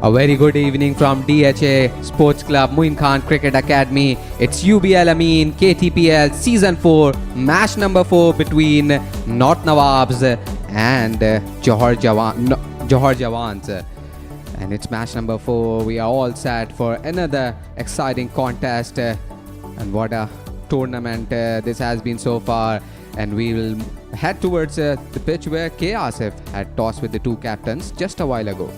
A very good evening from DHA Sports Club Moin Cricket Academy. It's UBL Amin KTPL Season 4, match number 4 between North Nawabs and Johar Jawans. And it's match number 4. We are all set for another exciting contest. And what a tournament this has been so far. And we will head towards the pitch where K. Asif had tossed with the two captains just a while ago.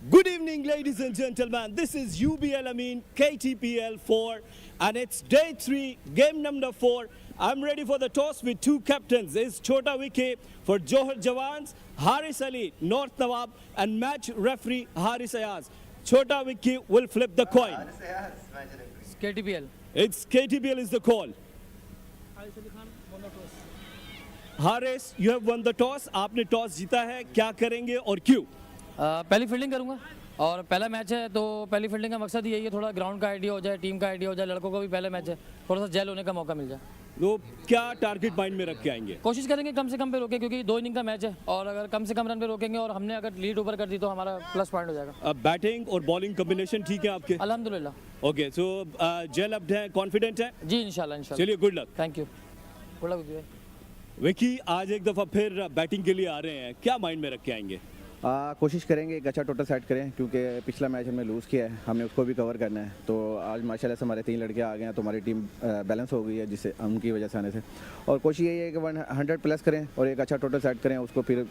Good evening, ladies and gentlemen. This is UBL Amin KTPL 4 and it's day 3, game number 4. I'm ready for the toss with two captains. It's Chota Wicket for Johar Jawans, Haris Ali, North Nawab, and match referee Haris Ayaz. Chota Wicket will flip the coin. It's KTPL. It's KTPL is the call. Haris, you have won the toss. आपने toss जीता है. क्या करेंगे और क्यों? पहली fielding करूंगा और पहला मैच है तो पहली फील्डिंग का मकसद यही है, थोड़ा ग्राउंड का आइडिया हो जाए, टीम का आइडिया हो जाए, लड़कों को भी पहला मैच है, थोड़ा सा जेल होने का मौका मिल जाए. तो क्या टारगेट माइंड में रख के आएंगे? कोशिश करेंगे कम से कम पे रोके, क्योंकि 2 इनिंग का मैच है और अगर कम से कम रन पे रोकेंगे और हमने अगर लीड ऊपर कर दी तो हमारा प्लस पॉइंट हो जाएगा. अब बैटिंग और बॉलिंग कॉम्बिनेशन ठीक है आपके? अल्हम्दुलिल्लाह. ओके, सो जेल अप है, कॉन्फिडेंट है? जी इंशाल्लाह इंशाल्लाह. चलिए, good luck. Thank you. Good luck भाई. विकी आज एक दफ़ा फिर बैटिंग के लिए आ रहे हैं, क्या माइंड में रख के आएंगे? कोशिश करेंगे एक अच्छा टोटल सेट करें, क्योंकि पिछला मैच हमने लूज़ किया है, हमने उसको भी कवर करना है. तो आज माशाल्लाह से हमारे 3 लड़के आ गए हैं, तो हमारी टीम बैलेंस हो गई है जिससे उनकी वजह से आने से. और कोशिश यही है कि 100 प्लस करें और एक अच्छा टोटल सेट करें, उसको फिर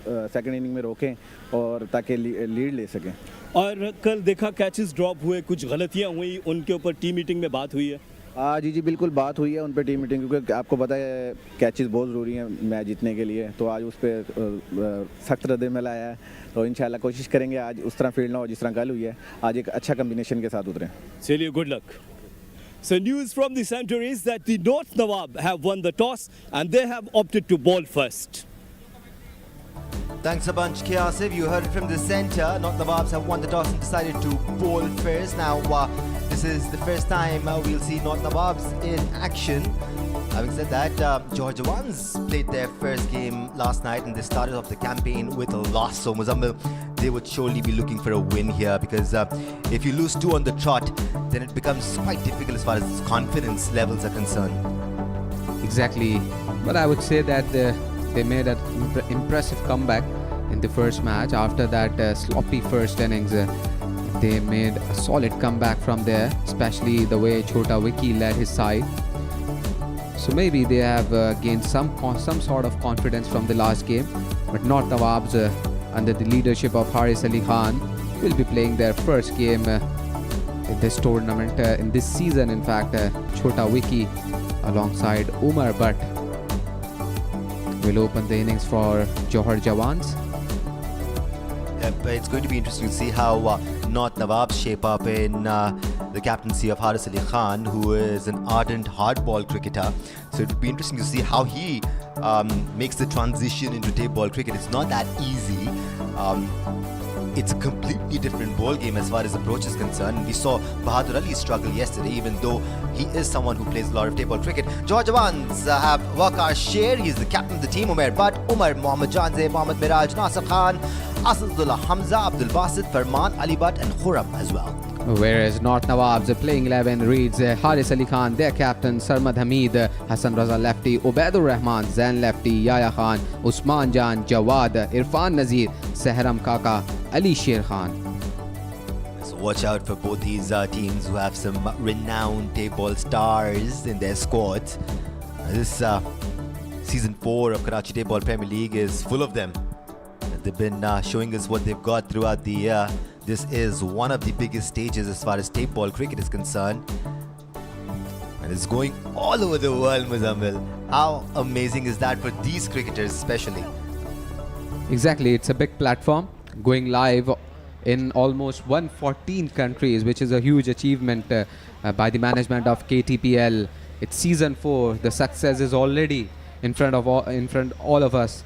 सेकंड इनिंग में रोकें और ताकि लीड ले सकें. और कल देखा कैचेस ड्रॉप हुए, कुछ गलतियाँ हुई, उनके ऊपर टीम मीटिंग में बात हुई है? जी बिल्कुल बात हुई है उन पर टीम मीटिंग, क्योंकि आपको पता है कैचेस बहुत ज़रूरी हैं मैच जीतने के लिए. तो आज उस पर सख्त रद्द-ए-अमल आया है, तो इंशाल्लाह कोशिश करेंगे आज उस तरह फील्ड ना हो जिस तरह कल हुई है. आज एक अच्छा कम्बिनेशन के साथ उतरें. चलिए, good luck. So news from the center is that the North Nawab have won the toss and they have opted to bowl first. Thanks a bunch, K. Asif. You heard it from the centre. North Nawabs have won the toss and decided to bowl first. Now, this is the first time we'll see North Nawabs in action. Having said that, Johar Jawans played their first game last night and they started off the campaign with a loss. So Muzammil, they would surely be looking for a win here, because if you lose 2 on the trot, then it becomes quite difficult as far as confidence levels are concerned. Exactly. But I would say that they made an impressive comeback in the first match. After that sloppy first innings, they made a solid comeback from there, especially the way Chota Wicket led his side. So maybe they have gained some sort of confidence from the last game. But North Nawabs, under the leadership of Haris Ali Khan, will be playing their first game in this tournament, in this season. In fact, Chota Wicket alongside Umar Butt will open the innings for Johar Jawans. It's going to be interesting to see how North Nawabs shape up in the captaincy of Haris Ali Khan, who is an ardent hardball cricketer. So it would be interesting to see how he makes the transition into tape ball cricket. It's not that easy. It's a completely different ball game as far as approach is concerned. We saw Badar Ali struggle yesterday, even though he is someone who plays a lot of tape ball cricket. Johar Jawans have Waqar Sher. He's the captain of the team. Umar Butt, Umar, Mohammad Janze, Mohammad Miraj, Nasir Khan, Asadullah Hamza, Abdul Basit, Farman, Ali Butt and Khurram as well. Whereas North Nawabs playing 11 reads Haris Ali Khan, their captain, Sarmad Hamid, Hassan Raza lefty, Ubaidur Rahman, Zain lefty, Yaya Khan, Usman Jan, Jawad, Irfan Nazir, Sehram Kaka, Ali Sher Khan. So watch out for both these teams who have some renowned tape ball stars in their squads. This season 4 of Karachi Tape Ball Premier League is full of them. They've been showing us what they've got throughout the year. This is one of the biggest stages as far as tape ball cricket is concerned. And it's going all over the world, Muzammil. How amazing is that for these cricketers especially? Exactly, it's a big platform going live in almost 114 countries, which is a huge achievement by the management of KTPL. It's season 4. The success is already in front of all of us.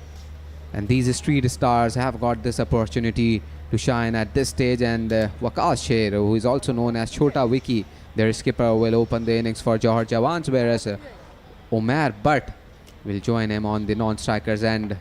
And these street stars have got this opportunity to shine at this stage. And Waqar Sher, who is also known as Chota Wicket, their skipper, will open the innings for Johar Jawans, whereas Umar Butt will join him on the non-strikers end.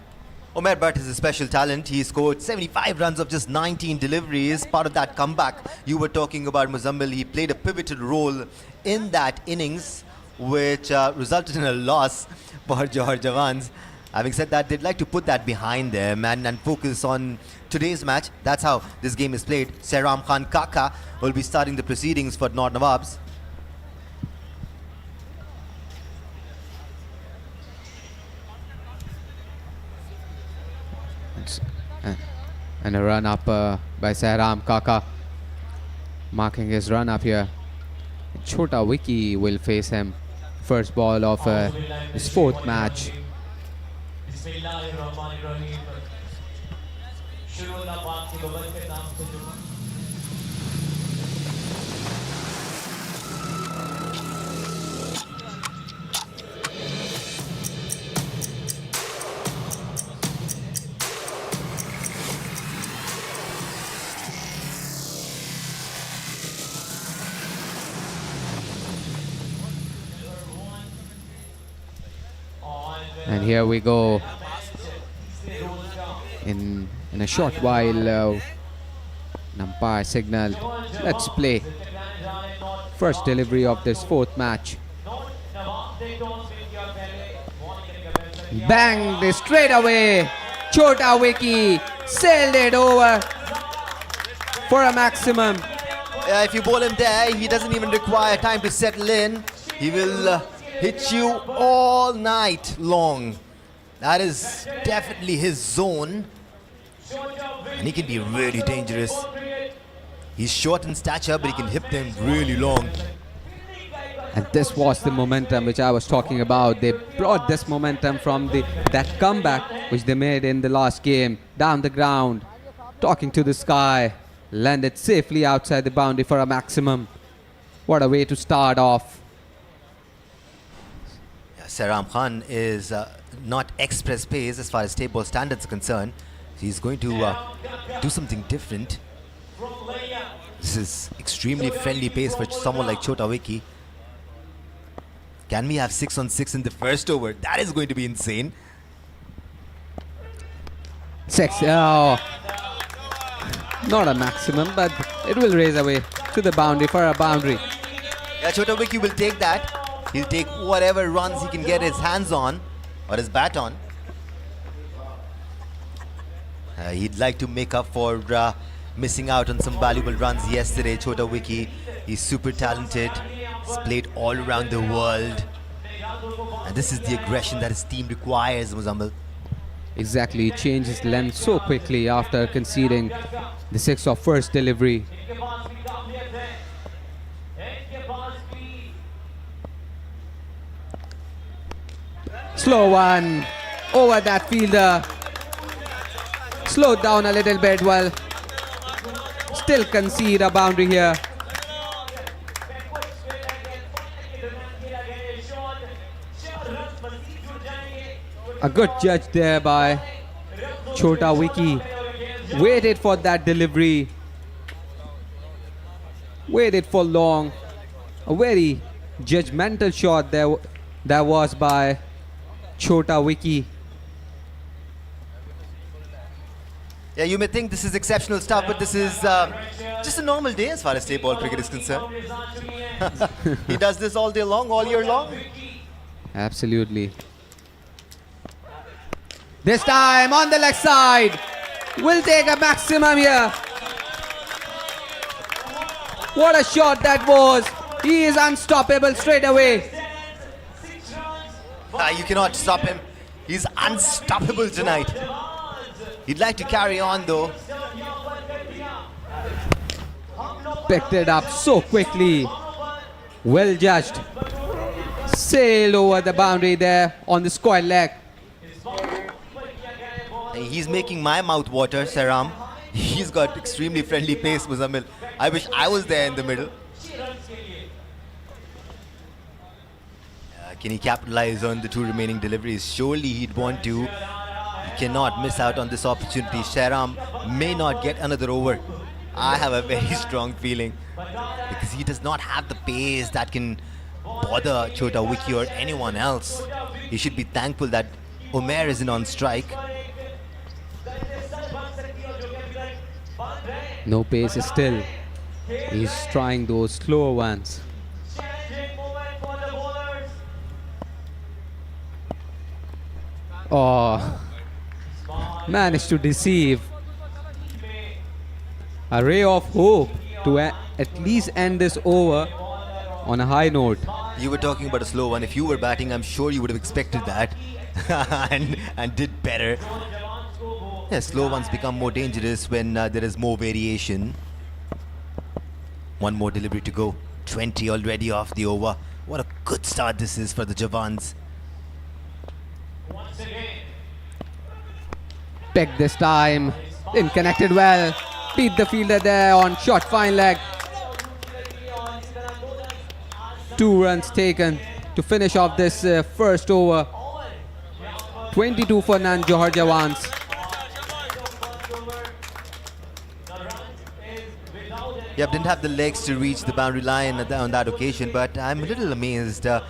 Omer Bhatt is a special talent. He scored 75 runs of just 19 deliveries. Part of that comeback you were talking about, Muzammil. He played a pivotal role in that innings, which resulted in a loss for Johar Jawans. Having said that, they'd like to put that behind them and focus on today's match. That's how this game is played. Sairam Khan Kaka will be starting the proceedings for North Nawabs. And a run up by Sairam Kaka, marking his run up here. Chota Wiki will face him. First ball of his fourth match. And here we go. In a short while, an umpire signal. Let's play. First delivery of this fourth match. Bang! Straight away. Chota Wiki sailed it over for a maximum. If you bowl him there, he doesn't even require time to settle in. He will hit you all night long. That is definitely his zone. And he can be really dangerous. He's short in stature, but he can hit them really long. And this was the momentum which I was talking about. They brought this momentum from that comeback which they made in the last game. Down the ground, talking to the sky. Landed safely outside the boundary for a maximum. What a way to start off. Sairam Khan is not express pace as far as table standards are concerned. He's going to do something different. This is extremely friendly pace for someone like Chota Wiki. Can we have 6 on 6 in the first over? That is going to be insane. 6. Oh. Not a maximum, but it will raise away to the boundary for a boundary. Yeah, Chota Wiki will take that. He'll take whatever runs he can get his hands on or his bat on. He'd like to make up for missing out on some valuable runs yesterday. Chota Wiki, he's super talented. He's played all around the world. And this is the aggression that his team requires, Muzammil. Exactly, he changed his length so quickly after conceding the 6 of first delivery. Slow one over that fielder. Slowed down a little bit while still concede a boundary here. A good judge there by Chota Wiki. Waited for that delivery. Waited for long. A very judgmental shot there that was by Chota Wiki. Yeah, you may think this is exceptional stuff, but this is just a normal day as far as state ball cricket is concerned. He does this all day long, all year long. Absolutely. This time on the leg side. Will take a maximum here. What a shot that was. He is unstoppable straight away. You cannot stop him. He's unstoppable tonight. He'd like to carry on though. Picked it up so quickly. Well judged. Sailed over the boundary there on the square leg. He's making my mouth water, Sairam. He's got extremely friendly pace, Muzammil. I wish I was there in the middle. Can he capitalize on the 2 remaining deliveries? Surely he'd want to. He cannot miss out on this opportunity. Sairam may not get another over. I have a very strong feeling because he does not have the pace that can bother Chota Wiki or anyone else. He should be thankful that Omer isn't on strike. No pace still. He's trying those slower ones. Oh, managed to deceive. A ray of hope to at least end this over on a high note. You were talking about a slow one. If you were batting, I'm sure you would have expected that and did better. Yeah, slow ones become more dangerous when there is more variation. One more delivery to go. 20 already off the over. What a good start this is for the Jawans. Pegged this time. Didn't connect it well. Beat the fielder there on short fine leg. 2 runs taken to finish off this first over. 22 for none, Johar Jawans. Yep, didn't have the legs to reach the boundary line on that occasion, but I'm a little amazed that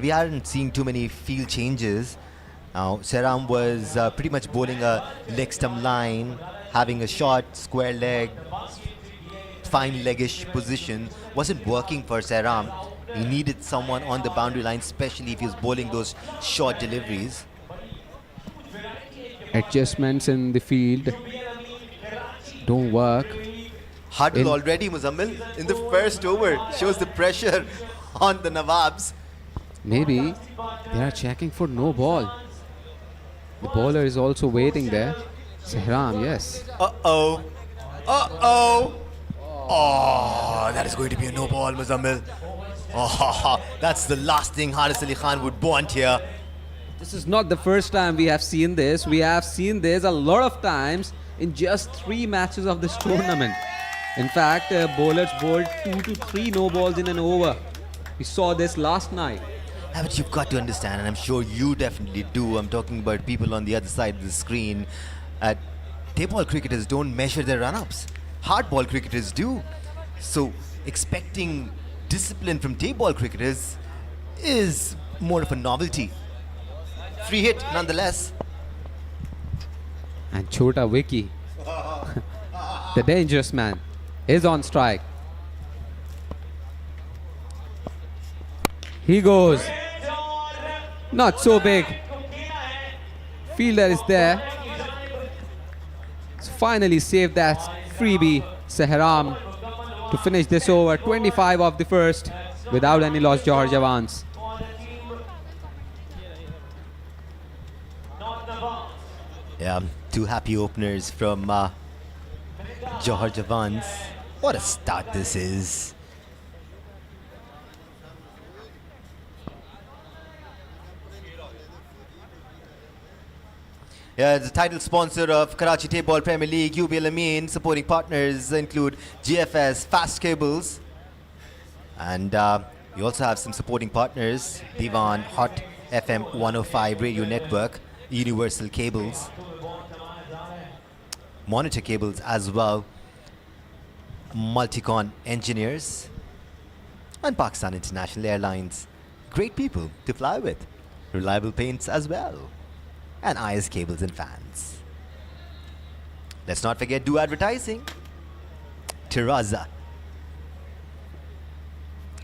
we aren't seeing too many field changes. Now, Sehram was pretty much bowling a leg stump line, having a short, square leg, fine leggish position. Wasn't working for Sehram. He needed someone on the boundary line, especially if he was bowling those short deliveries. Adjustments in the field don't work. Huddle already, Muzammil, in the first over. Shows the pressure on the Nawabs. Maybe they are checking for no ball. The bowler is also waiting there. Sehram, yes. Uh-oh. Uh-oh. Oh, that is going to be a no ball, Muzammil. Oh, that's the last thing Haris Ali Khan would want here. This is not the first time we have seen this. We have seen this a lot of times in just 3 matches of this tournament. In fact, bowlers bowled 2 to 3 no balls in an over. We saw this last night. Yeah, but you've got to understand, and I'm sure you definitely do. I'm talking about people on the other side of the screen. Tape-ball cricketers don't measure their run-ups. Hard-ball cricketers do. So expecting discipline from tape-ball cricketers is more of a novelty. Free hit, nonetheless. And Chota Vicky, the dangerous man, is on strike. He goes. Not so big. Fielder is there. So finally saved that freebie, Sehram, to finish this over. 25 of the first without any loss, Johar Jawans. Yeah, 2 happy openers from Johar Jawans. What a start this is. Yeah, the title sponsor of Karachi Tape-Ball Premier League, UBL Amin. Supporting partners include GFS, Fast Cables. And we also have some supporting partners, Divan, Hot FM 105 Radio Network, Universal Cables, Monitor Cables as well, Multicon Engineers, and Pakistan International Airlines. Great people to fly with. Reliable paints as well. And IS Cables and Fans. Let's not forget Do Advertising, Tiraza,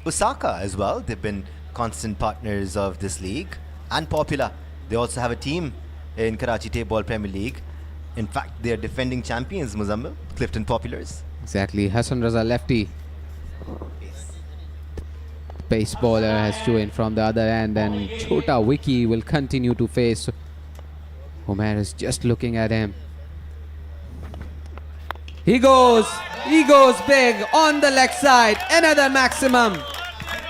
Osaka as well. They've been constant partners of this league. And Popular. They also have a team in Karachi Tape-Ball Premier League. In fact, they are defending champions, Muzammil, Clifton Populars. Exactly. Hassan Raza lefty. The pace bowler has joined from the other end, and Chota Vicky will continue to face. Umair is just looking at him. He goes big on the leg side. Another maximum.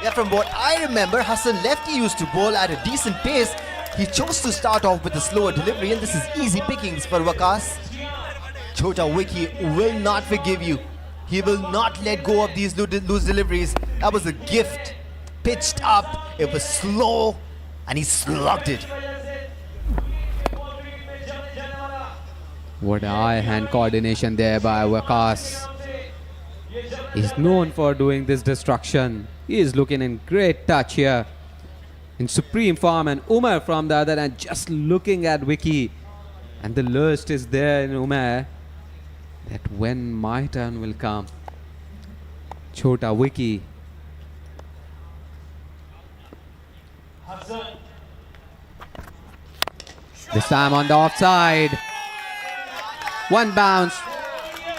Yeah, from what I remember, Hassan Lefty used to bowl at a decent pace. He chose to start off with a slower delivery, and this is easy pickings for Waqas. Chota Vicky will not forgive you. He will not let go of these loose deliveries. That was a gift. Pitched up, it was slow, and he slugged it. What eye-hand coordination there by Waqas. He's known for doing this destruction. He is looking in great touch here. In supreme form, and Umar from the other end just looking at Vicky. And the lust is there in Umar. that when my turn will come. Chota Wiki. This time on the offside. One bounce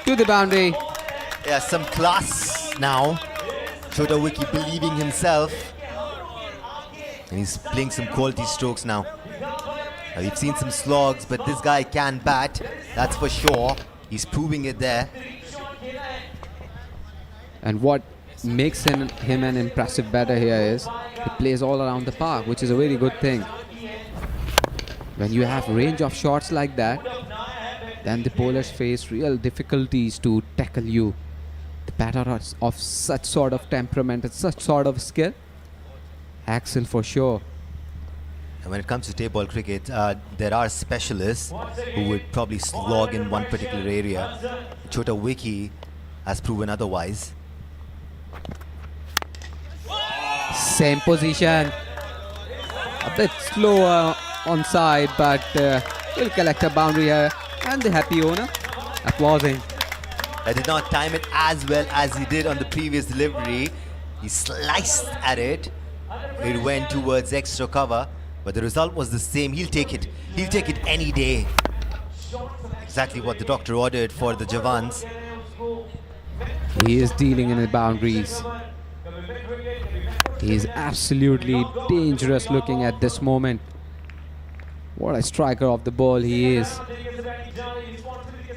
to the boundary. Yeah, some class now. Chota Wiki believing himself. And he's playing some quality strokes now. We've seen some slogs, but this guy can bat. That's for sure. He's proving it there. And what makes him an impressive batter here is he plays all around the park, which is a very good thing. When you have range of shots like that, then the bowlers face real difficulties to tackle you. The batter of such sort of temperament and such sort of skill, excel for sure. And when it comes to tape ball cricket, there are specialists who would probably slog in one particular area. Chota Wiki has proven otherwise. Same position. A bit slower on side, but will collect a boundary here. And the happy owner applauding. I did not time it as well as he did on the previous delivery. He sliced at it. It went towards extra cover, but the result was the same. He'll take it. He'll take it any day. Exactly what the doctor ordered for the Jawans. He is dealing in the boundaries. He is absolutely dangerous looking at this moment. What a striker of the ball he is.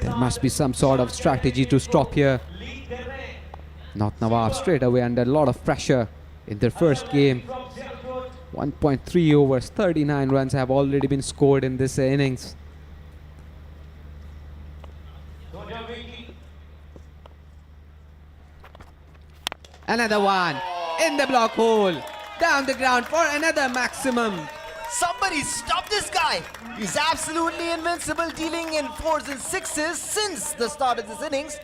There must be some sort of strategy to stop here. Not Nawabs straight away under a lot of pressure in their first game. 1.3 overs, 39 runs have already been scored in this innings. Another one in the block hole. Down the ground for another maximum. Somebody stop this guy! He's absolutely invincible, dealing in 4s and 6s since the start of this innings.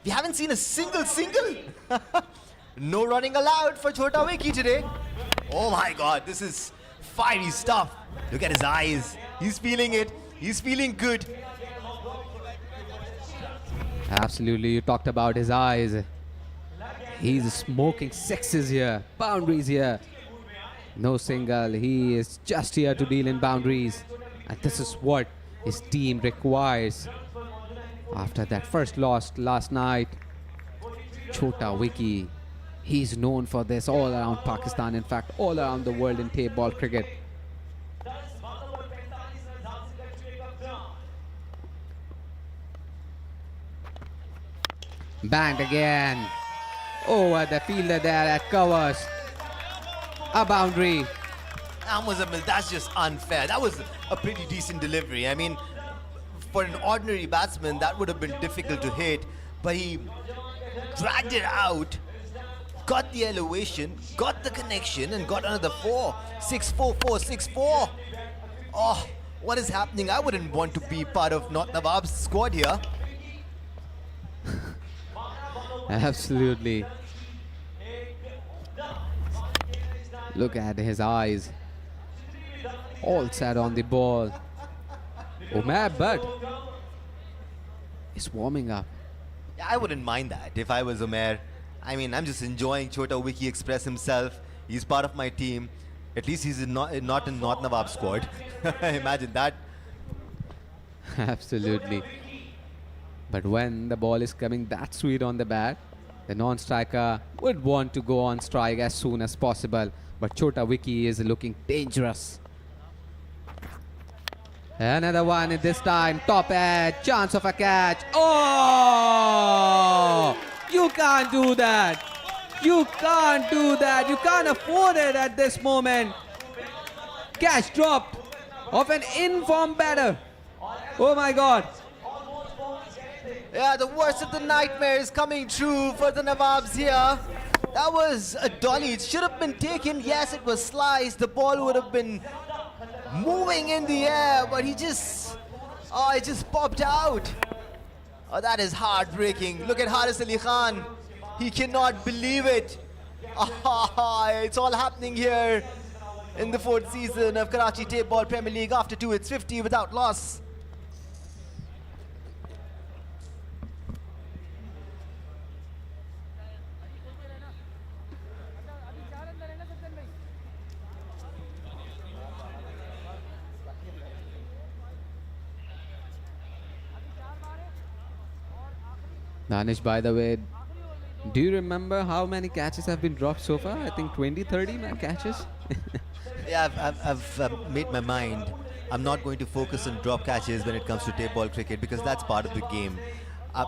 We haven't seen a single. No running allowed for Chota Wiki today. Oh my god, this is fiery stuff. Look at his eyes. He's feeling it. He's feeling good. Absolutely, you talked about his eyes. He's smoking sixes here, boundaries here. No single, he is just here to deal in boundaries. And this is what his team requires. After that first loss last night, Chota Wiki, he's known for this all around Pakistan, in fact all around the world in tape ball cricket. Banged again. Over the fielder there at covers. A boundary. That's just unfair. That was a pretty decent delivery. I mean, for an ordinary batsman, that would have been difficult to hit, but he dragged it out, got the elevation, got the connection, and got another 4. 6-4, 6-4. Oh, what is happening? I wouldn't want to be part of Not Nawab's squad here. Absolutely. Look at his eyes. All set on the ball. Umair Butt is warming up. Yeah, I wouldn't mind that if I was Umair. I mean, I'm just enjoying Chota Wiki express himself. He's part of my team. At least he's not in Not Nawab squad. Imagine that. Absolutely. But when the ball is coming that sweet on the bat, the non-striker would want to go on strike as soon as possible. But Chota Wiki is looking dangerous. Another one in this time. Top edge. Chance of a catch. Oh! You can't do that. You can't do that. You can't afford it at this moment. Catch dropped of an informed batter. Oh my God. Yeah, the worst of the nightmare is coming true for the Nawabs here. That was a dolly. It should have been taken. Yes, it was sliced. The ball would have been moving in the air, but it just popped out. Oh, that is heartbreaking. Look at Haris Ali Khan. He cannot believe it. It's all happening here in the 4th season of Karachi Tape Ball Premier League. After 2, it's 50 without loss. Danish, by the way, do you remember how many catches have been dropped so far? I think 20, 30 catches. Yeah, I've made my mind. I'm not going to focus on drop catches when it comes to tape ball cricket because that's part of the game.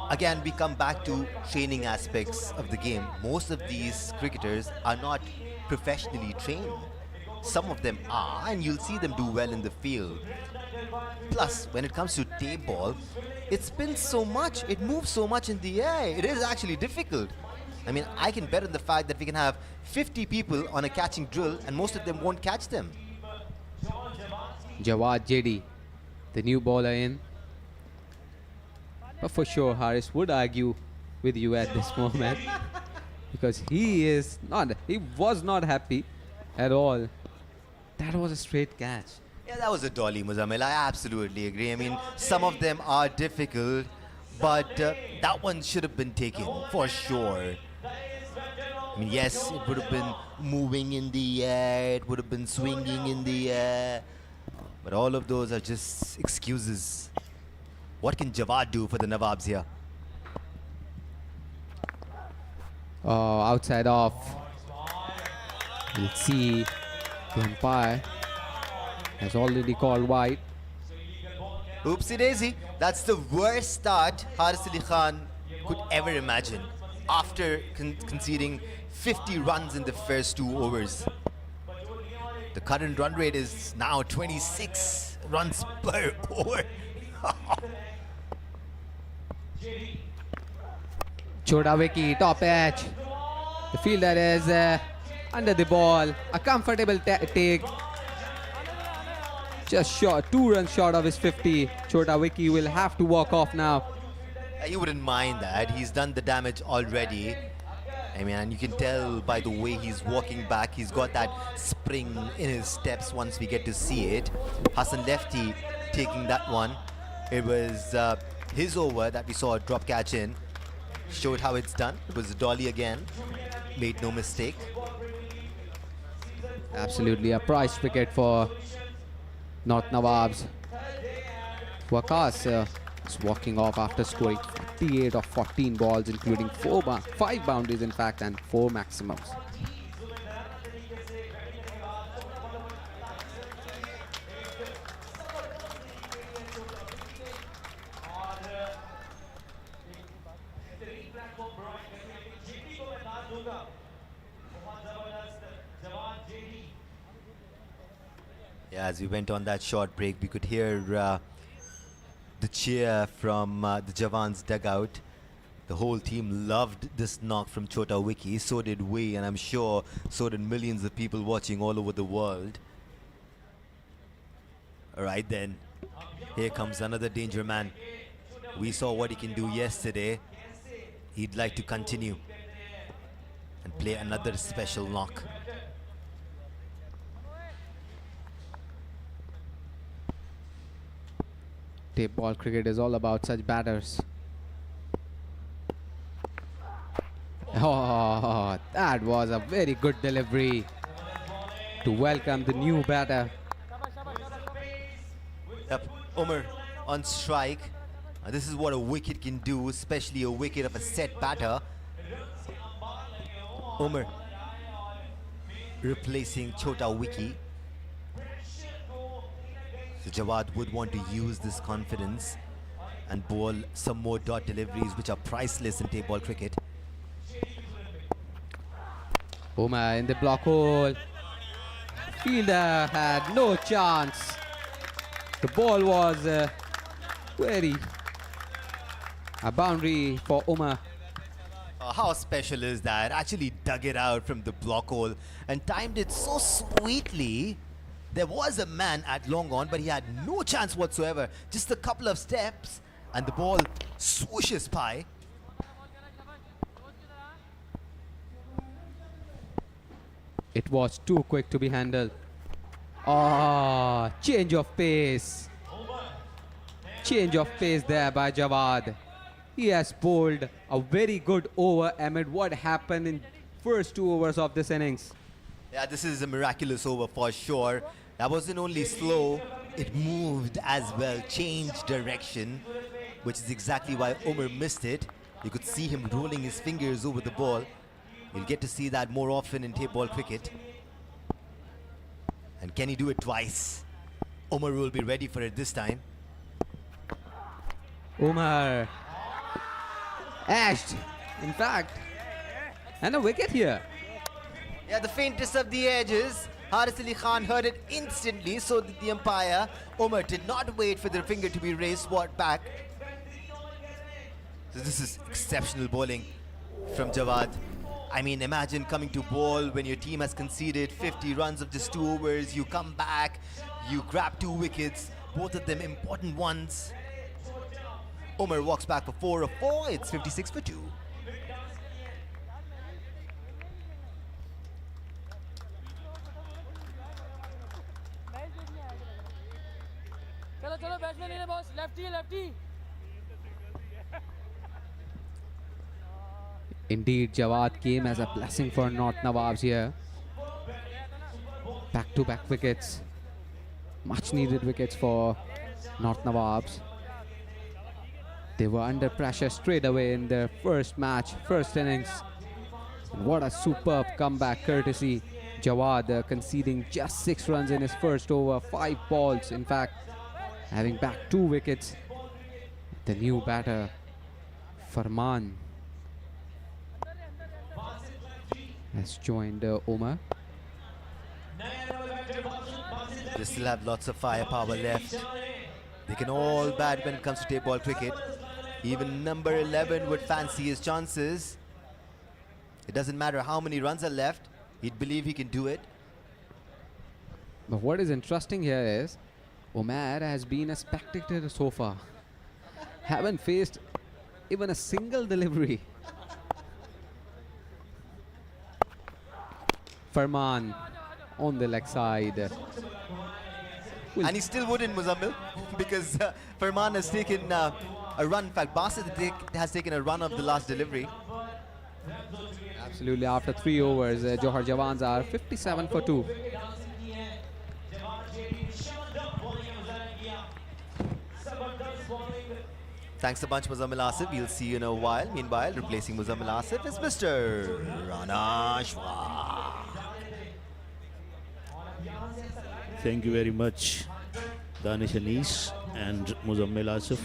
Again, we come back to training aspects of the game. Most of these cricketers are not professionally trained. Some of them are, and you'll see them do well in the field. Plus, when it comes to tape ball, it spins so much, it moves so much in the air. It is actually difficult. I mean, I can bet on the fact that we can have 50 people on a catching drill and most of them won't catch them. Jawad JD, the new bowler in. But for sure, Haris would argue with you at this moment because he was not happy at all. That was a straight catch. Yeah, that was a dolly, Muzammil. I absolutely agree. I mean, some of them are difficult, but that one should have been taken for sure. I mean, yes, it would have been moving in the air, it would have been swinging in the air, but all of those are just excuses. What can Jawad do for the Nawabs here? Oh, outside off. We'll see. The umpire has already called wide. Oopsie daisy. That's the worst start Haris Ali Khan could ever imagine after conceding 50 runs in the first 2 overs. The current run rate is now 26 runs per over. Chota wicket, top edge. The fielder is under the ball. A comfortable take. Just short, 2 runs short of his 50. Chota Wiki will have to walk off now. You wouldn't mind that. He's done the damage already. I mean, and you can tell by the way he's walking back. He's got that spring in his steps once we get to see it. Hassan Lefty taking that one. It was his over that we saw a drop catch in. Showed how it's done. It was a dolly again. Made no mistake. Absolutely a prize wicket for North Nawabs. Waqas is walking off after scoring 48 of 14 balls, including 5 boundaries in fact, and 4 maximums. Yeah, as we went on that short break, we could hear the cheer from the Jawans dugout. The whole team loved this knock from Chota Wiki. So did we, and I'm sure so did millions of people watching all over the world. All right then, here comes another danger man. We saw what he can do yesterday. He'd like to continue and play another special knock. Tape ball cricket is all about such batters. Oh, that was a very good delivery to welcome the new batter. Yep, Umar on strike. This is what a wicket can do, especially a wicket of a set batter. Umar replacing Chota Wiki. So Jawad would want to use this confidence and bowl some more dot deliveries which are priceless in tape ball cricket. Umar in the block hole. Fielder had no chance. The ball was a boundary for Umar. How special is that? Actually dug it out from the block hole and timed it so sweetly. There was a man at long on, but he had no chance whatsoever. Just a couple of steps and the ball swooshes by. It was too quick to be handled. Ah, change of pace. Change of pace there by Jawad. He has bowled a very good over amid what happened in first 2 overs of this innings. Yeah, this is a miraculous over for sure. That wasn't only slow, it moved as well, changed direction, which is exactly why Umar missed it. You could see him rolling his fingers over the ball. You'll get to see that more often in tape ball cricket. And can he do it twice? Umar will be ready for it this time. Umar edged, in fact, and a wicket here. Yeah, the faintest of the edges. Haris Ali Khan heard it instantly, so did the umpire. Umar did not wait for the finger to be raised, swat back. So this is exceptional bowling from Jawad. I mean, imagine coming to bowl when your team has conceded 50 runs of just 2 overs. You come back, you grab 2 wickets, both of them important ones. Umar walks back for 4 of 4. It's 56 for 2. चलो चलो batsman है boss lefty lefty Indeed, Jawad came as a blessing for North Nawabs here. Back-to-back wickets. Much needed wickets for North Nawabs. They were under pressure straight away in their first match, first innings. And what a superb comeback courtesy Jawad, conceding just 6 runs in his first over, 5 balls. In fact, having back 2 wickets. The new batter, Farman, has joined Umar. They still have lots of firepower left. They can all bat when it comes to tape ball cricket. Even number 11 would fancy his chances. It doesn't matter how many runs are left. He'd believe he can do it. But what is interesting here is Umar has been a spectator so far. Haven't faced even a single delivery. Farman on the leg side. And he still wouldn't, Muzammil, because Farman has taken a run. In fact, Basit has taken a run of the last delivery. Absolutely, after 3 overs, Johar Jawans are 57 for 2. Thanks a bunch, Muzammil Asif. We'll see you in a while. Meanwhile, replacing Muzammil Asif is Mr. Rana Shwar. Thank you very much, Danish Anis and Muzammil Asif.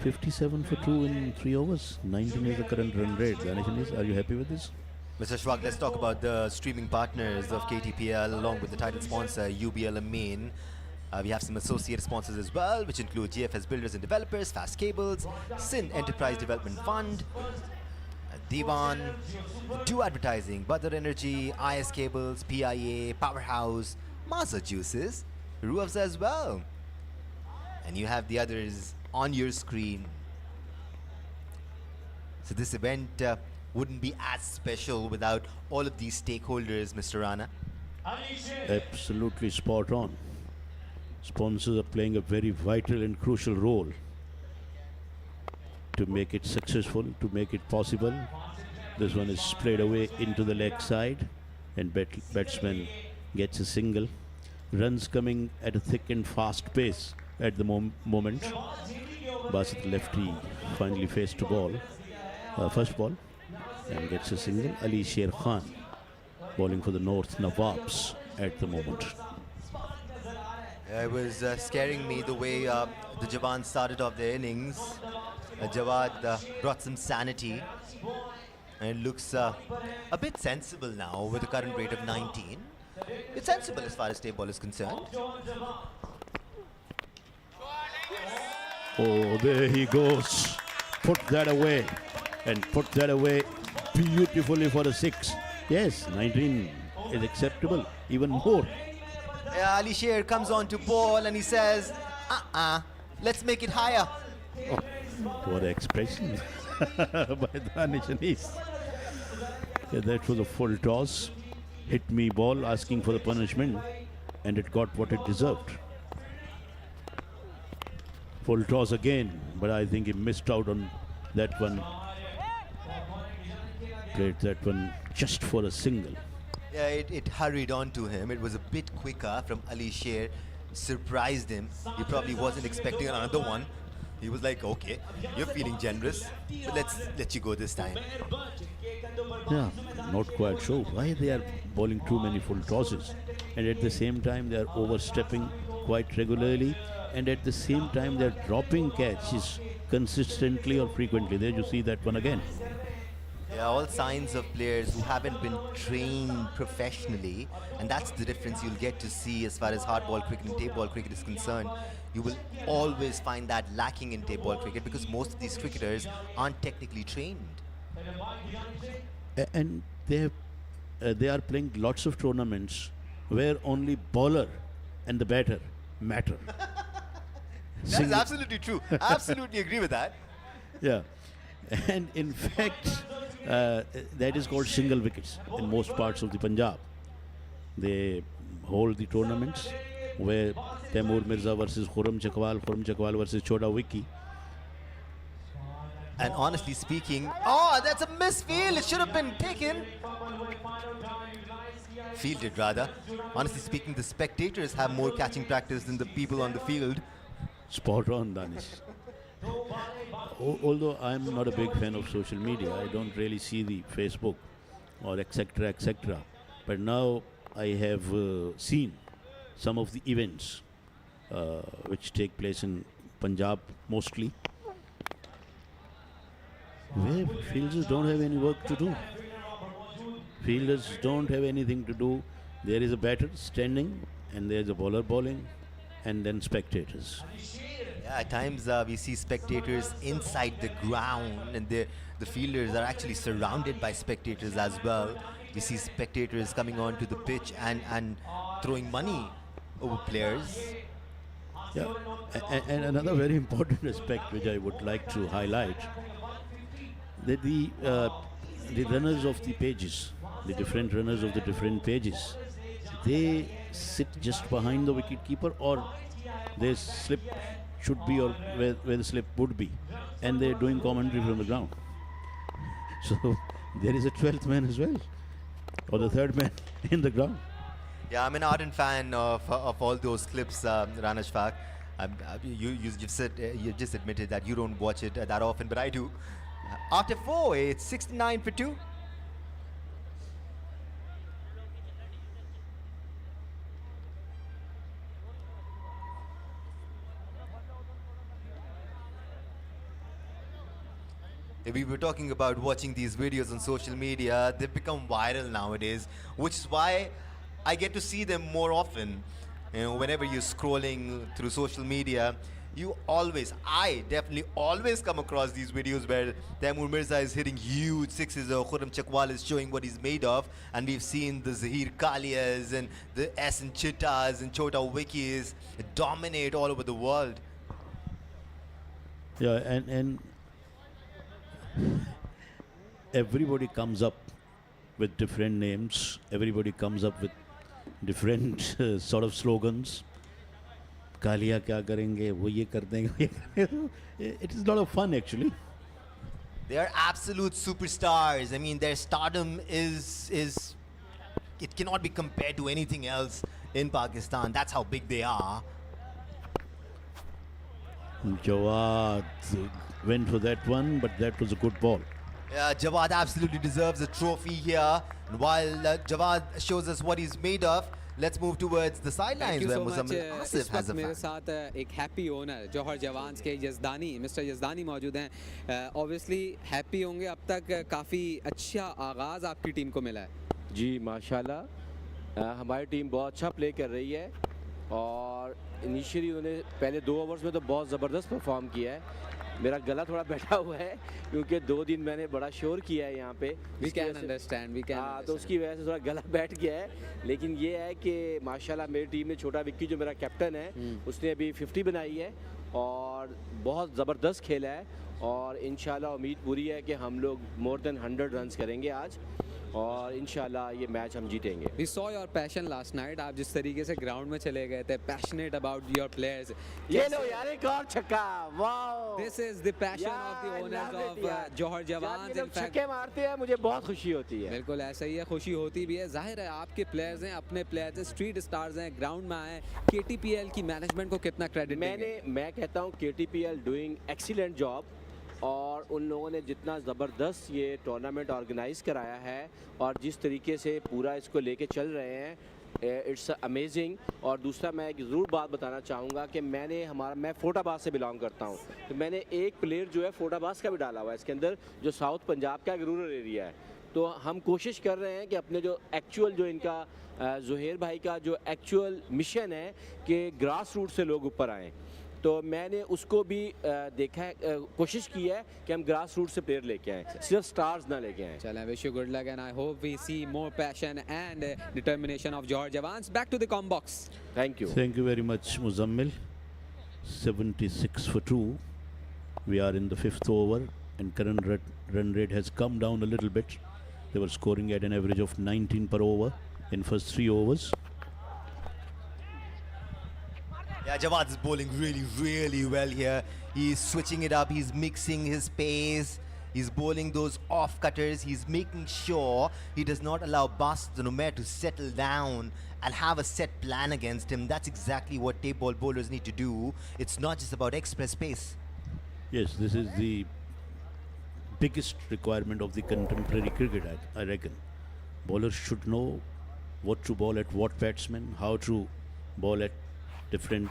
57 for 2 in 3 overs. 19 is the current run rate. Danish Anis, are you happy with this? Mr. Shwag, let's talk about the streaming partners of KTPL along with the title sponsor UBL Amin. We have some associate sponsors as well, which include GFS Builders and Developers, Fast Cables, Sin Enterprise Development Fund, Divan, Do Advertising, Badar Energy, IS Cables, PIA, Powerhouse, Maza Juices, Ruafza as well. And you have the others on your screen. So this event wouldn't be as special without all of these stakeholders, Mr. Rana. Absolutely spot on. Sponsors are playing a very vital and crucial role to make it successful, to make it possible. This one is played away into the leg side and batsman gets a single. Runs coming at a thick and fast pace at the moment. Basit lefty finally faced to ball, first ball, and gets a single. Ali Sher Khan bowling for the North Nawabs at the moment. It was scaring me the way the Jawans started off their innings. Jawad brought some sanity and it looks a bit sensible now with the current rate of 19. It's sensible as far as tape ball is concerned. Oh, there he goes. Put that away and put that away beautifully for a 6. Yes, 19 is acceptable, even more. Ali Sher comes on to ball and he says, let's make it higher. Oh, what an expression by Danish Anis. Yeah, that was a full toss. Hit me ball asking for the punishment and it got what it deserved. Full toss again, but I think he missed out on that one. Played that one just for a single. Yeah, it hurried on to him. It was a bit quicker from Ali Sher. Surprised him. He probably wasn't expecting another one. He was like, okay, you're feeling generous, but let's let you go this time. Yeah, not quite sure why they are bowling too many full tosses, and at the same time they are overstepping quite regularly, and at the same time they are dropping catches consistently or frequently. There you see that one again. Yeah, all signs of players who haven't been trained professionally, and that's the difference you'll get to see as far as hardball cricket and tape ball cricket is concerned. You will always find that lacking in tape ball cricket because most of these cricketers aren't technically trained. And they are playing lots of tournaments where only bowler and the batter matter. That is absolutely true. Absolutely agree with that. Yeah, and in fact, that is called single wickets in most parts of the Punjab. They hold the tournaments where Taimur Mirza versus Khurram Chakwal versus Chota Wiki. And honestly speaking, oh, that's a misfield. It should have been taken. Fielded rather. Honestly speaking, the spectators have more catching practice than the people on the field. Spot on, Danish. Although I'm not a big fan of social media, I don't really see the Facebook or etc. But now I have seen some of the events which take place in Punjab mostly, where fielders don't have any work to do. Fielders don't have anything to do. There is a batter standing and there is a bowler bowling and then spectators. Yeah, at times we see spectators inside the ground and the fielders are actually surrounded by spectators as well. We see spectators coming onto the pitch and throwing money over players. Yeah, and another very important aspect which I would like to highlight, that the runners of the pages, the different runners of the different pages, they sit just behind the wicket keeper, or their slip should be, or where the slip would be, and they're doing commentary from the ground. So there is a 12th man as well, or the third man in the ground. Yeah, I'm an ardent fan of all those clips, Rana Shfaq. You just admitted that you don't watch it that often, but I do. After 4, it's 69 for 2. We were talking about watching these videos on social media. They've become viral nowadays, which is why I get to see them more often. You know, whenever you're scrolling through social media, I definitely always come across these videos where Taimur Mirza is hitting huge sixes, or Khurram Chakwal is showing what he's made of, and we've seen the Zahir Kalias and the S and Chittas and Chota Wikis dominate all over the world. Yeah, and everybody comes up with different names. Everybody comes up with different sort of slogans. Kalia kya karenge, wo ye kar denge, wo ye kar denge. It is a lot of fun actually. They are absolute superstars. I mean, their stardom is it cannot be compared to anything else in Pakistan. That's how big they are. Jawad went for that one, but that was a good ball. Yeah, Jawad absolutely deserves a trophy here. And while Jawad shows us what he's made of, let's move towards the sidelines where Muzammil Asif has a मेरे fan. साथ एक happy owner जौहर jawans के Yazdani mister Yazdani मौजूद हैं. Obviously happy होंगे. अब तक काफ़ी अच्छा आगाज़ आपकी टीम को मिला है. जी माशाल्लाह हमारी टीम बहुत अच्छा प्ले कर रही है और इनिशियली उन्होंने पहले 2 ओवर्स में तो बहुत ज़बरदस्त परफॉर्म किया है. मेरा गला थोड़ा बैठा हुआ है क्योंकि 2 दिन मैंने बड़ा शोर किया है यहाँ पे. We can understand. हाँ, तो उसकी वजह से थोड़ा गला बैठ गया है. लेकिन ये है कि माशाल्लाह मेरी टीम ने छोटा विक्की जो मेरा कैप्टन है उसने अभी 50 बनाई है और बहुत ज़बरदस्त खेला है. और इंशाल्लाह उम्मीद पूरी है कि हम लोग मोर देन 100 रन्स करेंगे आज. और इंशाल्लाह ये मैच हम जीतेंगे। We saw your passion last night. आप जिस तरीके से ग्राउंड में चले गए थे, passionate about your players. ये लो यार एक और छक्का, wow! This is the passion of the owners of Johar Jawans. In fact, छक्के मारते हैं मुझे बहुत खुशी होती है। बिल्कुल ऐसा ही है, खुशी होती भी है। जाहिर है आपके प्लेयर्स हैं, अपने प्लेयर्स हैं, स्ट्रीट स्टार्स हैं, ग्राउंड में आए। KTPL की मैनेजमेंट को कितना क्रेडिट मैं कहता हूँ KTPL डूइंग एक्सीलेंट जॉब, और उन लोगों ने जितना ज़बरदस्त ये टूर्नामेंट ऑर्गेनाइज़ कराया है और जिस तरीके से पूरा इसको लेके चल रहे हैं, इट्स अमेजिंग। और दूसरा मैं एक ज़रूर बात बताना चाहूँगा कि मैं फोटाबाद से बिलोंग करता हूँ, तो मैंने एक प्लेयर जो है फोटाबाद का भी डाला हुआ है इसके अंदर, जो साउथ पंजाब का एक रूरल एरिया है। तो हम कोशिश कर रहे हैं कि अपने जो एक्चुअल जो इनका ज़ुहैर भाई का जो एक्चुअल मिशन है कि ग्रास रूट से लोग ऊपर आएँ, तो मैंने उसको भी देखा है, कोशिश की है कि हम ग्रास रूट से प्लेयर लेके आएँ, सिर्फ स्टार्स ना लेके आएँ। चलें, wish you good luck and I hope we see more passion and determination of Johar Jawans. Back to the com box. Thank you. Thank you very much, Muzammil. 76 for 2. We are in the 5th over and current run rate has come down a little bit. They were scoring at an average of 19 per over in first 3 overs. Yeah, Jawad is bowling really, really well here. He's switching it up. He's mixing his pace. He's bowling those off-cutters. He's making sure he does not allow Basit and Umair to settle down and have a set plan against him. That's exactly what tape ball bowlers need to do. It's not just about express pace. Yes, this is the biggest requirement of the contemporary cricket, I reckon. Bowlers should know what to bowl at what batsmen, how to bowl at different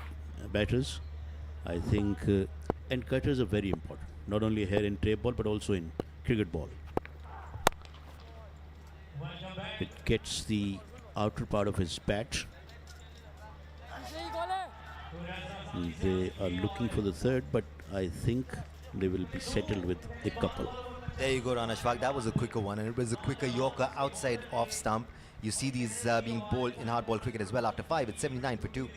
batters. I think and cutters are very important, not only here in tape ball but also in cricket ball. It gets the outer part of his bat. They are looking for the third, but I think they will be settled with a couple. There you go, Rana Shfaq. That was a quicker one, and it was a quicker Yorker outside off stump. You see these being bowled in hardball cricket as well after 5. It's 79 for 2.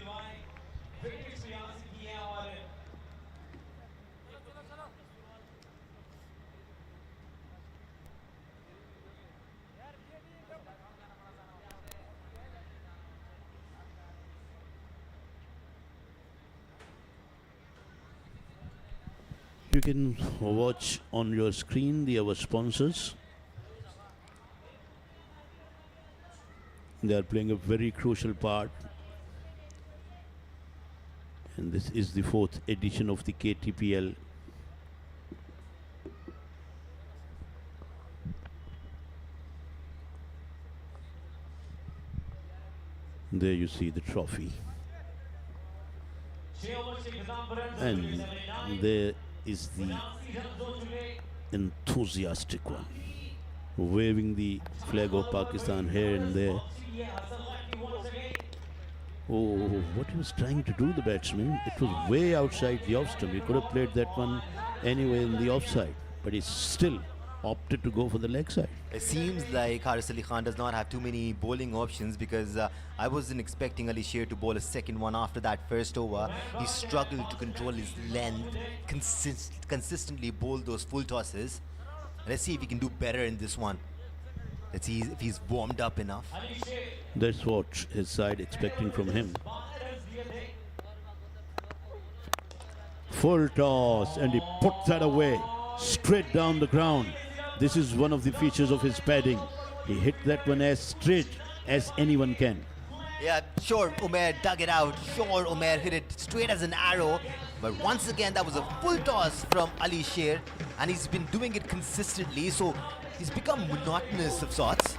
You can watch on your screen our sponsors. They are playing a very crucial part. And this is the 4th edition of the KTPL. There you see the trophy. And there is the enthusiastic one, waving the flag of Pakistan here and there. Oh, what he was trying to do, the batsman, it was way outside the off stump. He could have played that one anywhere in the offside, but he still opted to go for the leg side. It seems like Haris Ali Khan does not have too many bowling options, because I wasn't expecting Ali Sher to bowl a second one after that first over. He struggled to control his length, consistently bowled those full tosses. Let's see if he can do better in this one. Let's see if he's warmed up enough. That's what his side expecting from him. Full toss, and he put that away straight down the ground. This is one of the features of his padding. He hit that one as straight as anyone can. Yeah, sure, Umair dug it out. Sure, Umair hit it straight as an arrow. But once again, that was a full toss from Ali Sher, and he's been doing it consistently, so he's become monotonous of sorts.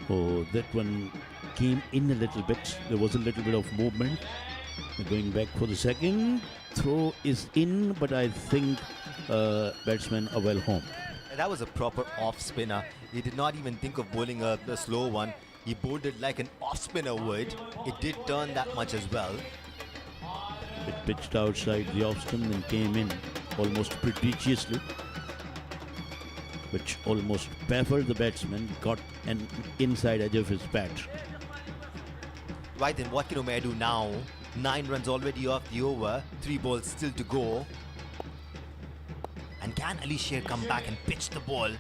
Oh, that one came in a little bit. There was a little bit of movement. Going back for the second. Throw is in, but I think batsmen are well home. And that was a proper off spinner. He did not even think of bowling a slow one. He bowled it like an off spinner would. It did turn that much as well. It pitched outside the off stump and came in almost prodigiously, which almost baffled the batsman, got an inside edge of his bat. Right then, what can Umair do now 9 runs already off the over. 3 balls still to go. And can Ali Sher come back and pitch the ball?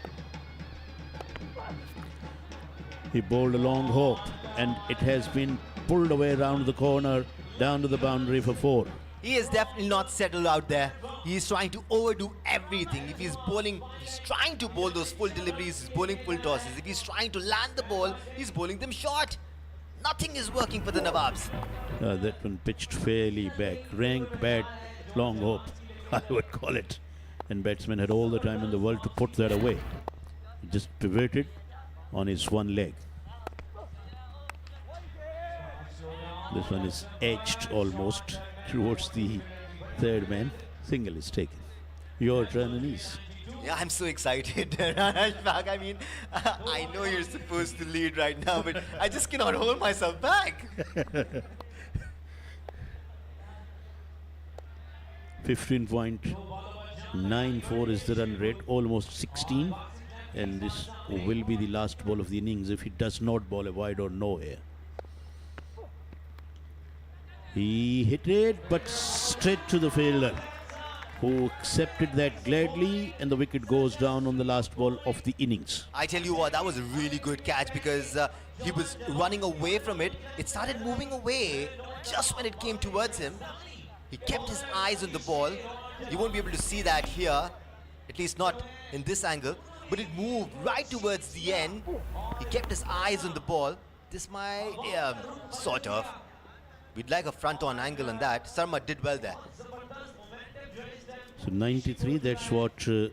He bowled a long hope, and it has been pulled away round the corner, down to the boundary for 4. He is definitely not settled out there. He is trying to overdo everything. If he's bowling, he's trying to bowl those full deliveries, he's bowling full tosses. If he's trying to land the ball, he's bowling them short. Nothing is working for the Nawabs. That one pitched fairly back, ranked bad, long hope, I would call it. And batsman had all the time in the world to put that away. He just pivoted on his one leg. This one is edged almost towards the third man. Single is taken. Your turn, Anis. Yeah, I'm so excited. Ashfaq, I mean, I know you're supposed to lead right now, but I just cannot hold myself back. 15.94 is the run rate, almost 16. And this will be the last ball of the innings if he does not bowl a wide or no here. He hit it, but straight to the fielder, who accepted that gladly, and the wicket goes down on the last ball of the innings. I tell you what, that was a really good catch because he was running away from it. It started moving away just when it came towards him. He kept his eyes on the ball. You won't be able to see that here, at least not in this angle, but it moved right towards the end. He kept his eyes on the ball. This might, sort of. We'd like a front-on angle on that. Sarma did well there. So 93, that's what Johar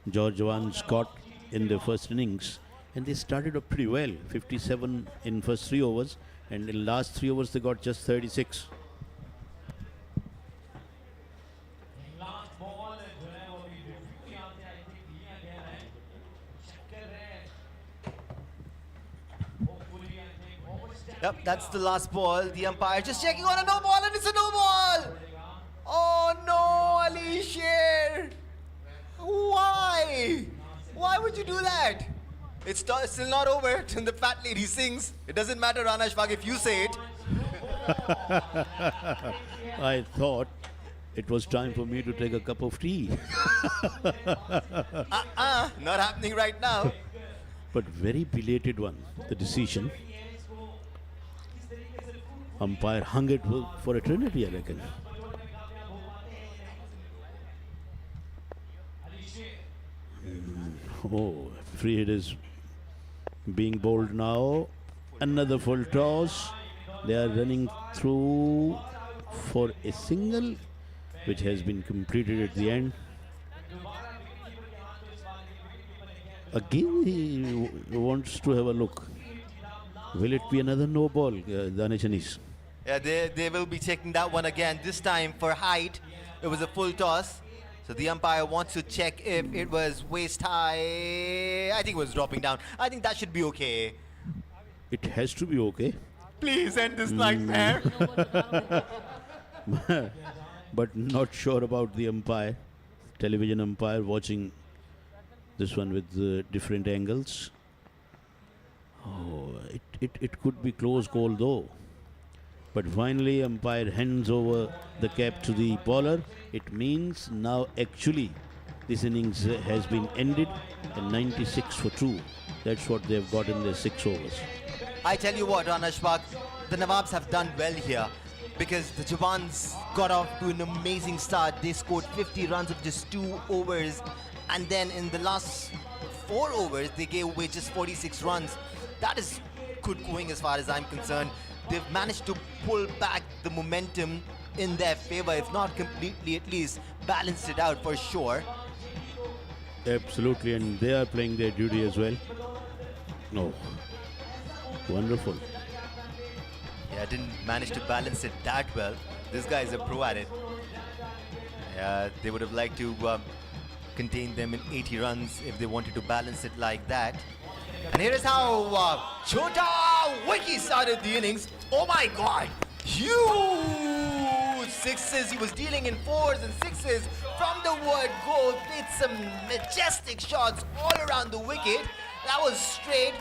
Jawans got in the first innings. And they started up pretty well, 57 in first 3 overs. And in last 3 overs, they got just 36. Yep, that's the last ball. The umpire just checking on a no ball, and it's a no ball. Oh no, Ali Sher. Why? Why would you do that? It's still not over till the fat lady sings. It doesn't matter, Rana Ashfaq, if you say it. I thought it was time for me to take a cup of tea. Not happening right now. But very belated one, the decision. Umpire hung it for eternity, I reckon. Oh, free hit is being bowled now. Another full toss. They are running through for a single, which has been completed at the end. Again, he wants to have a look. Will it be another no ball, Danishanis? Yeah, they will be checking that one again. This time for height, it was a full toss. So the umpire wants to check if it was waist high. I think it was dropping down. I think that should be okay. It has to be okay. Please end this nightmare. But not sure about the umpire. Television umpire watching this one with different angles. Oh, it could be close call though. But finally umpire hands over the cap to the bowler. It means now actually this innings has been ended and 96 for 2. That's what they've got in their 6 overs. I tell you what, Rana Ashfaq, the Nawabs have done well here because the Jawans got off to an amazing start. They scored 50 runs with just 2 overs, and then in the last 4 overs they gave away just 46 runs. That is good going as far as I'm concerned. They've managed to pull back the momentum in their favor, if not completely, at least balanced it out for sure. Absolutely, and they are playing their duty as well. No. Wonderful. Yeah, didn't manage to balance it that well. This guy is a pro at it. They would have liked to contain them in 80 runs if they wanted to balance it like that. And here is how Chota Wiki started the innings. Oh my God! Huge sixes. He was dealing in 4s and 6s from the word go. Played some majestic shots all around the wicket. That was straight.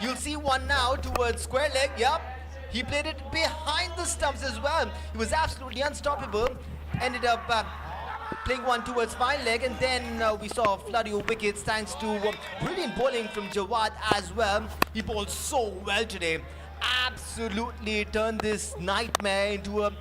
You'll see one now towards square leg. Yep. He played it behind the stumps as well. He was absolutely unstoppable. Ended up playing one towards fine leg, and then we saw a flurry of wickets thanks to brilliant bowling from Jawad as well. He bowled so well today. Absolutely turned this nightmare into a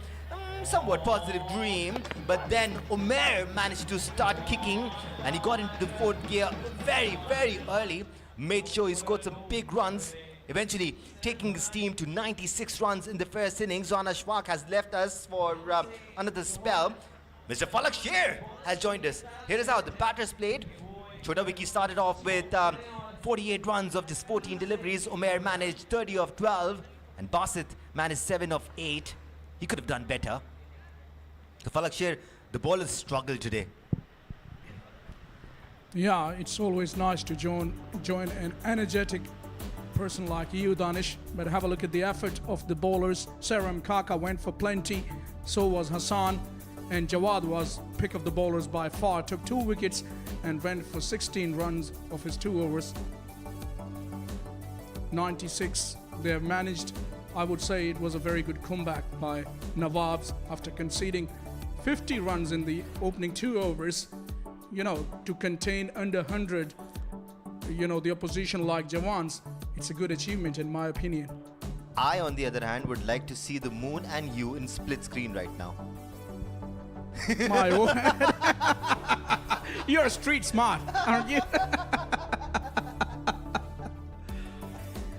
somewhat positive dream. But then Umair managed to start kicking, and he got into the fourth gear very, very early. Made sure he scored some big runs, eventually taking his team to 96 runs in the first innings. Zana Shwak has left us for another spell. Mr. Falak Sher has joined us. Here is how the batters played. Chota Vicky started off with 48 runs of just 14 deliveries. Umair managed 30 of 12, and Basit managed 7 of 8. He could have done better. The Falak Sher, the bowlers struggled today. Yeah, it's always nice to join an energetic person like you, Danish. But have a look at the effort of the bowlers. Seram Kaka went for plenty. So was Hassan. And Jawad was pick of the bowlers by far. Took 2 wickets and went for 16 runs of his 2 overs. 96 they have managed. I would say it was a very good comeback by Nawabs after conceding 50 runs in the opening 2 overs. You know, to contain under 100, you know, the opposition like Jawans, it's a good achievement in my opinion. I, on the other hand, would like to see the moon and you in split screen right now. My word. You're street smart, aren't you?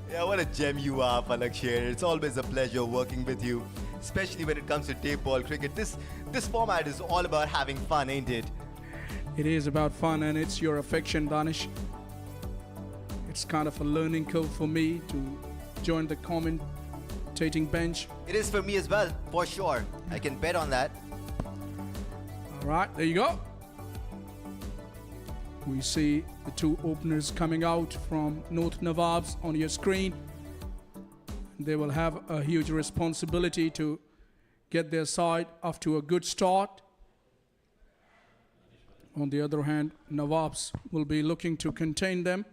Yeah, what a gem you are, Falak Sher. It's always a pleasure working with you, especially when it comes to tape ball cricket. This format is all about having fun, ain't it? It is about fun, and it's your affection, Danish. It's kind of a learning curve for me to join the commentating bench. It is for me as well, for sure. I can bet on that. All right, there you go. We see the 2 openers coming out from North Nawabs on your screen. They will have a huge responsibility to get their side off to a good start. On the other hand, Nawabs will be looking to contain them.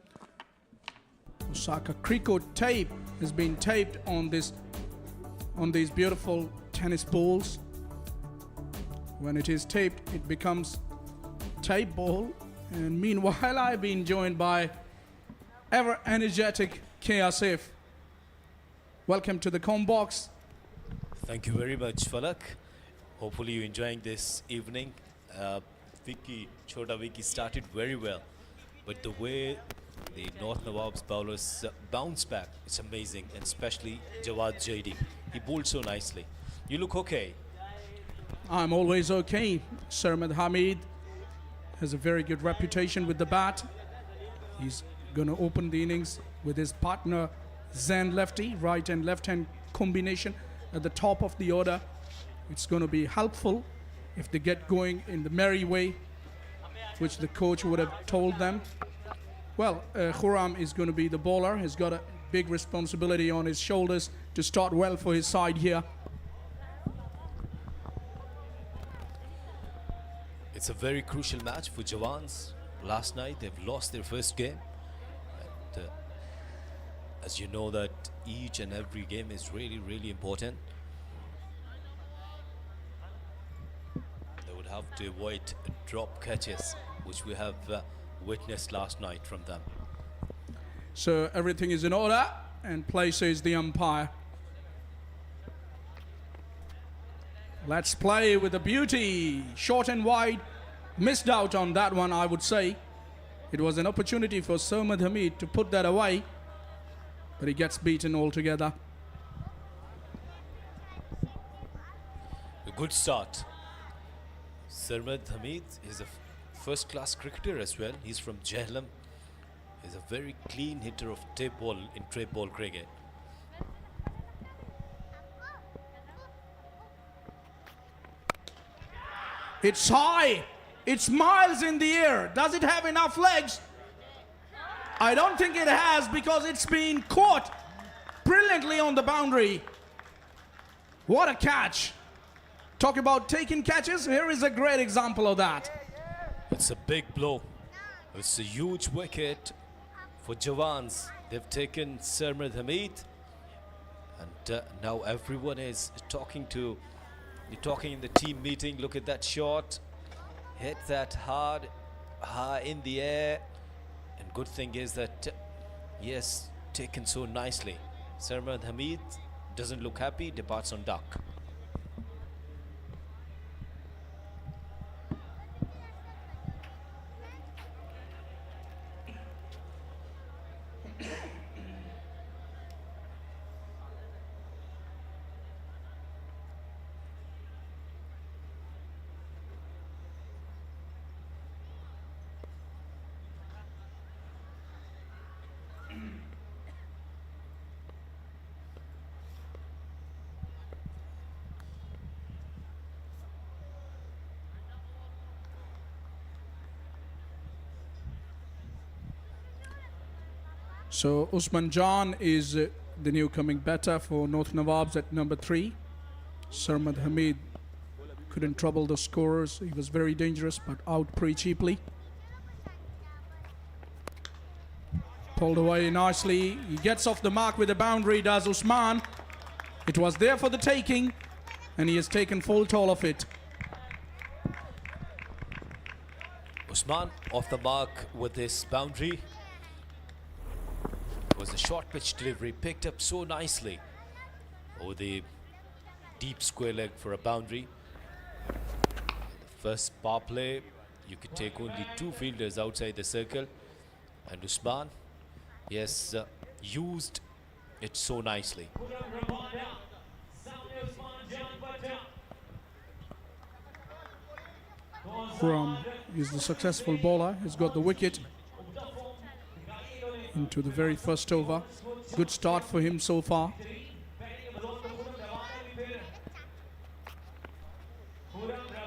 Osaka Crico tape has been taped on these beautiful tennis balls. When it is taped, it becomes tape ball. And meanwhile, I've been joined by ever energetic KSF. Welcome to the Combox. Thank you very much, Falak. Hopefully you're enjoying this evening. Chota Vicky started very well, but the way the North Nawabs bowlers bounced back, it's amazing, and especially Jawad JD. He bowled so nicely. You look okay. I'm always okay. Sarmad Hamid has a very good reputation with the bat. He's going to open the innings with his partner Zen lefty, right and left hand combination at the top of the order. It's going to be helpful if they get going in the merry way, which the coach would have told them. Well, Khurram is going to be the bowler. He's got a big responsibility on his shoulders to start well for his side here. It's a very crucial match for Jawans. Last night they've lost their first game. And as you know that each and every game is really, really important. They would have to avoid drop catches, which we have witnessed last night from them. So everything is in order, and play says the umpire. Let's play with the beauty. Short and wide. Missed out on that one, I would say. It was an opportunity for Sarmad Hamid to put that away, but he gets beaten altogether. A good start. Sarmad Hamid is a first-class cricketer as well. He's from Jhelum. He's a very clean hitter of tape ball in tape ball cricket. It's high. It's miles in the air. Does it have enough legs? I don't think it has, because it's been caught brilliantly on the boundary. What a catch. Talk about taking catches. Here is a great example of that. It's a big blow. It's a huge wicket for Jawans. They've taken Sarmad Hamid, And now everyone is talking in the team meeting. Look at that shot. Hit that hard, high in the air. And good thing is that, yes, taken so nicely. Sarmad Hamid doesn't look happy, departs on duck. So Usman Jan is the new coming batter for North Nawabs at number 3. Sarmad Hamid couldn't trouble the scorers. He was very dangerous, but out pretty cheaply. Pulled away nicely. He gets off the mark with a boundary, does Usman. It was there for the taking, and he has taken full toll of it. Usman off the mark with this boundary. It was a short pitch delivery, picked up so nicely over the deep square leg for a boundary. First power play, you could take only 2 fielders outside the circle, and Usman, yes, used it so nicely. Khurram is the successful bowler. He's got the wicket into the very first over. Good start for him so far.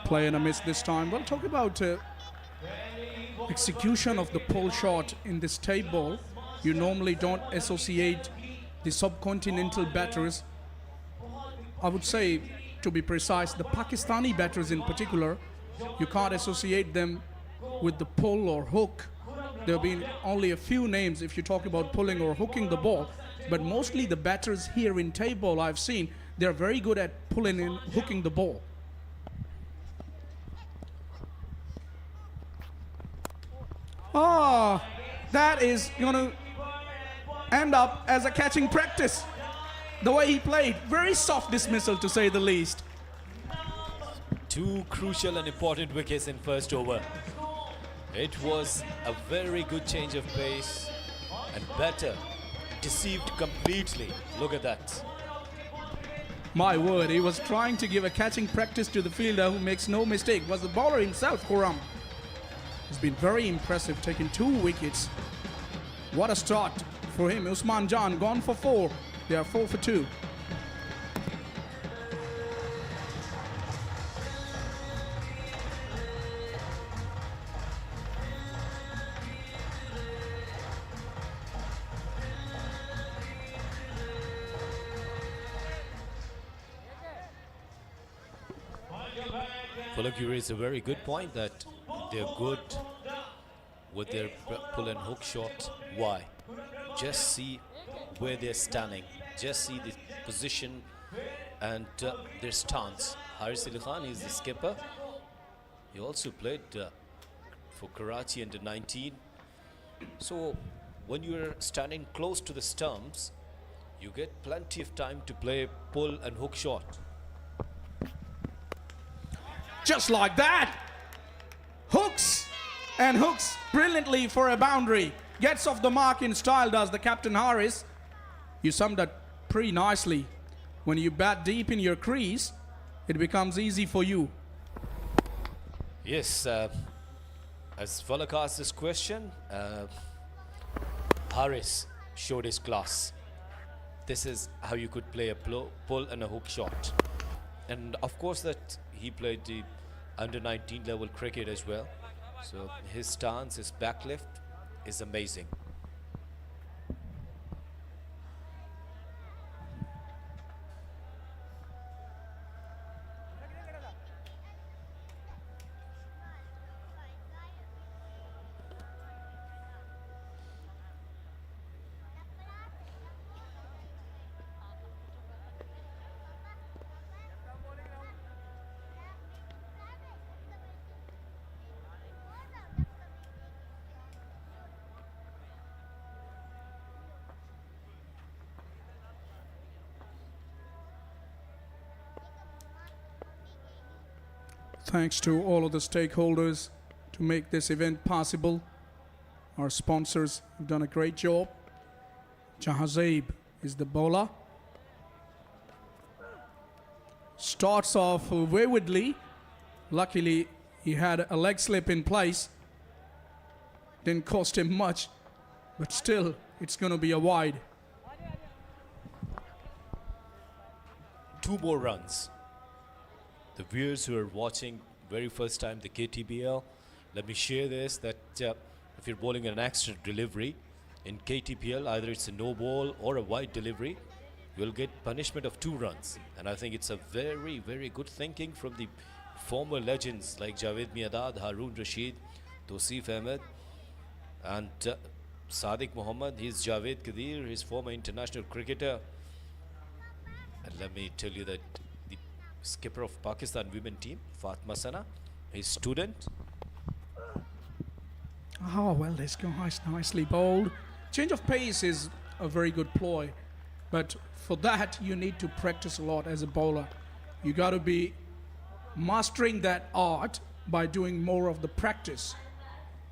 Play and a miss this time. Well, talk about execution of the pull shot in this tape ball. You normally don't associate the subcontinental batters. I would say, to be precise, the Pakistani batters in particular, you can't associate them with the pull or hook. There have been only a few names if you talk about pulling or hooking the ball, but mostly the batters here in tape ball I've seen, they're very good at pulling and hooking the ball. Ah, that is going to end up as a catching practice. The way he played, very soft dismissal to say the least. 2 crucial and important wickets in first over. It was a very good change of pace, and batter deceived completely. Look at that. My word, he was trying to give a catching practice to the fielder who makes no mistake. Was the bowler himself, Khurram. He's been very impressive, taking 2 wickets. What a start for him. Usman Jan gone for 4. They are 4 for 2. Fulak, you raised a very good point that they're good with their pull and hook shot. Why? Just see where they're standing. Just see the position and their stance. Haris Ali Khan is the skipper. He also played for Karachi under 19. So when you're standing close to the stumps, you get plenty of time to play pull and hook shot. Just like that. Hooks and hooks brilliantly for a boundary. Gets off the mark in style, does the captain Haris. You summed that pretty nicely. When you bat deep in your crease, it becomes easy for you. Yes, as Falak asked this question, Haris showed his class. This is how you could play a pull and a hook shot. And of course that he played the under 19 level cricket as well. So his stance, his back lift is amazing. Thanks to all of the stakeholders to make this event possible. Our sponsors have done a great job. Jahazib is the bowler. Starts off waywardly. Luckily, he had a leg slip in place. Didn't cost him much, but still, it's going to be a wide. 2 more runs. The viewers who are watching very first time the KTPL, let me share this, that if you're bowling an extra delivery in KTPL, either it's a no ball or a wide delivery, you'll get punishment of 2 runs. And I think it's a very, very good thinking from the former legends like Javed Miadad, Haroon Rashid, Tosif Ahmed, and Sadiq Mohammed. He's Javed Kadir, his former international cricketer. And let me tell you that the skipper of Pakistan women team, Fatma Sana, his student. Oh, well, this guy's nicely bowled. Change of pace is a very good ploy, but for that, you need to practice a lot as a bowler. You got to be mastering that art by doing more of the practice,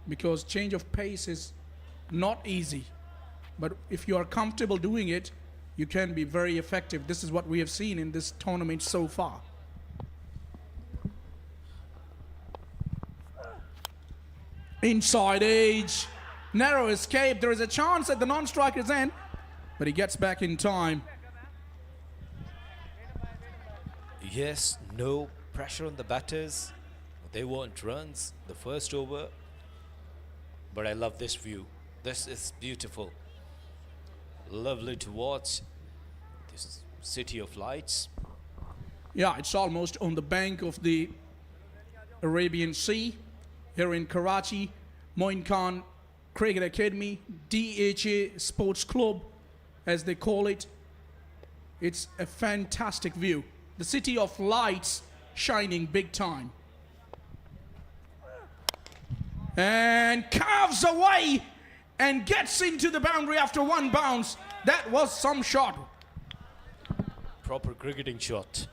because change of pace is not easy. But if you are comfortable doing it, you can be very effective. This is what we have seen in this tournament so far. Inside edge, narrow escape. There is a chance at the non-striker's end, but he gets back in time. Yes, no pressure on the batters. They want runs the first over. But I love this view. This is beautiful. Lovely to watch. This is City of Lights. Yeah, it's almost on the bank of the Arabian Sea here in Karachi. Moin Khan Cricket Academy, DHA Sports Club, as they call it. It's a fantastic view. The City of Lights shining big time. And carves away and gets into the boundary after 1 bounce. That was some shot. Proper cricketing shot.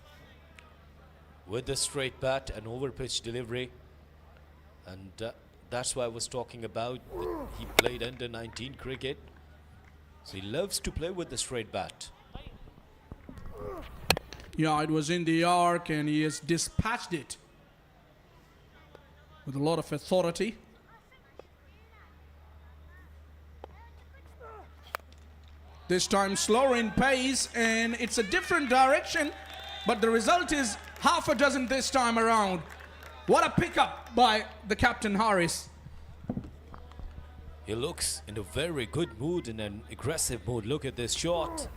With the straight bat and over pitch delivery. And that's why I was talking about that he played under 19 cricket. So he loves to play with the straight bat. Yeah, it was in the arc and he has dispatched it with a lot of authority. This time slower in pace and it's a different direction, but the result is half a dozen this time around. What a pickup by the captain Harris. He looks in a very good mood, in an aggressive mood. Look at this shot.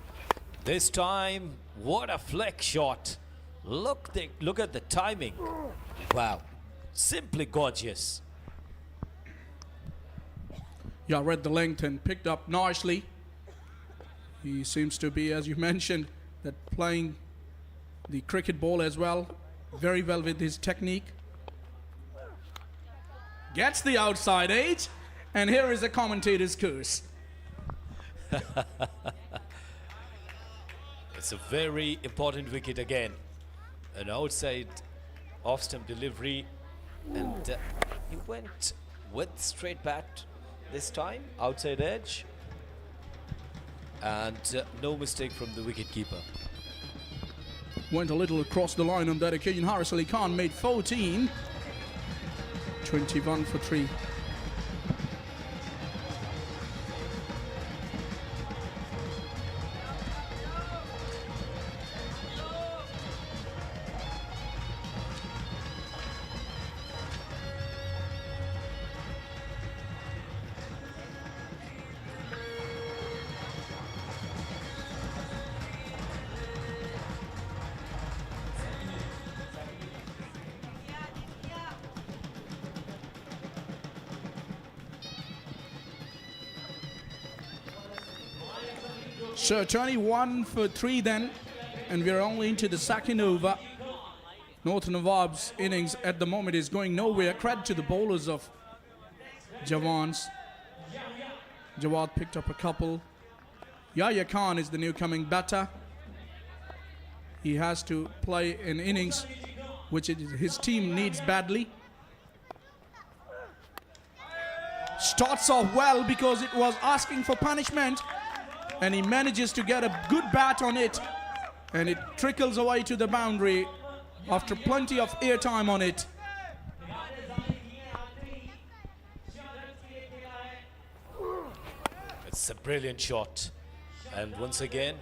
This time, what a flex shot. Look at the timing. Wow, simply gorgeous. Yeah, read the length and picked up nicely. He seems to be, as you mentioned, that playing the cricket ball as well, very well with his technique. Gets the outside edge, and here is a commentator's curse. It's a very important wicket again. An outside off-stump delivery, and he went with straight bat this time, outside edge. And no mistake from the wicketkeeper. Went a little across the line on that occasion. Haris Ali Khan made 14. 21 for 3. So 21 for 3 then, and we're only into the second over. North Nawabs innings at the moment is going nowhere. Credit to the bowlers of Jawans. Jawad picked up a couple. Yahya Khan is the new coming batter. He has to play an innings which his team needs badly. Starts off well because it was asking for punishment, and he manages to get a good bat on it, and it trickles away to the boundary after plenty of airtime on it. It's a brilliant shot, and once again,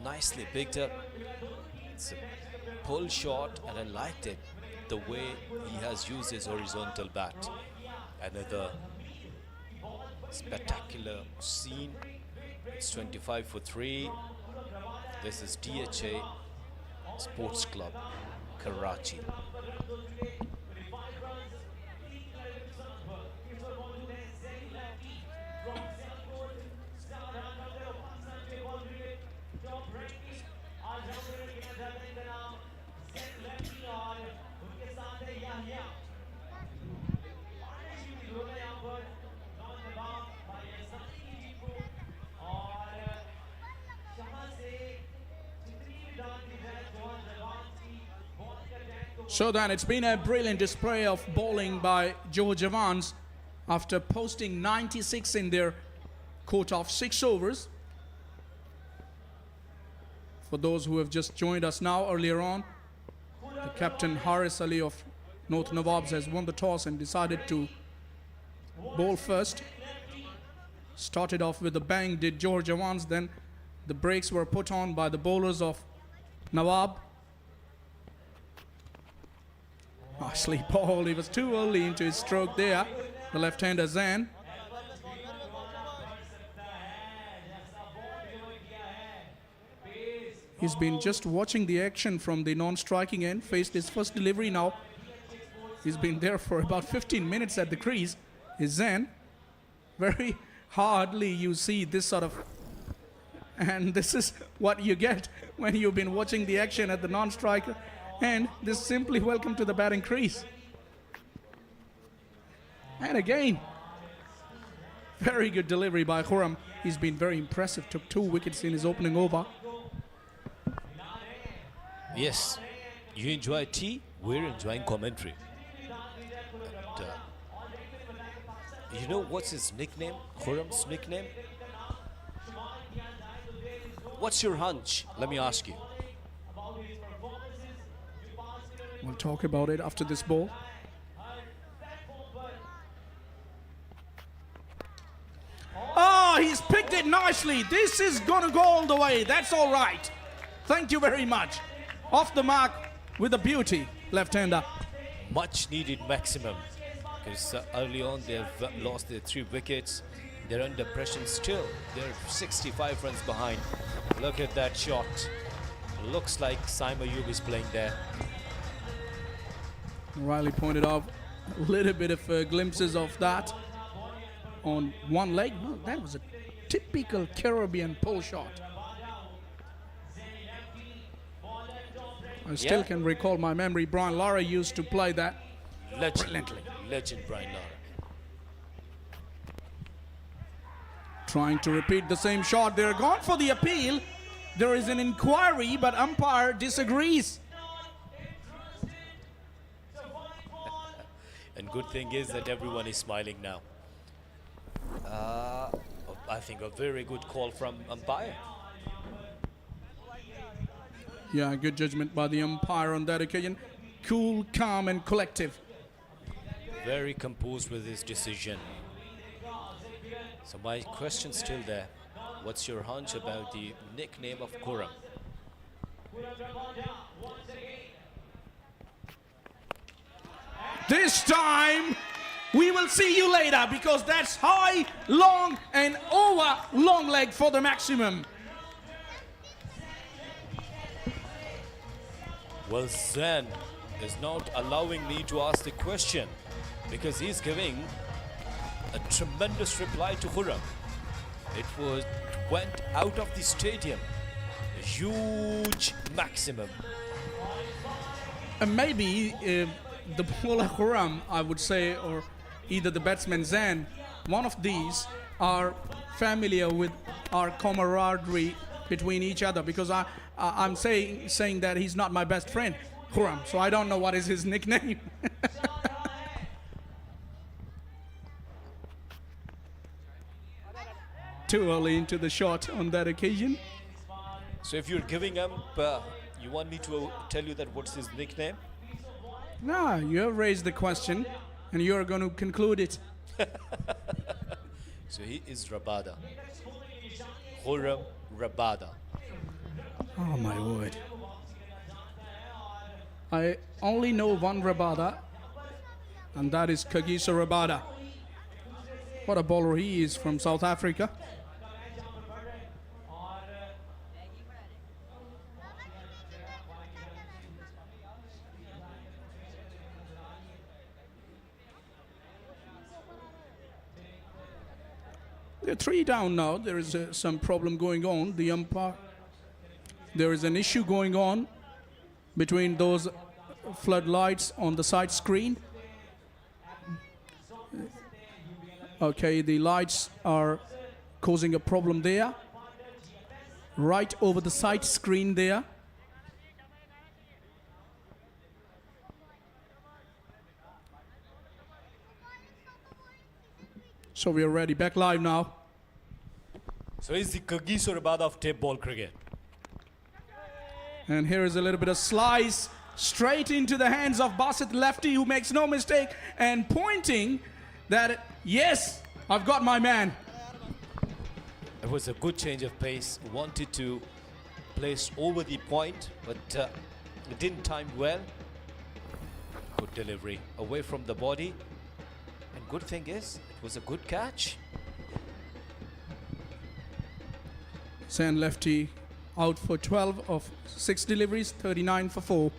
nicely picked up. It's a pull shot, and I liked it, the way he has used his horizontal bat. Another spectacular scene. It's 25 for 3. This is DHA Sports Club, Karachi. So then it's been a brilliant display of bowling by Johar Jawans after posting 96 in their quota of 6 overs. For those who have just joined us now, earlier on, the captain Haris Ali of North Nawabs has won the toss and decided to bowl first. Started off with a bang, did Johar Jawans, then the brakes were put on by the bowlers of Nawab. Nicely bowled. He was too early into his stroke there, the left-hander Zain. He's been just watching the action from the non-striking end, faced his first delivery now. He's been there for about 15 minutes at the crease. Is Zain. Very hardly you see this sort of, and this is what you get when you've been watching the action at the non-striker. And this simply welcome to the batting crease. And again, very good delivery by Khurram. He's been very impressive, took 2 wickets in his opening over. Yes, you enjoy tea, we're enjoying commentary. And, you know what's his nickname, Khurram's nickname? What's your hunch? Let me ask you. We'll talk about it after this ball. Oh, he's picked it nicely. This is going to go all the way. That's all right. Thank you very much. Off the mark with a beauty, left-hander. Much needed maximum, because early on they've lost their 3 wickets. They're under pressure still. They're 65 runs behind. Look at that shot. Looks like Saima Ayub is playing there. Riley pointed out a little bit of glimpses of that on one leg. No, that was a typical Caribbean pull shot. I still can recall my memory. Brian Lara used to play that brilliantly. Legend Brian Lara. Trying to repeat the same shot. They're gone for the appeal. There is an inquiry, but umpire disagrees. And good thing is that everyone is smiling now. I think a very good call from umpire. Yeah, good judgment by the umpire on that occasion. Cool, calm, and collective. Very composed with his decision. So my question's still there. What's your hunch about the nickname of Khurram? This time, we will see you later, because that's high, long, and over long leg for the maximum. Well, Zain is not allowing me to ask the question, because he's giving a tremendous reply to Khurram. It went out of the stadium. A huge maximum. And maybe the bowler Khurram, I would say, or either the batsman Zain, one of these are familiar with our camaraderie between each other, because I'm saying that he's not my best friend. Khurram. So I don't know what is his nickname. Too early into the shot on that occasion. So if you're giving him, you want me to tell you that what's his nickname? Nah, you have raised the question and you're going to conclude it. So he is Rabada. Khurram Rabada. Oh my word. I only know one Rabada, and that is Kagiso Rabada. What a bowler he is from South Africa. They're 3 down now. There is some problem going on. The umpire, there is an issue going on between those floodlights on the side screen. Okay, the lights are causing a problem there. Right over the side screen there. So we are ready. Back live now. So he's the Kagiso Rabada of tape ball cricket. And here is a little bit of slice straight into the hands of Basit lefty, who makes no mistake and pointing that, yes, I've got my man. It was a good change of pace. Wanted to place over the point, but it didn't time well. Good delivery away from the body. And good thing is, it was a good catch. Sand lefty out for 12 of 6 deliveries, 39 for 4.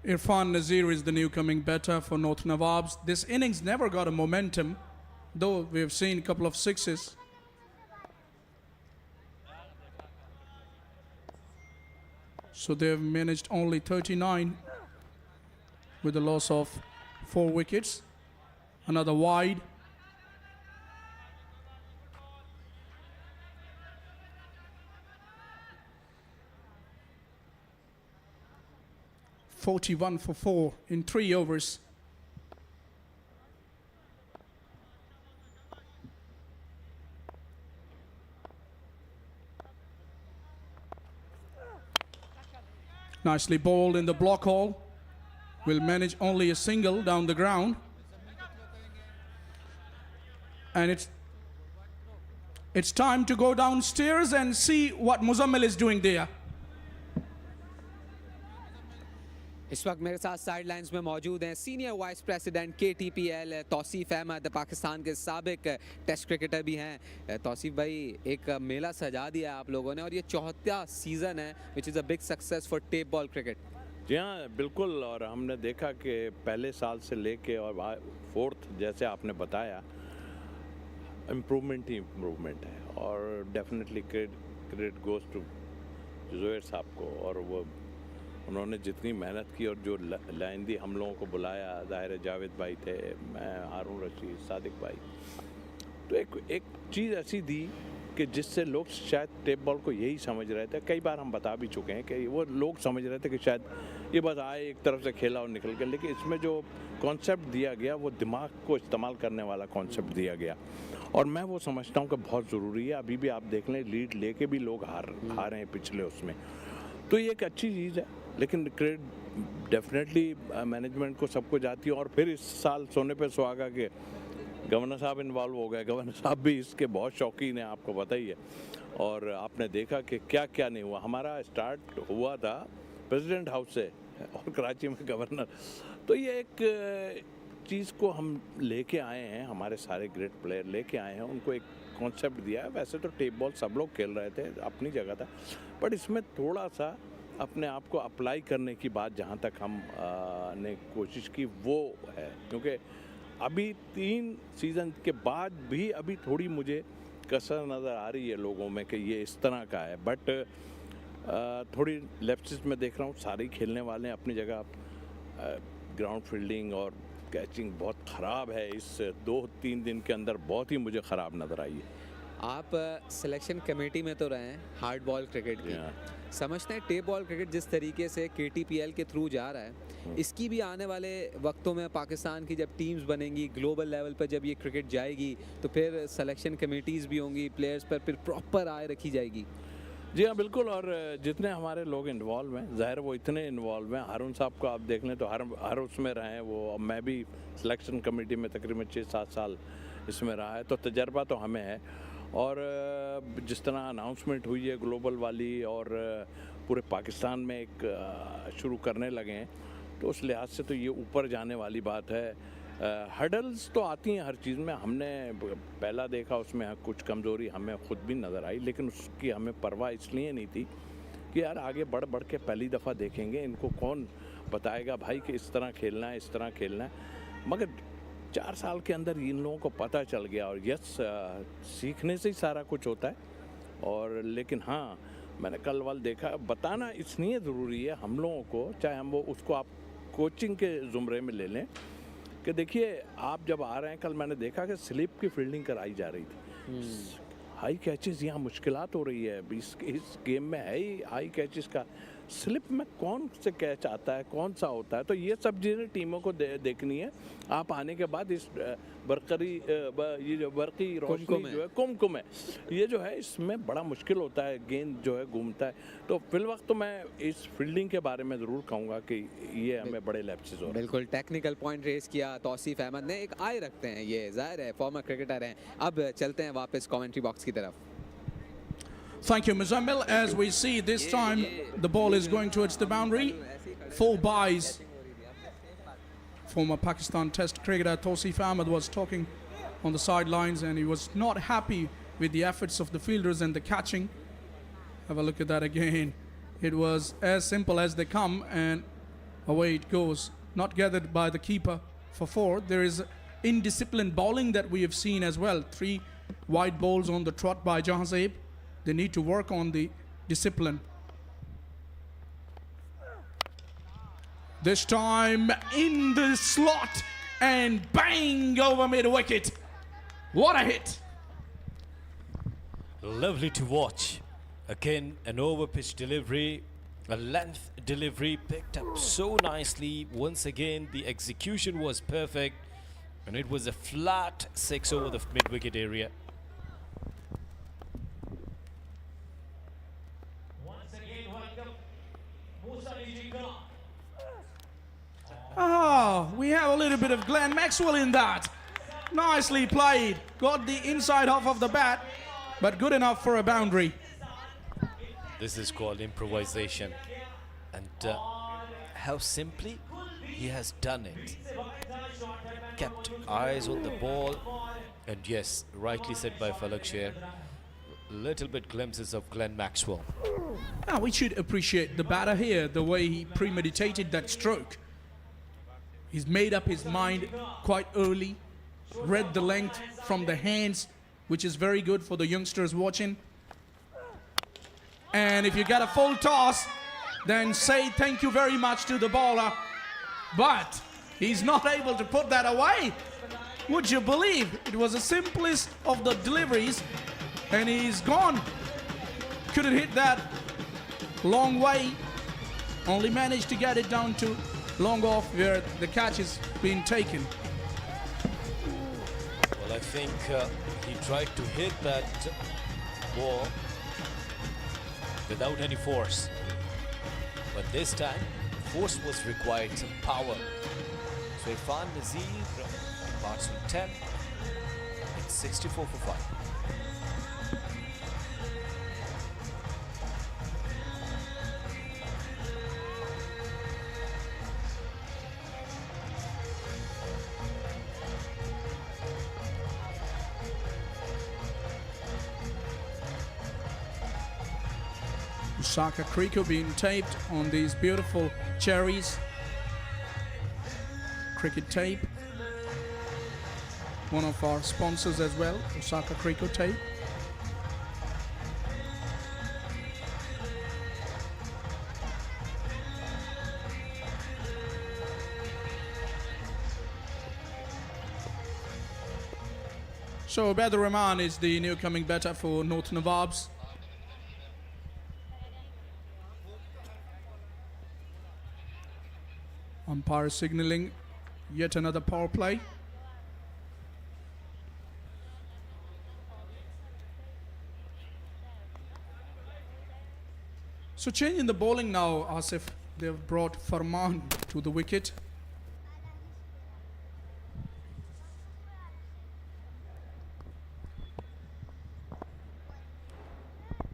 Irfan Nazir is the new coming batter for North Nawabs. This innings never got a momentum, though we have seen a couple of sixes. So they have managed only 39 with a loss of 4 wickets. Another wide. .41 for 4 in 3 overs. Nicely bowled in the block hole. Will manage only a single down the ground. And it's time to go downstairs and see what Muzammil is doing there. इस वक्त मेरे साथ side lines में मौजूद हैं senior vice president KTPL Tauseef Ahmed, Pakistan के साबिक test cricketer भी हैं। तौसीफ भाई, एक मेला सजा दिया है आप लोगों ने और ये 4था सीज़न है which is a big success for tape ball cricket. जी हाँ, बिल्कुल। और हमने देखा कि पहले साल से लेके और 4th जैसे आपने बताया, इम्प्रूवमेंट ही इम्प्रूवमेंट है। और डेफिनेटली क्रेडिट गोज़ टू जोहर साहब को, और वो उन्होंने जितनी मेहनत की और जो लाइन दी, हम लोगों को बुलाया, ज़ाहिर जावेद भाई थे, मैं, हारून रशीद, सादिक भाई, तो एक चीज़ ऐसी दी कि जिससे लोग शायद टेप बॉल को यही समझ रहे थे। कई बार हम बता भी चुके हैं कि वो लोग समझ रहे थे कि शायद ये बस आए, एक तरफ से खेला और निकल गया, लेकिन इसमें जो कॉन्सेप्ट दिया गया वो दिमाग को इस्तेमाल करने वाला कॉन्सेप्ट दिया गया, और मैं वो समझता हूँ कि बहुत ज़रूरी है। अभी भी आप देख लें, लीड लेके भी लोग हार रहे हैं पिछले उसमें, तो ये एक अच्छी चीज़ है। लेकिन क्रेडिट डेफिनेटली मैनेजमेंट को सबको जाती है। और फिर इस साल सोने पे सुहागा के गवर्नर साहब इन्वॉल्व हो गए। गवर्नर साहब भी इसके बहुत शौकीन हैं, आपको पता ही है। और आपने देखा कि क्या क्या नहीं हुआ। हमारा स्टार्ट हुआ था प्रेसिडेंट हाउस से और कराची में गवर्नर। तो ये एक चीज़ को हम लेके आए हैं, हमारे सारे ग्रेट प्लेयर लेके आए हैं, उनको एक कॉन्सेप्ट दिया है। वैसे तो टेप बॉल सब लोग खेल रहे थे, अपनी जगह था, बट इसमें थोड़ा सा अपने आप को अप्लाई करने की बात जहाँ तक हम ने कोशिश की वो है, क्योंकि अभी 3 सीज़न के बाद भी अभी थोड़ी मुझे कसर नज़र आ रही है लोगों में कि ये इस तरह का है। बट थोड़ी लेफ्टिस्ट में देख रहा हूँ, सारे खेलने वाले हैं अपनी जगह। ग्राउंड फील्डिंग और कैचिंग बहुत ख़राब है, इस 2-3 दिन के अंदर बहुत ही मुझे ख़राब नज़र आई है। आप सिलेक्शन कमेटी में तो रहे हैं हार्ड बॉल क्रिकेट की, समझते हैं टेप बॉल क्रिकेट जिस तरीके से KTPL के थ्रू जा रहा है, इसकी भी आने वाले वक्तों में पाकिस्तान की जब टीम्स बनेंगी, ग्लोबल लेवल पर जब ये क्रिकेट जाएगी, तो फिर सिलेक्शन कमेटीज़ भी होंगी, प्लेयर्स पर फिर प्रॉपर आय रखी जाएगी? जी हाँ, बिल्कुल। और जितने हमारे लोग इन्वॉल्व हैं, ज़ाहिर वो इतने इन्वॉल्व हैं। हारून साहब को आप देख लें तो हर उसमें रहे हैं वो। मैं भी सिलेक्शन कमेटी में तकरीबन 6-7 साल इसमें रहा है, तो तजर्बा तो हमें है। और जिस तरह अनाउंसमेंट हुई है ग्लोबल वाली और पूरे पाकिस्तान में एक शुरू करने लगे हैं, तो उस लिहाज से तो ये ऊपर जाने वाली बात है। हर्डल्स तो आती हैं हर चीज़ में, हमने पहला देखा उसमें कुछ कमज़ोरी हमें ख़ुद भी नज़र आई, लेकिन उसकी हमें परवाह इसलिए नहीं थी कि यार आगे बढ़ बढ़ के पहली दफ़ा देखेंगे, इनको कौन बताएगा भाई कि इस तरह खेलना है, इस तरह खेलना है। मगर 4 साल के अंदर इन लोगों को पता चल गया। और यस, सीखने से ही सारा कुछ होता है। और लेकिन हाँ, मैंने कल वाल देखा, बताना इसलिए ज़रूरी है हम लोगों को, चाहे हम वो उसको आप कोचिंग के ज़ुमरे में ले लें, कि देखिए आप जब आ रहे हैं, कल मैंने देखा कि स्लिप की फील्डिंग कराई जा रही थी। हाई कैचेस यहाँ मुश्किलात हो रही है इस गेम में, है ही हाई कैचेस का। स्लिप में कौन से कैच आता है, कौन सा होता है, तो ये सब चीज़ें टीमों को देखनी है। आप आने के बाद इस ये जो बरकी रोशनी जो है, कुमकुम है, ये जो है इसमें बड़ा मुश्किल होता है, गेंद जो है घूमता है। तो फिल वक्त तो मैं इस फील्डिंग के बारे में ज़रूर कहूँगा कि ये हमें बड़े लैप्सेस हो रहे हैं। बिल्कुल टेक्निकल पॉइंट रेस किया तौसीफ अहमद ने, एक आय रखते हैं, ये जाहिर है फॉर्मर क्रिकेटर हैं। अब चलते हैं वापस कमेंट्री बॉक्स की तरफ। Thank you, Muzammil. As we see this time, the ball is going towards the boundary. 4 byes. Former Pakistan Test cricketer Tausif Ahmed was talking on the sidelines, and he was not happy with the efforts of the fielders and the catching. Have a look at that again. It was as simple as they come, and away it goes. Not gathered by the keeper for 4. There is indisciplined bowling that we have seen as well. 3 wide balls on the trot by Jahazib. They need to work on the discipline. This time in the slot and bang over mid wicket. What a hit! Lovely to watch. Again, an over pitch delivery, a length delivery picked up so nicely. Once again, the execution was perfect, and it was a flat 6 over the mid wicket area. Oh, we have a little bit of Glenn Maxwell in that. Nicely played. Got the inside half of the bat, but good enough for a boundary. This is called improvisation. And how simply he has done it. Kept eyes on the ball. And yes, rightly said by Falak Sher, little bit glimpses of Glenn Maxwell. Now we should appreciate the batter here, the way he premeditated that stroke. He's made up his mind quite early, read the length from the hands, which is very good for the youngsters watching. And if you get a full toss, then say thank you very much to the bowler. But he's not able to put that away. Would you believe? It was the simplest of the deliveries, and he's gone. Couldn't hit that long way. Only managed to get it down to long off where the catch is being taken. Well, I think he tried to hit that ball without any force. But this time, force was required, some power. So Irfan Nazir parts with 10. It's 64 for 5. Osaka Kriko being taped on these beautiful cherries. Cricket tape. One of our sponsors as well, Osaka Kriko tape. So Badar Rahman is the new coming batter for North Nawabs. Umpire signaling yet another power play. So changing the bowling now, Asif. They've brought Farman to the wicket.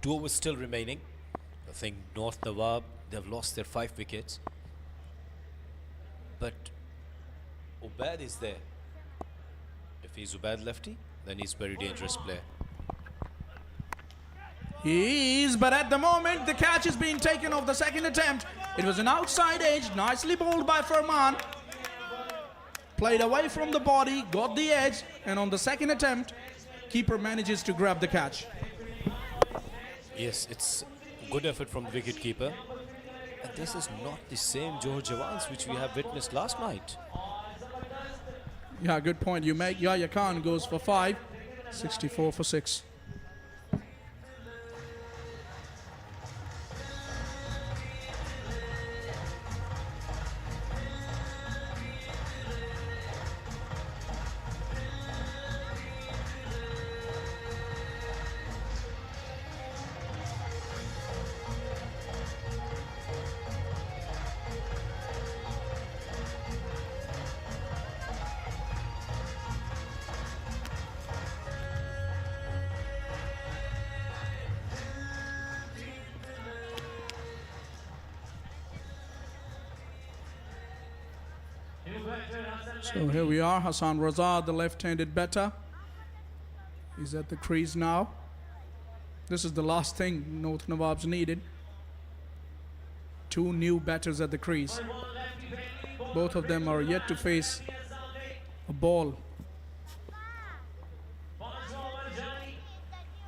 Two overs still remaining. I think North Nawab, they've lost their 5 wickets. But Ubaid is there. If he's Ubaid lefty, then he's a very dangerous player. He is, but at the moment the catch is being taken off the second attempt. It was an outside edge, nicely bowled by Farman. Played away from the body, got the edge, and on the second attempt, keeper manages to grab the catch. Yes, it's good effort from the wicketkeeper. And this is not the same Johar Jawans which we have witnessed last night. Yeah, good point you make. Yahya Khan goes for 5, 64 for 6. So here we are, Hassan Raza, the left-handed batter. He's at the crease now. This is the last thing North Nawabs needed. 2 new batters at the crease. Both of them are yet to face a ball.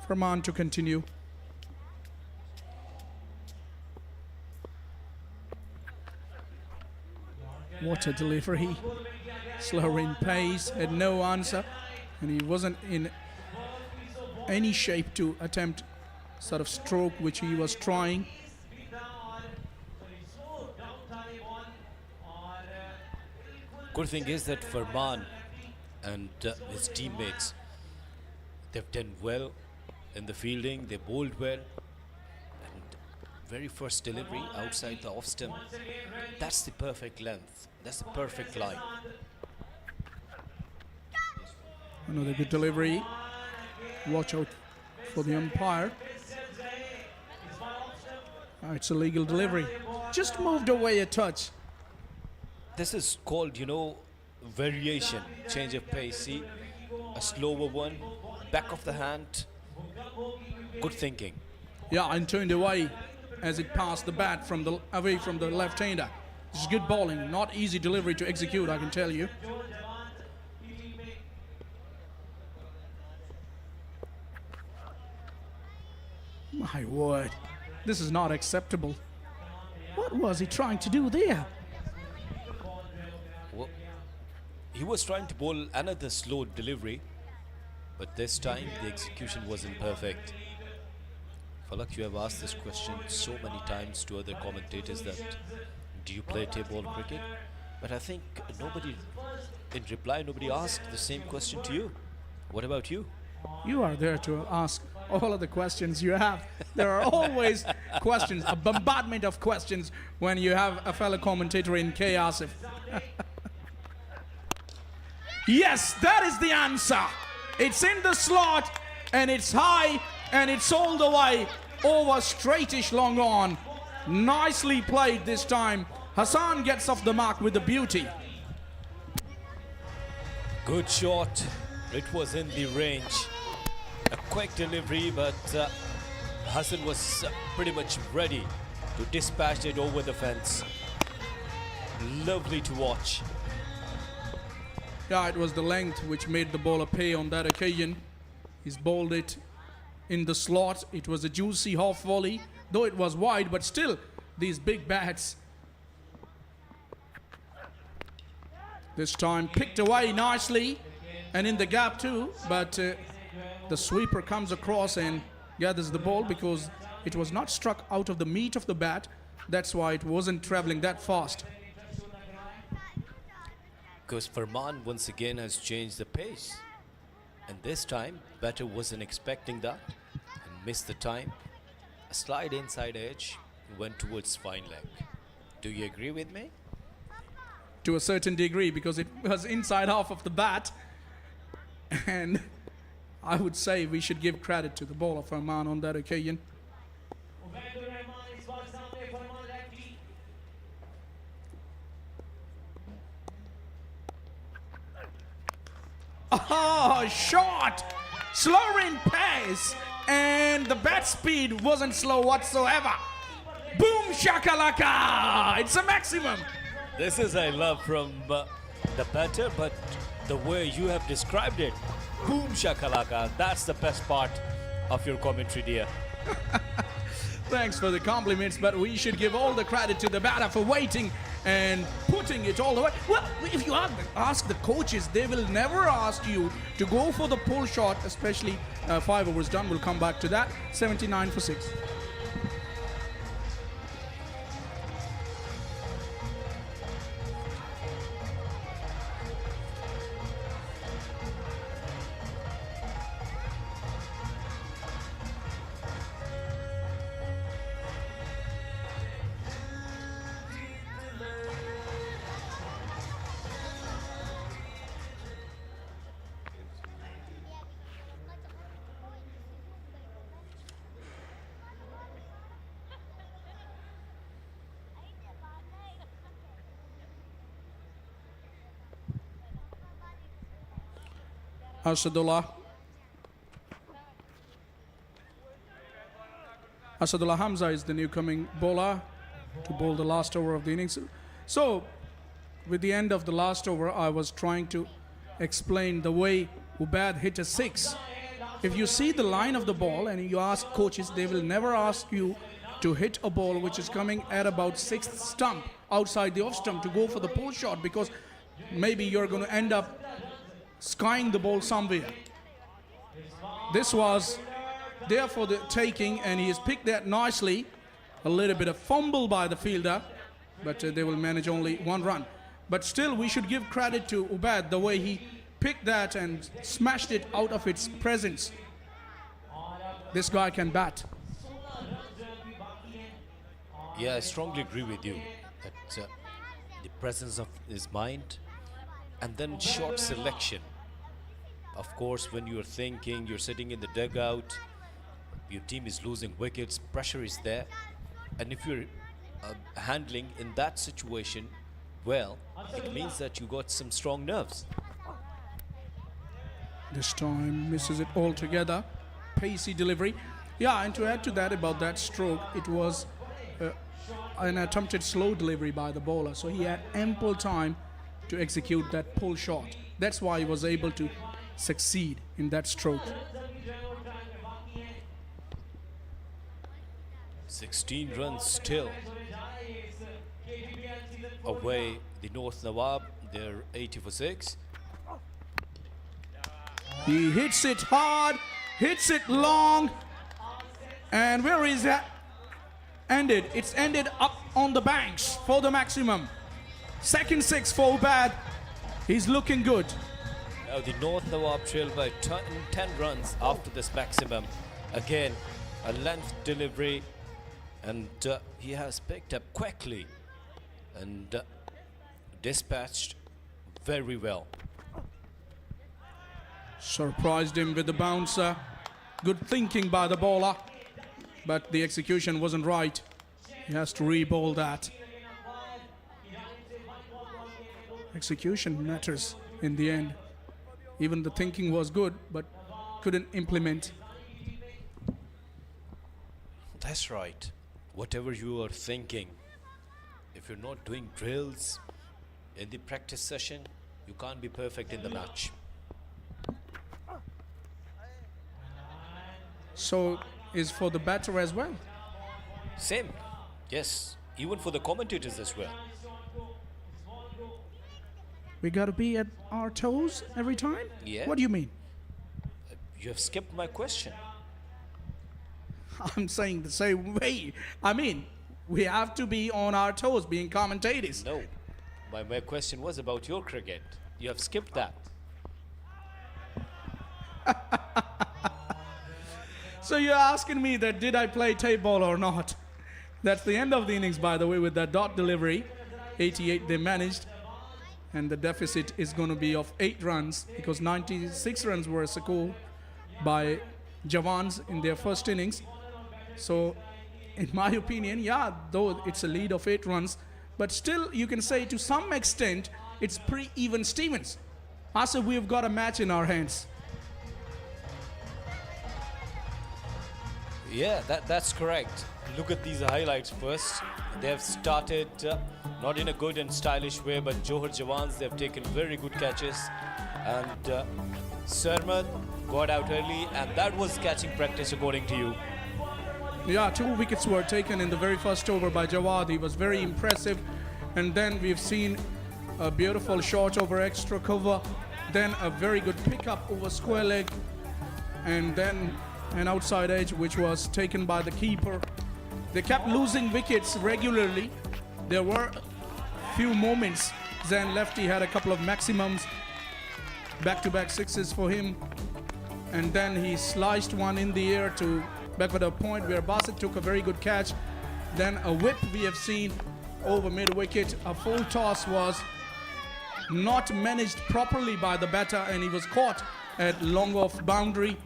Farman to continue. What a delivery. Slower in pace, had no answer, and he wasn't in any shape to attempt sort of stroke which he was trying. Good thing is that Farman and his teammates, they've done well in the fielding, they bowled well. And very first delivery outside the off stump, that's the perfect length, that's the perfect line. Another good delivery. Watch out for the umpire. It's a legal delivery. Just moved away a touch. This is called, you know, variation, change of pace. See, a slower one, back of the hand. Good thinking. Yeah, and turned away as it passed the bat from the away from the left-hander. This is good bowling, not easy delivery to execute, I can tell you. My word, this is not acceptable. What was he trying to do there? Well, he was trying to bowl another slow delivery, but this time the execution wasn't perfect. Falak, you have asked this question so many times to other commentators that do you play tape ball cricket? But I think nobody, in reply, nobody asked the same question to you. What about you? You are there to ask all of the questions you have. There are always questions, a bombardment of questions when you have a fellow commentator in K. Asif. Yes, that is the answer. It's in the slot and it's high and it's all the way over straightish long on. Nicely played this time. Hassan gets off the mark with the beauty. Good shot. It was in the range. A quick delivery, but Hassan was pretty much ready to dispatch it over the fence. Lovely to watch. Yeah, it was the length which made the bowler pay on that occasion. He's bowled it in the slot. It was a juicy half volley, though it was wide, but still these big bats. This time picked away nicely and in the gap too, but the sweeper comes across and gathers the ball because it was not struck out of the meat of the bat. That's why it wasn't traveling that fast. Because Farman once again has changed the pace. And this time, batter wasn't expecting that and missed the time. A slide inside edge went towards fine leg. Do you agree with me? To a certain degree, because it was inside half of the bat. And I would say we should give credit to the bowler Farman on that occasion. Oh, short! Slower in pace, and the bat speed wasn't slow whatsoever. Boom shakalaka! It's a maximum. This is I love from the batter, but the way you have described it, boom shakalaka, that's the best part of your commentary, dear. Thanks for the compliments, but we should give all the credit to the batter for waiting and putting it all the way. Well, if you ask the coaches, they will never ask you to go for the pull shot, especially 5 overs done. We'll come back to that. 79 for 6. Asadullah Hamza is the new coming bowler to bowl the last over of the innings. So, with the end of the last over, I was trying to explain the way Ubad hit a 6. If you see the line of the ball and you ask coaches, they will never ask you to hit a ball which is coming at about 6th stump, outside the off stump, to go for the pull shot, because maybe you're going to end up skying the ball somewhere. This was there for the taking, and he has picked that nicely. A little bit of fumble by the fielder, but they will manage only 1 run. But still, we should give credit to Ubad, the way he picked that and smashed it out of its presence. This guy can bat. Yeah, I strongly agree with you that the presence of his mind and then short selection. Of course, when you're thinking, you're sitting in the dugout, your team is losing wickets, pressure is there, and if you're handling in that situation well, it means that you got some strong nerves. This time misses it altogether. Pacey delivery. Yeah, and to add to that about that stroke, it was an attempted slow delivery by the bowler, so he had ample time to execute that pull shot. That's why he was able to succeed in that stroke. 16 runs still away the North Nawab. They're 80 for 6. He hits it hard, hits it long, and where is that ended? It's ended up on the banks for the maximum. Second 6 for Ubad. He's looking good. Now the North Nawab trail by 10 runs after this maximum. Again, a length delivery, and he has picked up quickly and dispatched very well. Surprised him with the bouncer. Good thinking by the bowler, but the execution wasn't right. He has to re-bowl that. Execution matters in the end. Even the thinking was good, but couldn't implement. That's right. Whatever you are thinking, if you're not doing drills in the practice session, you can't be perfect in the match. So is for the batter as well. Same. Yes. Even for the commentators as well. We got to be at our toes every time? Yeah. What do you mean? You have skipped my question. I'm saying the same way. I mean, we have to be on our toes being commentators. No. My question was about your cricket. You have skipped that. So you're asking me that did I play tape ball or not? That's the end of the innings, by the way, with that dot delivery. 88 they managed. And the deficit is going to be of 8 runs because 96 runs were scored by Jawans in their first innings. So, in my opinion, yeah, though it's a lead of 8 runs, but still you can say to some extent it's pre-even Stevens. Asif, we've got a match in our hands. Yeah, that's correct. Look at these highlights first. They have started not in a good and stylish way, but Johar Jawans, they have taken very good catches. And Sarmad got out early, and that was catching practice according to you. Yeah, 2 wickets were taken in the very first over by Jawad. He was very impressive. And then we've seen a beautiful shot over extra cover. Then a very good pickup over square leg. And then an outside edge which was taken by the keeper. They kept losing wickets regularly. There were few moments. Zen Lefty had a couple of maximums. Back-to-back sixes for him. And then he sliced one in the air to backward point where Bassett took a very good catch. Then a whip we have seen over mid-wicket. A full toss was not managed properly by the batter and he was caught at long off boundary.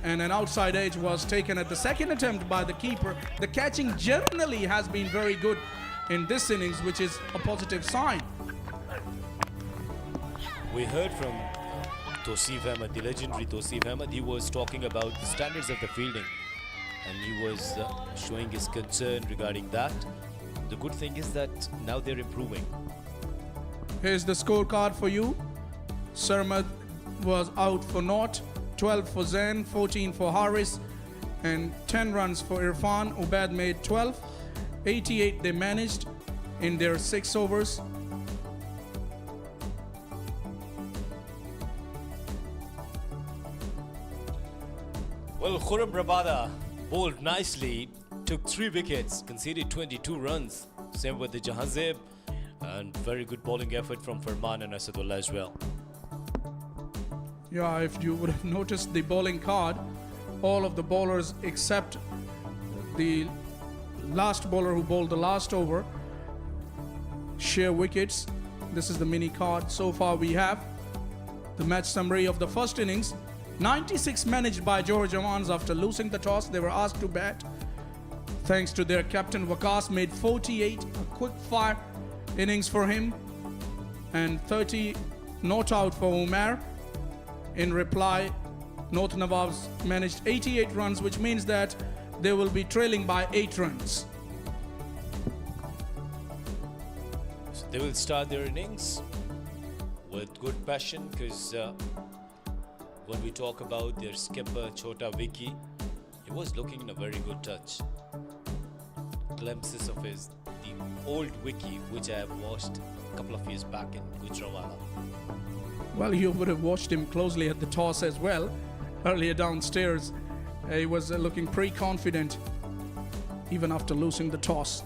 And an outside edge was taken at the second attempt by the keeper. The catching generally has been very good in this innings, which is a positive sign. We heard from Tosif Ahmed, the legendary Tosif Ahmed. He was talking about the standards of the fielding and he was showing his concern regarding that. The good thing is that now they're improving. Here's the scorecard for you. Sarmad was out for naught, 12 for Zain, 14 for Haris, and 10 runs for Irfan. Ubaid made 12. 88 they managed in their 6 overs. Well, Khurram Rabada bowled nicely, took 3 wickets, conceded 22 runs. Same with the Jahazib, and very good bowling effort from Farman and Asadullah as well. Yeah, if you would have noticed the bowling card, all of the bowlers except the last bowler who bowled the last over share wickets. This is the mini card. So far we have the match summary of the first innings. 96 managed by Johar Jawans after losing the toss. They were asked to bat. Thanks to their captain, Waqas made 48, a quick fire innings for him, and 30 not out for Umar. In reply, North Nawabs managed 88 runs, which means that they will be trailing by 8 runs. So they will start their innings with good passion because when we talk about their skipper Chota Vicky, he was looking in a very good touch. Glimpses of the old Vicky, which I have watched a couple of years back in Gujranwala. Well, you would have watched him closely at the toss as well. Earlier downstairs, he was looking pretty confident even after losing the toss.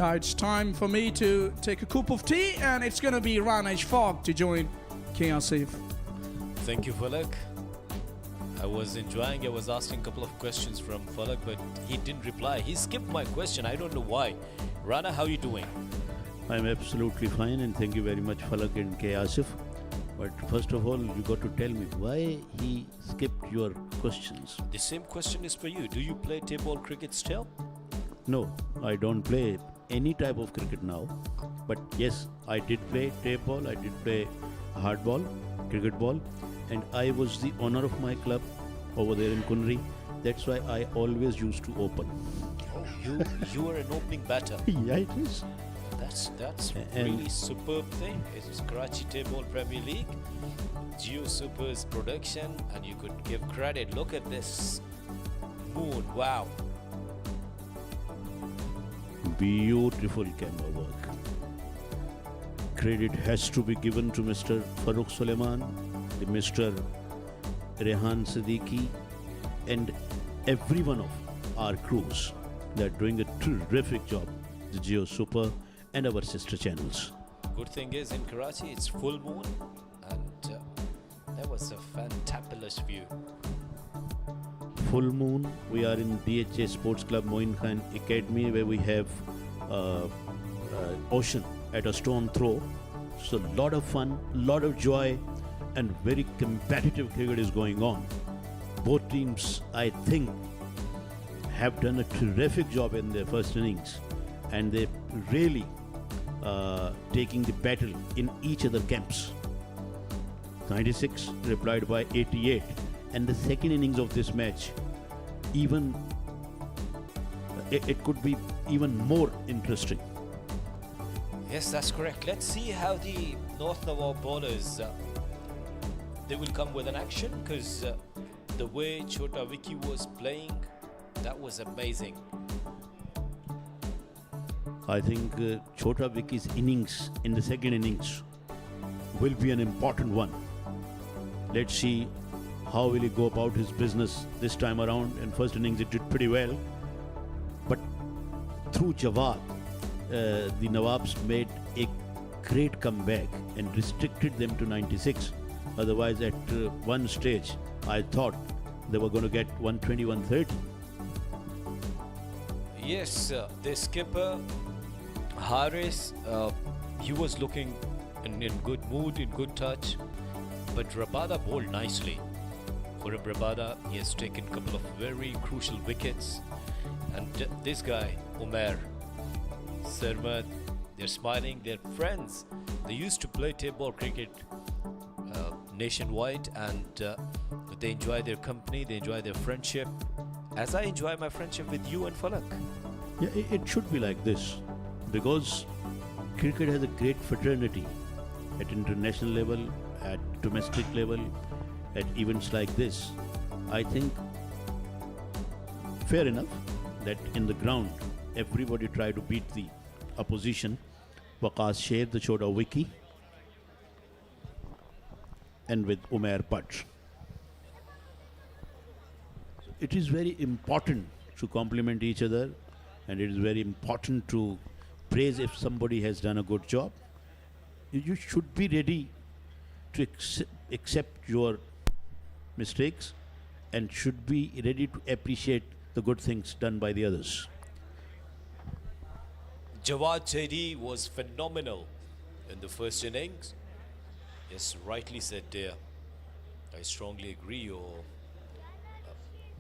It's time for me to take a cup of tea, and it's going to be Ranesh Fogg to join Asif. Thank you, Falak. I was enjoying, I was asking a couple of questions from Falak, but he didn't reply. He skipped my question. I don't know why. Rana, how are you doing? I'm absolutely fine, and thank you very much, Falak and K. Asif. But first of all, you got to tell me why he skipped your questions. The same question is for you. Do you play table cricket still? No, I don't play any type of cricket now. But yes, I did play tape ball, I did play hardball, cricket ball, and I was the owner of my club over there in Kunri. That's why I always used to open. Oh, you are an opening batter. Yeah, it is. That's And- really superb thing. It's Karachi Table Premier League, Geo Super's production, and you could give credit. Look at this moon. Wow. Beautiful camera work. Credit has to be given to Mr. Farooq Suleiman, the Mr. Rehan Siddiqui, and every one of our crews. They're doing a terrific job. The Geo Super and our sister channels. Good thing is in Karachi it's full moon, and that was a fantabulous view. Full moon, we are in DHA Sports Club Moin Khan Academy, where we have ocean at a stone throw. So a lot of fun, lot of joy, and very competitive cricket is going on. Both teams, I think, have done a terrific job in their first innings, and they're really taking the battle in each other camps. 96 replied by 88, and the second innings of this match, even it could be even more interesting. Yes, that's correct. Let's see how the North Nawab bowlers they will come with an action, because the way Chota Vicky was playing, that was amazing. I think Chota Vicky's innings in the second innings will be an important one. Let's see how will he go about his business this time around. In first innings it did pretty well, but through Jawad, the Nawabs made a great comeback and restricted them to 96. Otherwise, at one stage, I thought they were going to get 120, 130. Yes, the skipper Haris, he was looking in good mood, in good touch, but Rabada bowled nicely. For a Rabada, he has taken a couple of very crucial wickets, and this guy, Umair, Sarmad, they're smiling, they're friends. They used to play table cricket nationwide, and they enjoy their company, they enjoy their friendship, as I enjoy my friendship with you and Falak. Yeah, it should be like this, because cricket has a great fraternity at international level, at domestic level, at events like this. I think fair enough that in the ground everybody try to beat the opposition. Waqas shared the Chota Wiki and with Umair Butt. It is very important to compliment each other, and it is very important to praise if somebody has done a good job. You should be ready to accept your mistakes and should be ready to appreciate the good things done by the others. Jawad JD was phenomenal in the first innings. Yes, rightly said there. I strongly agree your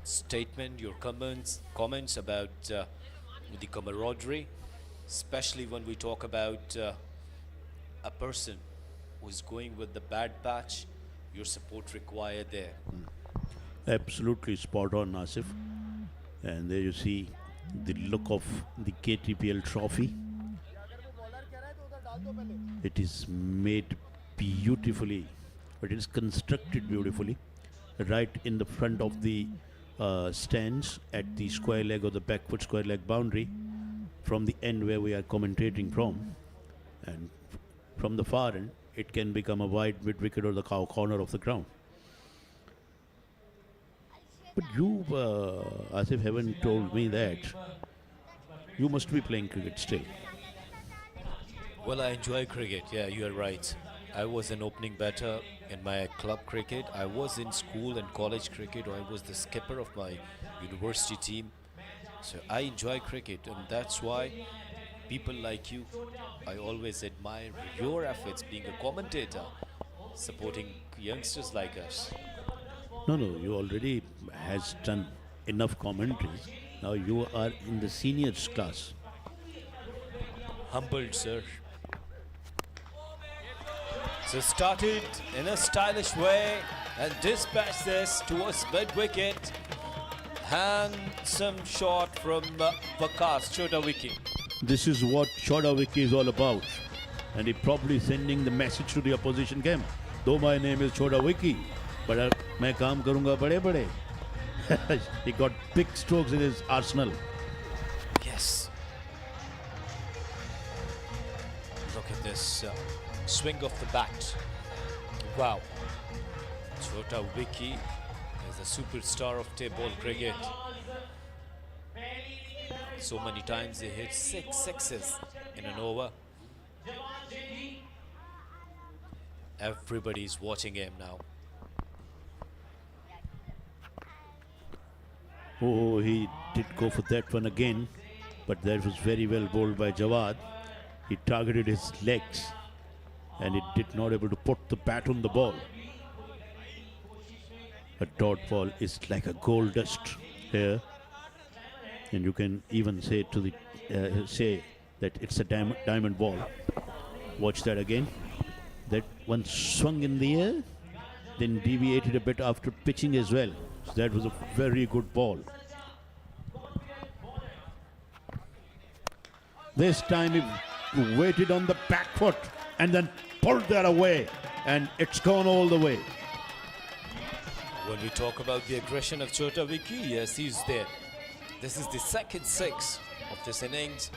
statement, your comments about the camaraderie, especially when we talk about a person who's going with the bad patch, your support required there. Absolutely spot on, Nasif. And there you see the look of the KTPL trophy. It is made beautifully, but it is constructed beautifully right in the front of the stands at the square leg or the backward square leg boundary from the end where we are commentating from, and from the far end it can become a wide mid wicket or the cow corner of the ground. But you, Asif, haven't told me that you must be playing cricket still. Well, I enjoy cricket. Yeah, you are right. I was an opening batter in my club cricket. I was in school and college cricket. I was the skipper of my university team. So I enjoy cricket, and that's why people like you, I always admire your efforts being a commentator, supporting youngsters like us. No, no, you already has done enough commentaries. Now you are in the seniors class. Humbled, sir. So started in a stylish way and dispatched this towards mid-wicket. Handsome shot from Vakas Chota Wiki. This is what Chota Wiki is all about. And he probably sending the message to the opposition camp. Though my name is Chota Wiki, but मैं काम करूँगा बड़े-बड़े. He got big strokes in his arsenal. Yes. Look at this swing of the bat. Wow. Chota Wiki is a superstar of table cricket. So many times he hit 6 sixes in an over. Everybody's watching him now. Oh, he did go for that one again, but that was very well bowled by Jawad. He targeted his legs and he did not able to put the bat on the ball. A dot ball is like a gold dust here, and you can even say to the say that it's a diamond ball. Watch that again. That one swung in the air, then deviated a bit after pitching as well. So that was a very good ball. This time he waited on the back foot and then pulled that away, and it's gone all the way. When we talk about the aggression of Chota Wiki, yes, he's there. This is the second six of this innings.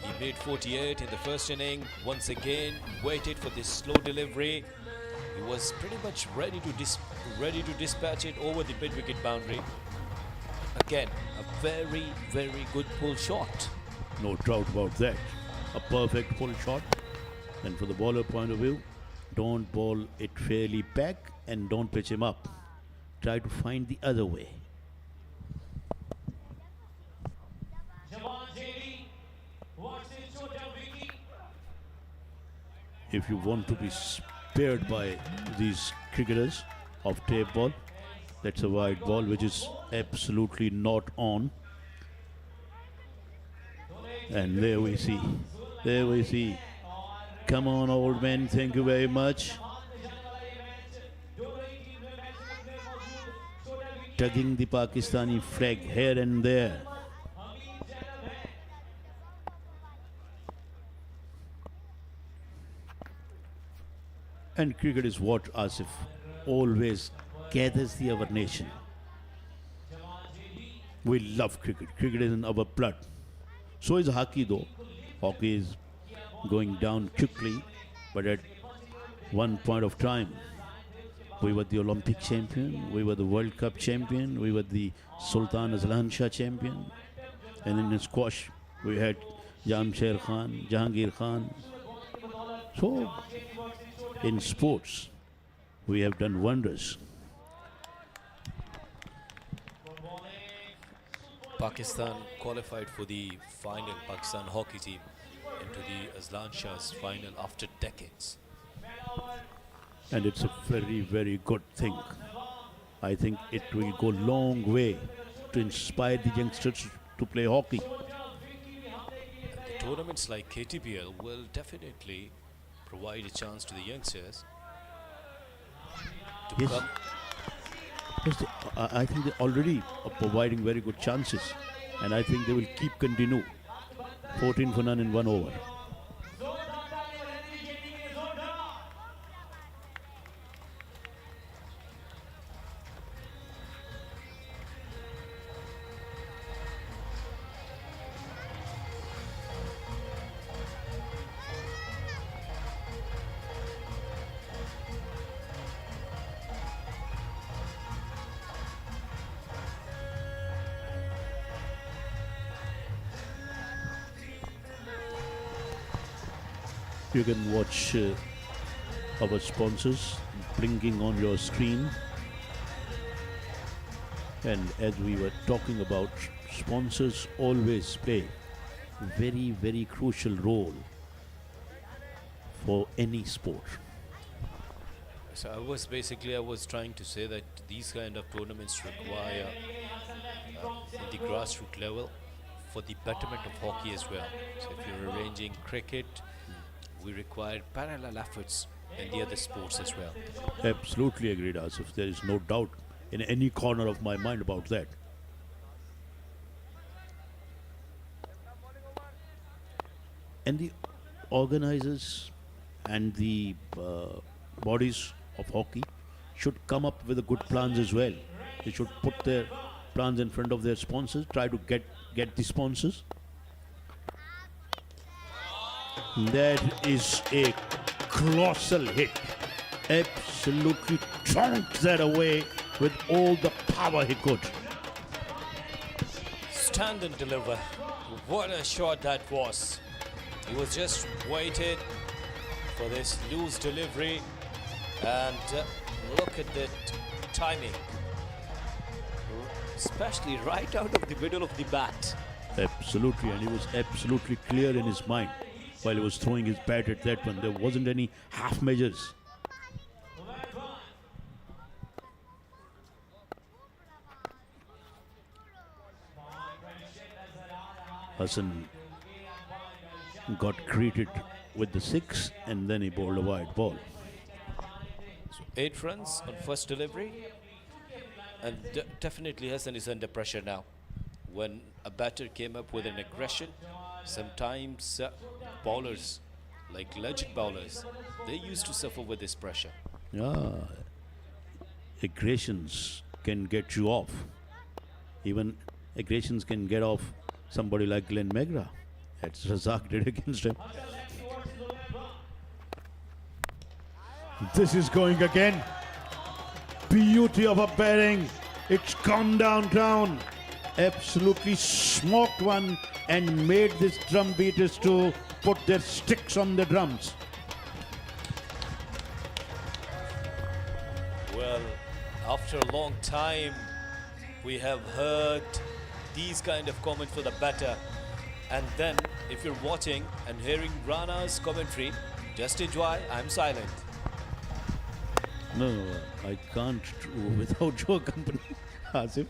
He made 48 in the first inning. Once again, waited for this slow delivery. He was pretty much ready to dispatch it over the mid-wicket boundary. Again, a very, very good pull shot. No doubt about that. A perfect pull shot. And from the bowler point of view, don't bowl it fairly back and don't pitch him up. Try to find the other way. If you want to be spared by these cricketers of tape ball, that's a wide ball which is absolutely not on. And there we see. Come on, old man, thank you very much. Tugging the Pakistani flag here and there. And cricket is what Asif always gathers our nation. We love cricket. Cricket is in our blood. So is hockey though. Hockey is going down quickly, but at one point of time, we were the Olympic champion, we were the World Cup champion, we were the Sultan Azlan Shah champion, and in squash, we had Jamsher Khan, Jahangir Khan. So, in sports, we have done wonders. Pakistan qualified for the final, Pakistan hockey team, into the Azlan Shah's final after decades. And it's a very, very good thing. I think it will go a long way to inspire the youngsters to play hockey. And the tournaments like KTPL will definitely provide a chance to the youngsters to Yes. come. Yes, I think they already are providing very good chances, and I think they will keep continue. 14 for none in 1 over. You can watch our sponsors blinking on your screen. And as we were talking about, sponsors always play very, very crucial role for any sport. So I was trying to say that these kind of tournaments require in the grassroots level for the betterment of hockey as well. So if you're arranging cricket, we require parallel efforts in the other sports as well. Absolutely agreed, Asif. There is no doubt in any corner of my mind about that. And the organizers and the bodies of hockey should come up with a good plans as well. They should put their plans in front of their sponsors, try to get the sponsors. That is a colossal hit. Absolutely trunked that away with all the power he could. Stand and deliver. What a shot that was. He was just waited for this loose delivery, and look at that timing, especially right out of the middle of the bat. Absolutely, and he was absolutely clear in his mind while he was throwing his bat at that one. There wasn't any half measures. Hassan got greeted with the 6 and then he bowled a wide ball. So 8 runs on first delivery, and definitely Hassan is under pressure now. When a batter came up with an aggression, sometimes bowlers, like legend bowlers, they used to suffer with this pressure. Yeah, aggressions can get you off. Even aggressions can get off somebody like Glenn Megra. That's Razak did against him. This is going again. Beauty of a bearing. It's gone downtown. Absolutely smoked one and made this drum beaters to put their sticks on the drums. Well, after a long time, we have heard these kind of comments for the batter. And then, if you're watching and hearing Rana's commentary, just enjoy. I'm silent. No, I can't without your company, Asif.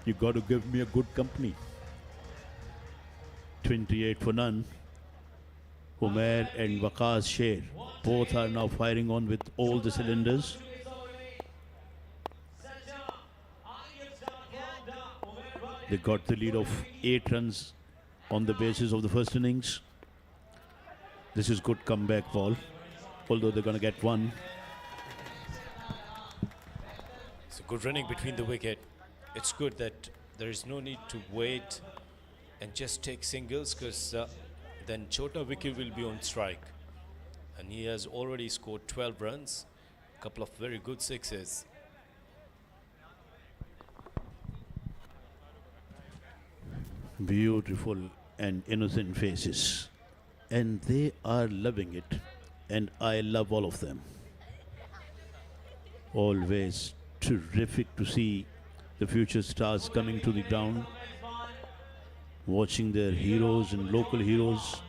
You got to give me a good company. 28 for none. Umair and Waqas Sher both are now firing on with all the cylinders. They got the lead of 8 runs on the basis of the first innings. This is good comeback ball, although they're going to get 1. It's a good running between the wicket. It's good that there is no need to wait and just take singles, because then Chota Vicky will be on strike. And he has already scored 12 runs, a couple of very good 6s. Beautiful and innocent faces, and they are loving it, and I love all of them. Always terrific to see the future stars coming to the ground, watching their heroes and local heroes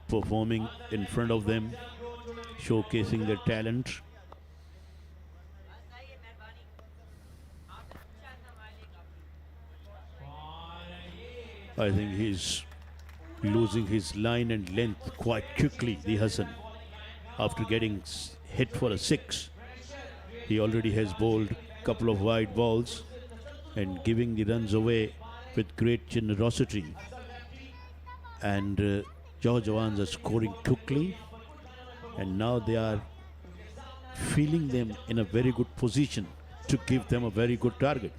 performing in front of them, showcasing their talent. I think he's losing his line and length quite quickly, the Hassan. After getting hit for a 6, he already has bowled a couple of wide balls and giving the runs away with great generosity. And Johar Jawans are scoring quickly, and now they are feeling them in a very good position to give them a very good target.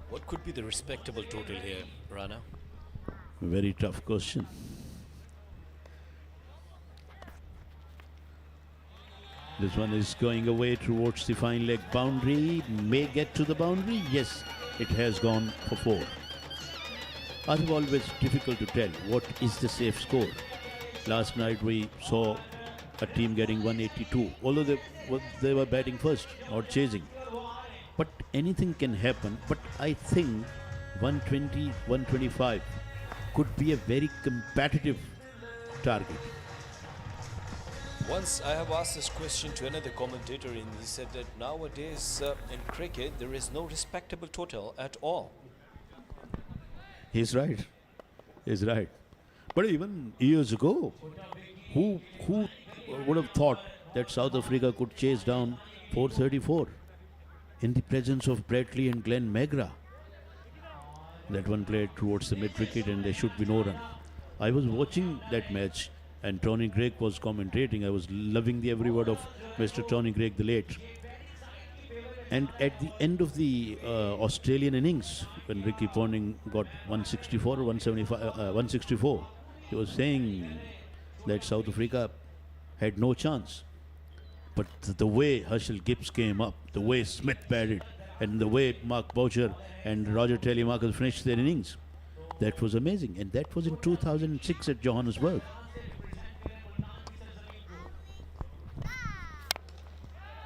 What could be the respectable total here, Rana? Very tough question. This one is going away towards the fine leg boundary. May get to the boundary. Yes, it has gone for 4. It's always difficult to tell what is the safe score. Last night we saw a team getting 182, although they were batting first, not chasing. but anything can happen. But I think 120, 125 could be a very competitive target. Once I have asked this question to another commentator, and he said that nowadays in cricket there is no respectable total at all. He's right. He's right. But even years ago, who would have thought that South Africa could chase down 434 in the presence of Bradley and Glenn Megra? That one played towards the mid-wicket and there should be no run. I was watching that match and Tony Greig was commentating. I was loving the every word of Mr. Tony Greig, the late. And at the end of the Australian innings, when Ricky Ponting got 164 or 164, he was saying that South Africa had no chance. But the way Herschel Gibbs came up, the way Smith batted, and the way Mark Boucher and Roger Telemarcus finished their innings, that was amazing. And that was in 2006 at Johannesburg.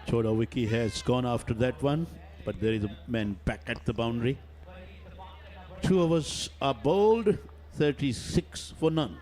Choda Wiki has gone after that one, but there is a man back at the boundary. 2 overs are bowled, 36 for none.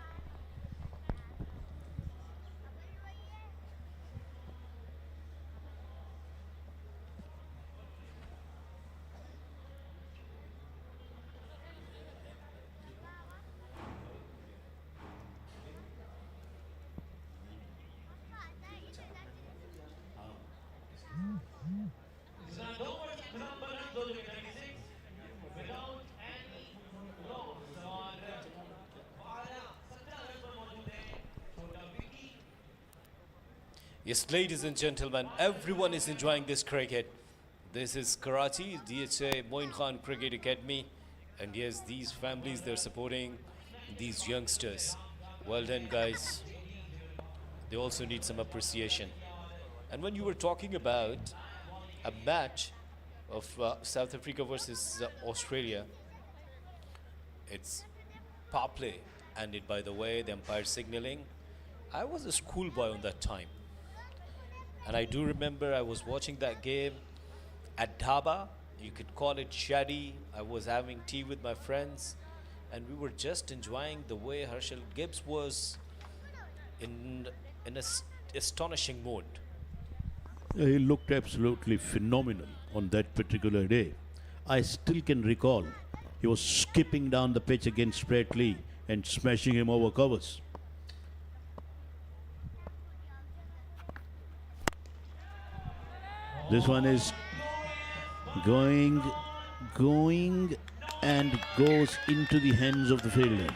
Yes, ladies and gentlemen, everyone is enjoying this cricket. This is Karachi, DHA Moin Cricket Academy. And yes, these families, they're supporting these youngsters. Well done, guys. They also need some appreciation. And when you were talking about a match of South Africa versus Australia, it's power play. And it, by the way, the umpire signaling. I was a schoolboy on that time. And I do remember I was watching that game at Dhaba. You could call it Shadi. I was having tea with my friends. And we were just enjoying the way Herschel Gibbs was in an astonishing mode. He looked absolutely phenomenal on that particular day. I still can recall he was skipping down the pitch against Brett Lee and smashing him over covers. This one is going and goes into the hands of the fielder,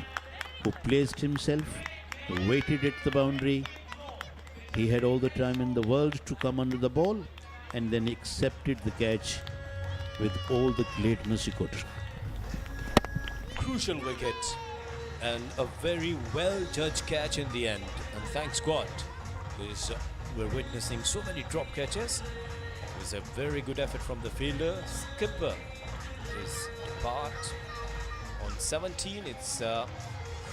who placed himself, waited at the boundary. He had all the time in the world to come under the ball and then accepted the catch with all the gladness he could. Crucial wicket and a very well-judged catch in the end. And thanks God, because we're witnessing so many drop catches. It was a very good effort from the fielder. Skipper is depart on 17. It's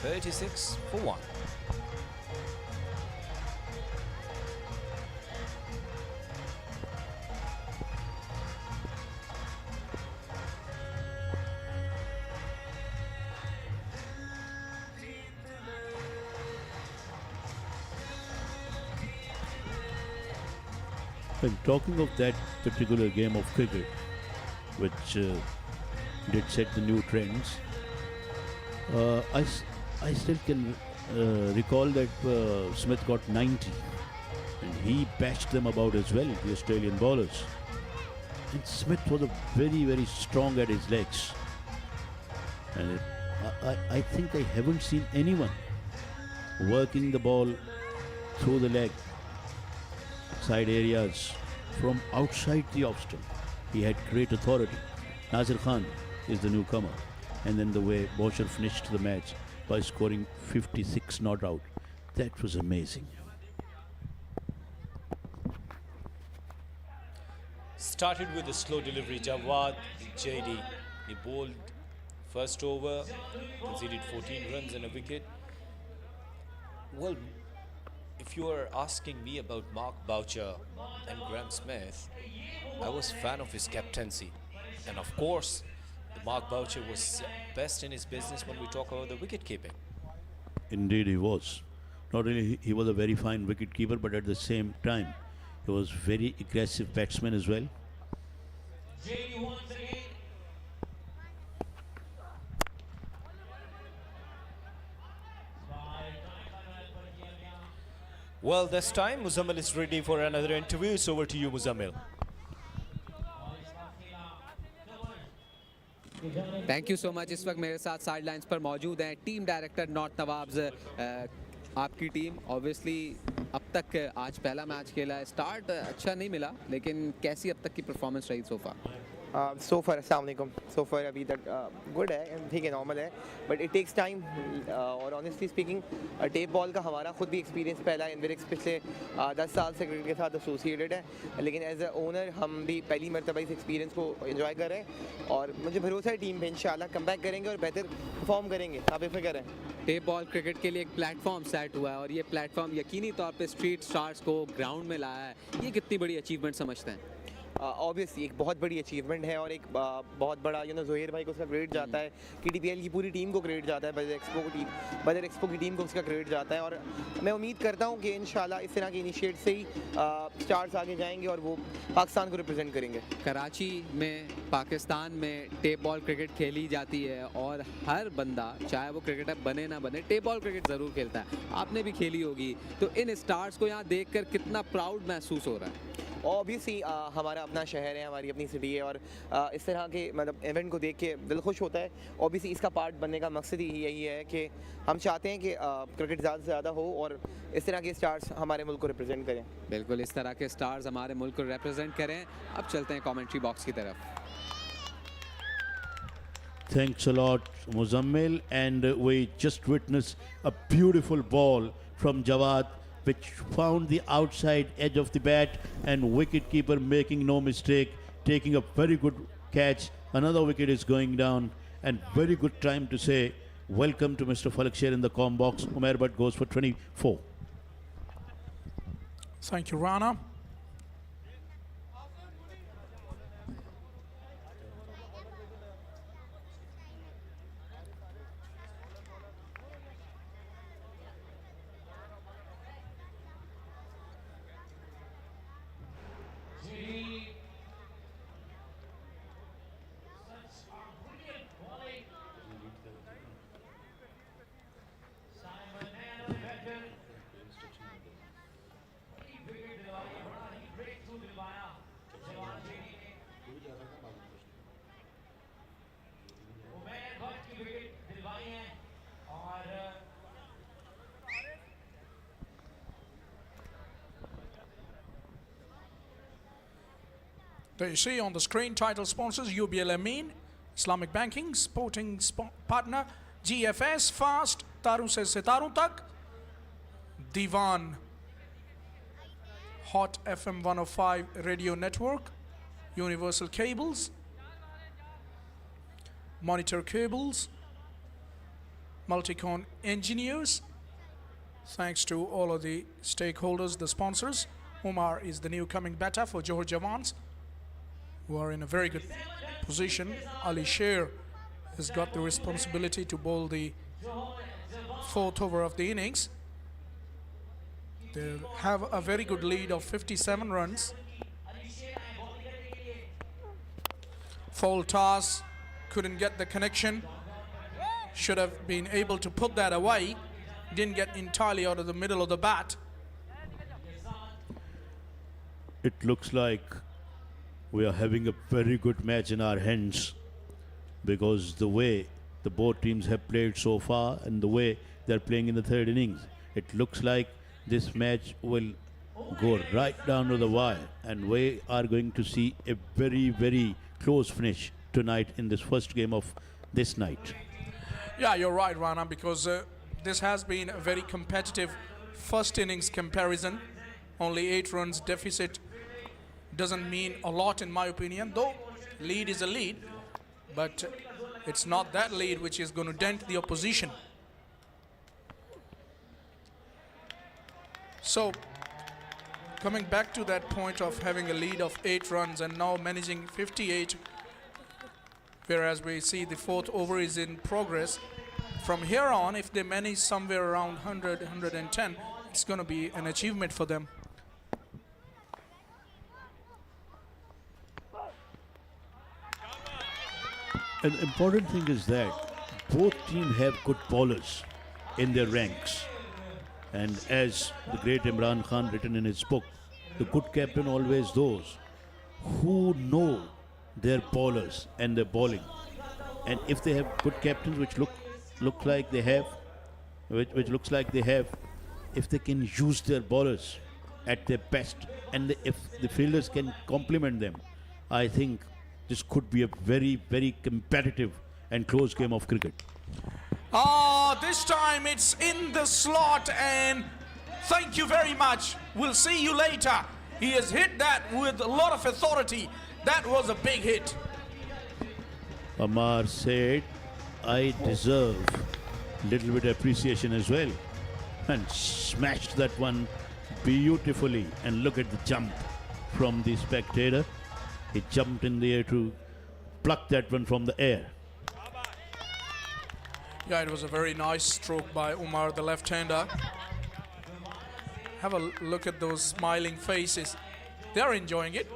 36 for 1. And talking of that particular game of cricket, which did set the new trends, I still can recall that Smith got 90 and he bashed them about as well, the Australian bowlers. And Smith was very, very strong at his legs. And I think I haven't seen anyone working the ball through the leg side areas from outside the off stump. He had great authority. Nasir Khan is the newcomer. And then the way Boucher finished the match by scoring 56 not out. That was amazing. Started with a slow delivery. Jawad, JD. He bowled first over, conceded 14 runs and a wicket. Well, if you are asking me about Mark Boucher and Graham Smith, I was a fan of his captaincy. And of course, Mark Boucher was best in his business when we talk about the wicket keeping. Indeed, he was. Not only he was a very fine wicket keeper, but at the same time, he was very aggressive batsman as well. Well, this time Muzammil is ready for another interview. It's over to you, Muzammil. Thank you so much. इस वक्त मेरे साथ side lines पर मौजूद हैं team director north nawabs. आपकी team obviously अब तक आज पहला मैच खेला है, स्टार्ट अच्छा नहीं मिला, लेकिन कैसी अब तक की परफॉर्मेंस रही सोफा? सो फर अस्सलाम वालेकुम। सो फर अभी तक गुड है, ठीक है, नॉर्मल है, बट इट टेक्स टाइम। और ऑनेस्टली स्पीकिंग टेप बॉल का हमारा खुद भी एक्सपीरियंस पहला एनविरिक्स पिछले 10 साल से क्रिकेट के साथ एसोसिएटेड है, लेकिन एज अ ओनर हम भी पहली मरतबा इस एक्सपीरियंस को एंजॉय कर रहे हैं और मुझे भरोसा है टीम पे इंशाल्लाह कम बैक करेंगे और बेहतर परफॉर्म करेंगे। आप बेफिक्र हैं। टेप बॉल क्रिकेट के लिए एक प्लेटफॉर्म सेट हुआ है और ये प्लेटफॉर्म यकीनी तौर पे स्ट्रीट स्टार्स को ग्राउंड में लाया है। ये कितनी बड़ी अचीवमेंट समझते हैं? ऑब्वियसली एक बहुत बड़ी अचीवमेंट है और एक बहुत बड़ा जोहेर भाई को उसका क्रेडिट जाता है, KTPL की पूरी टीम को क्रेडिट जाता है, बदर एक्सपो की टीम को उसका क्रेडिट जाता है और मैं उम्मीद करता हूँ कि इंशाल्लाह इस तरह के इनिशिएट से ही स्टार्स आगे जाएंगे और वो पाकिस्तान को रिप्रेजेंट करेंगे। कराची में पाकिस्तान में टेप बॉल क्रिकेट खेली जाती है और हर बंदा चाहे वो क्रिकेटर बने ना बने टेप बॉल क्रिकेट ज़रूर खेलता है। आपने भी खेली होगी, तो इन स्टार्स को यहाँ देखकर कितना प्राउड महसूस हो रहा है? ऑब्वियसली हमारा अपना शहर है, हमारी अपनी सिटी है और इस तरह के मतलब इवेंट को देख के दिल खुश होता है। ऑब्वियसली इसका पार्ट बनने का मकसद ही यही है कि हम चाहते हैं कि क्रिकेट ज़्यादा से ज़्यादा हो और इस तरह के स्टार्स हमारे मुल्क को रिप्रेजेंट करें। बिल्कुल, इस तरह के स्टार्स हमारे मुल्क को रिप्रेजेंट करें। अब चलते हैं कमेंट्री बॉक्स की तरफ। Thanks a lot, Muzammil. And we just witnessed a beautiful ball from Jawad, which found the outside edge of the bat, and wicketkeeper making no mistake, taking a very good catch. Another wicket is going down, and very good time to say welcome to Mr. Falakshir in the com box. Umair Bhatt goes for 24. Thank you, Rana. There you see on the screen title sponsors UBL Amin, Islamic Banking, Sporting Partner, GFS, Fast, Tarun se Sitarun tak, Divan, Hot FM 105 Radio Network, Universal Cables, Monitor Cables, Multicon Engineers. Thanks to all of the stakeholders, the sponsors. Umar is the new coming batter for Johar Jawans, who are in a very good position. Ali Sher has got the responsibility to bowl the 4th over of the innings. They have a very good lead of 57 runs. Foul toss, couldn't get the connection. Should have been able to put that away. Didn't get entirely out of the middle of the bat. It looks like we are having a very good match in our hands, because the way the both teams have played so far and the way they're playing in the third innings, it looks like this match will go right down to the wire, and we are going to see a very, very close finish tonight in this first game of this night. Yeah, you're right, Rana, because this has been a very competitive first innings comparison. Only 8 runs deficit doesn't mean a lot in my opinion, though lead is a lead, but it's not that lead which is going to dent the opposition. So, coming back to that point of having a lead of 8 runs and now managing 58, whereas we see the 4th over is in progress. From here on, if they manage somewhere around 100, 110, it's going to be an achievement for them. An important thing is that both teams have good bowlers in their ranks. And as the great Imran Khan written in his book, the good captain always those who know their bowlers and their bowling. And if they have good captains which look like they have, which looks like they have, if they can use their bowlers at their best, and if the fielders can complement them, I think this could be a very, very competitive and close game of cricket. This time it's in the slot, and thank you very much. We'll see you later. He has hit that with a lot of authority. That was a big hit. Amar said, I deserve little bit appreciation as well, and smashed that one beautifully. And look at the jump from the spectator. He jumped in the air to pluck that one from the air. Yeah, it was a very nice stroke by Umar, the left-hander. Have a look at those smiling faces. They are enjoying it,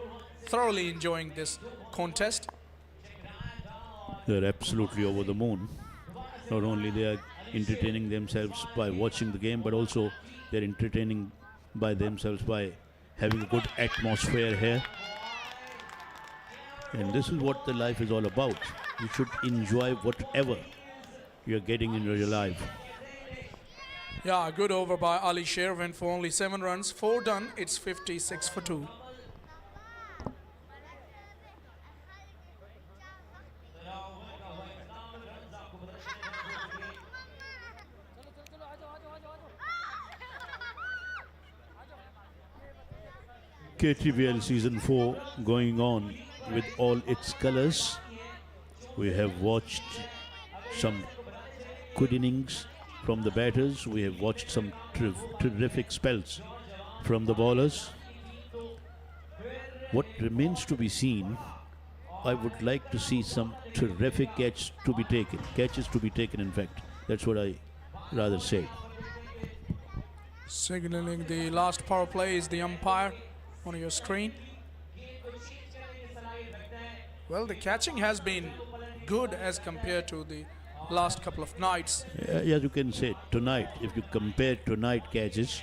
thoroughly enjoying this contest. They're absolutely over the moon. Not only they are entertaining themselves by watching the game, but also they're entertaining by themselves by having a good atmosphere here. And this is what the life is all about. You should enjoy whatever you're getting in your life. Yeah, a good over by Ali Sher, went for only 7 runs, 4 done. It's 56 for 2. KTPL Season 4 going on with all its colors. We have watched some good innings from the batters. We have watched some terrific spells from the bowlers. What remains to be seen, I would like to see some terrific catches to be taken, in fact. That's what I rather say. Signaling the last power play is the umpire on your screen. Well, the catching has been good as compared to the last couple of nights. Yes, you can say tonight. If you compare tonight catches,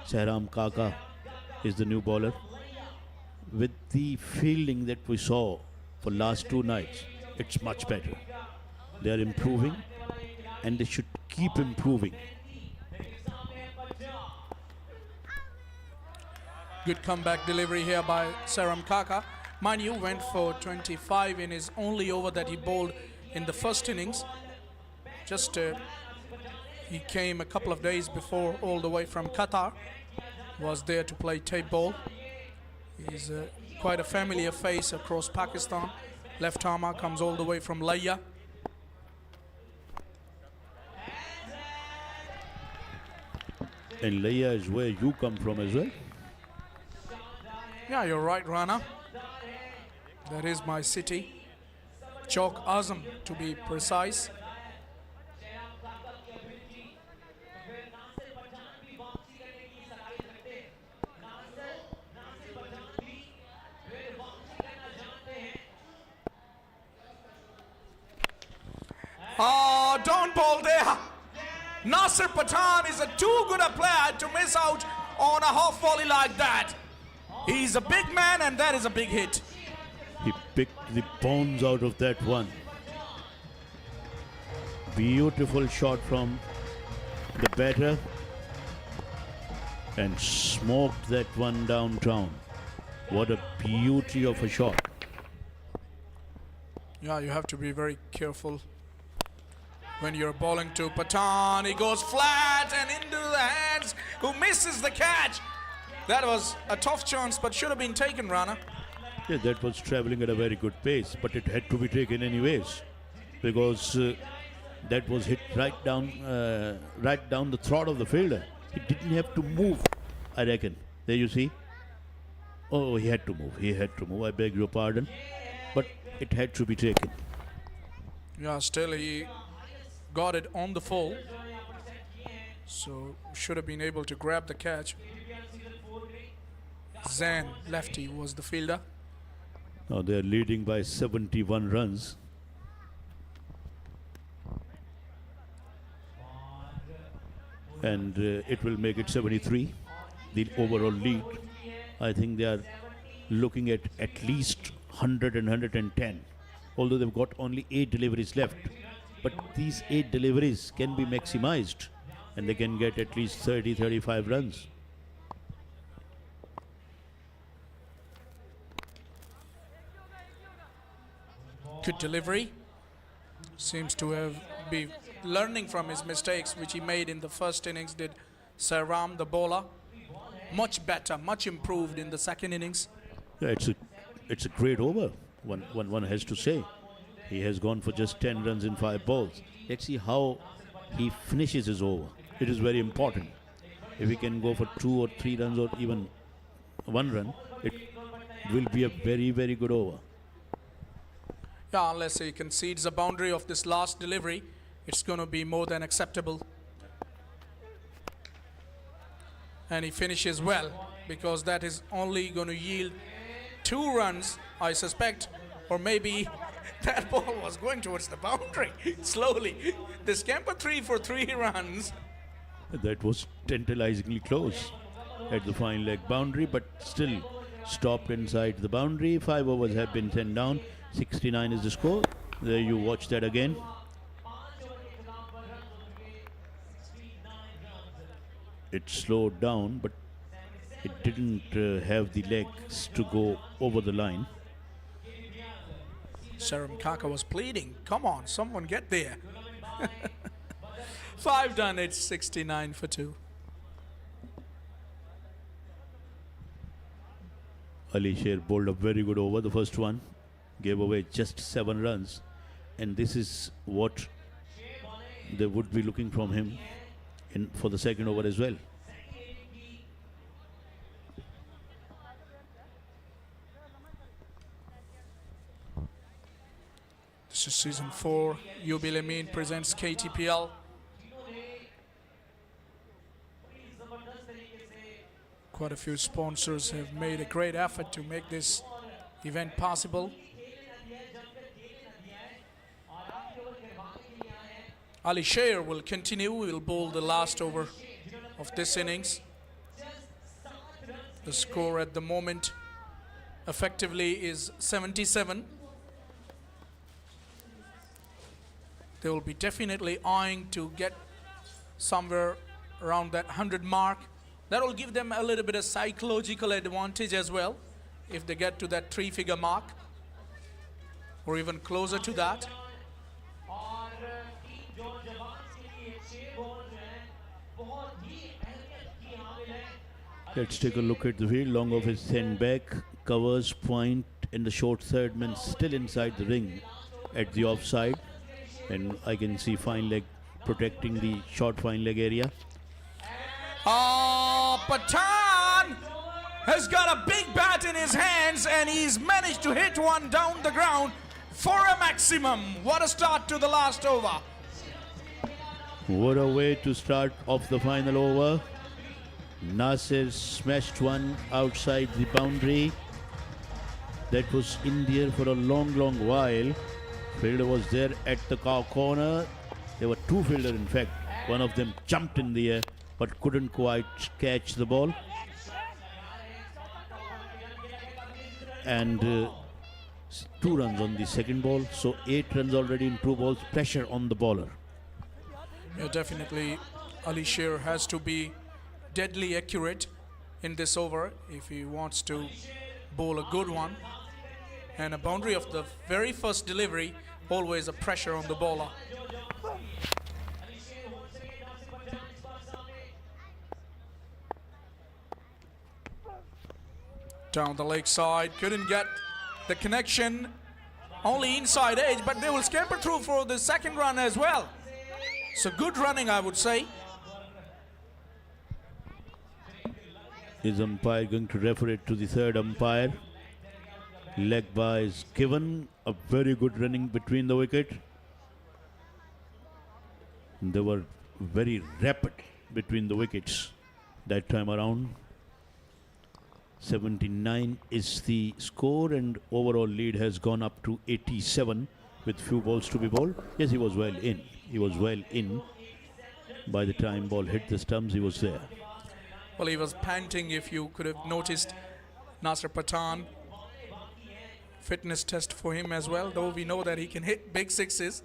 Sehram Kaka is the new bowler. With the fielding that we saw for last 2 nights, it's much better. They are improving, and they should keep improving. Good comeback delivery here by Sehram Kaka. Mind you, went for 25 in his only over that he bowled in the first innings. Just he came a couple of days before all the way from Qatar. Was there to play tape ball. He's quite a familiar face across Pakistan. Left armer, comes all the way from Laya. And Laya is where you come from as well. Yeah, you're right, Rana. That is my city. Chowk Azam, to be precise. Oh, don't bowl there. Nasir Pathan is too good a player to miss out on a half volley like that. He's a big man, and that is a big hit. He picked the bones out of that one. Beautiful shot from the batter, and smoked that one downtown. What a beauty of a shot. Yeah, you have to be very careful when you're bowling to Pathan. He goes flat and into the hands, who misses the catch. That was a tough chance, but should have been taken, Rana. Yeah, that was traveling at a very good pace, but it had to be taken anyways, because that was hit right down the throat of the fielder. He didn't have to move I reckon. There you see. Oh, he had to move. He had to move. I beg your pardon. But it had to be taken. Yeah, still he got it on the full. So should have been able to grab the catch. Zan, lefty, was the fielder. Now they're leading by 71 runs. And it will make it 73, the overall lead. I think they are looking at least 100 and 110, although they've got only 8 deliveries left. But these 8 deliveries can be maximized and they can get at least 30, 35 runs. Good delivery. Seems to have been learning from his mistakes which he made in the first innings. Did Saram, the bowler, much better, much improved in the second innings. Yeah, it's a great over, one has to say. He has gone for just 10 runs in 5 balls. Let's see how he finishes his over. It is very important. If he can go for 2 or 3 runs or even 1 run, it will be a very, very good over. Yeah, unless he concedes a boundary of this last delivery, it's going to be more than acceptable. And he finishes well, because that is only going to yield 2 runs, I suspect, or maybe that ball was going towards the boundary slowly. The scamper 3 for 3 runs. That was tantalizingly close at the fine leg boundary, but still stopped inside the boundary. 5 overs have been sent down. 69 is the score. There you watch that again. It slowed down, but it didn't have the legs to go over the line. Saram Kaka was pleading, come on, someone get there. 5 done, it's 69 for 2. Ali Sher bowled a very good over. The first one gave away just 7 runs, and this is what they would be looking from him for the second over as well. This is season 4. Yubil Amin presents KTPL. Quite a few sponsors have made a great effort to make this event possible. Ali Sher will continue. He will bowl the last over of this innings. The score at the moment effectively is 77. They will be definitely eyeing to get somewhere around that 100 mark. That will give them a little bit of psychological advantage as well if they get to that 3-figure mark or even closer to that. Let's take a look at the field. Long off is sent back, covers point, and the short third man still inside the ring at the offside. And I can see fine leg protecting the short fine leg area. Patan has got a big bat in his hands and he's managed to hit one down the ground for a maximum. What a start to the last over. What a way to start off the final over. Nasir smashed one outside the boundary. That was in the air for a long, long while. Fielder was there at the corner. There were 2 fielders in fact. One of them jumped in the air but couldn't quite catch the ball. And 2 runs on the second ball. So 8 runs already in 2 balls. Pressure on the bowler. Yeah, definitely Ali Sher has to be deadly accurate in this over if he wants to bowl a good one. And a boundary of the very first delivery, always a pressure on the bowler. Down the leg side, couldn't get the connection, only inside edge, but they will scamper through for the second run as well. So good running, I would say. Is umpire going to refer it to the third umpire? Leg by is given. A very good running between the wicket. They were very rapid between the wickets that time around. 79 is the score, and overall lead has gone up to 87 with few balls to be bowled. Yes, he was well in. He was well in. By the time ball hit the stumps, he was there. Well, he was panting, if you could have noticed. Nasir Pathan. Fitness test for him as well, though we know that he can hit big sixes.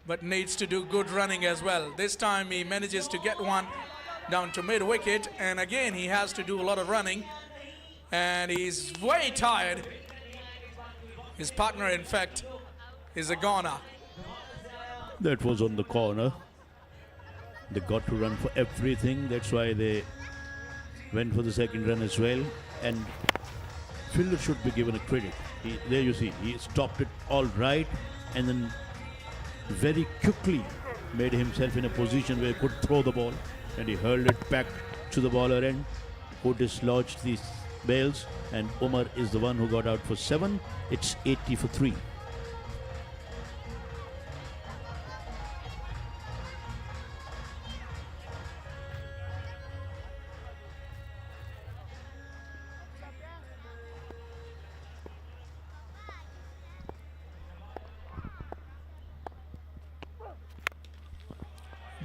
But needs to do good running as well. This time he manages to get one down to mid wicket, and again he has to do a lot of running, and he's way tired. His partner, in fact, is a goner. That was on the corner. They got to run for everything. That's why they went for the second run as well. And fielder should be given a credit. There you see, he stopped it all right, and then very quickly made himself in a position where he could throw the ball, and he hurled it back to the bowler end, who dislodged these bails, and Umar is the one who got out for 7. It's 80 for 3.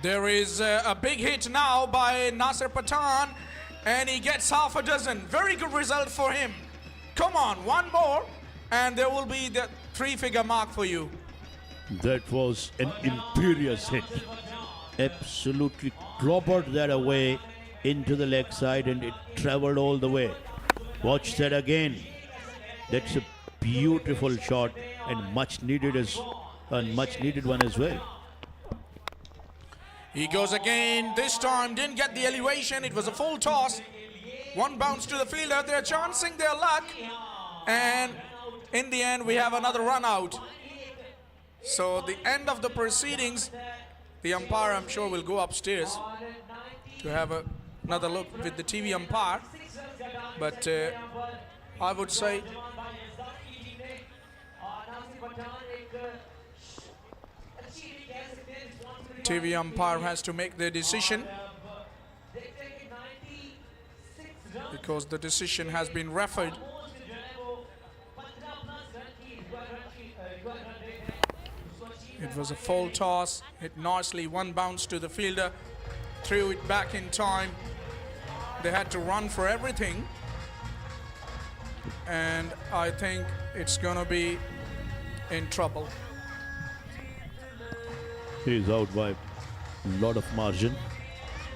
There is a big hit now by Nasir Pathan, and he gets half a dozen. Very good result for him. Come on, one more, and there will be the 3-figure mark for you. That was an imperious hit. Absolutely clobbered that away into the leg side, and it traveled all the way. Watch that again. That's a beautiful shot, and much needed one as well. He goes again. This time didn't get the elevation. It was a full toss. One bounce to the fielder. They're chancing their luck, and in the end we have another run out. So the end of the proceedings, the umpire, I'm sure, will go upstairs to have another look with the TV umpire. But I would say TV umpire has to make their decision, because the decision has been referred. It was a full toss, hit nicely, one bounce to the fielder, threw it back in time. They had to run for everything, and I think it's gonna be in trouble. He is out by a lot of margin,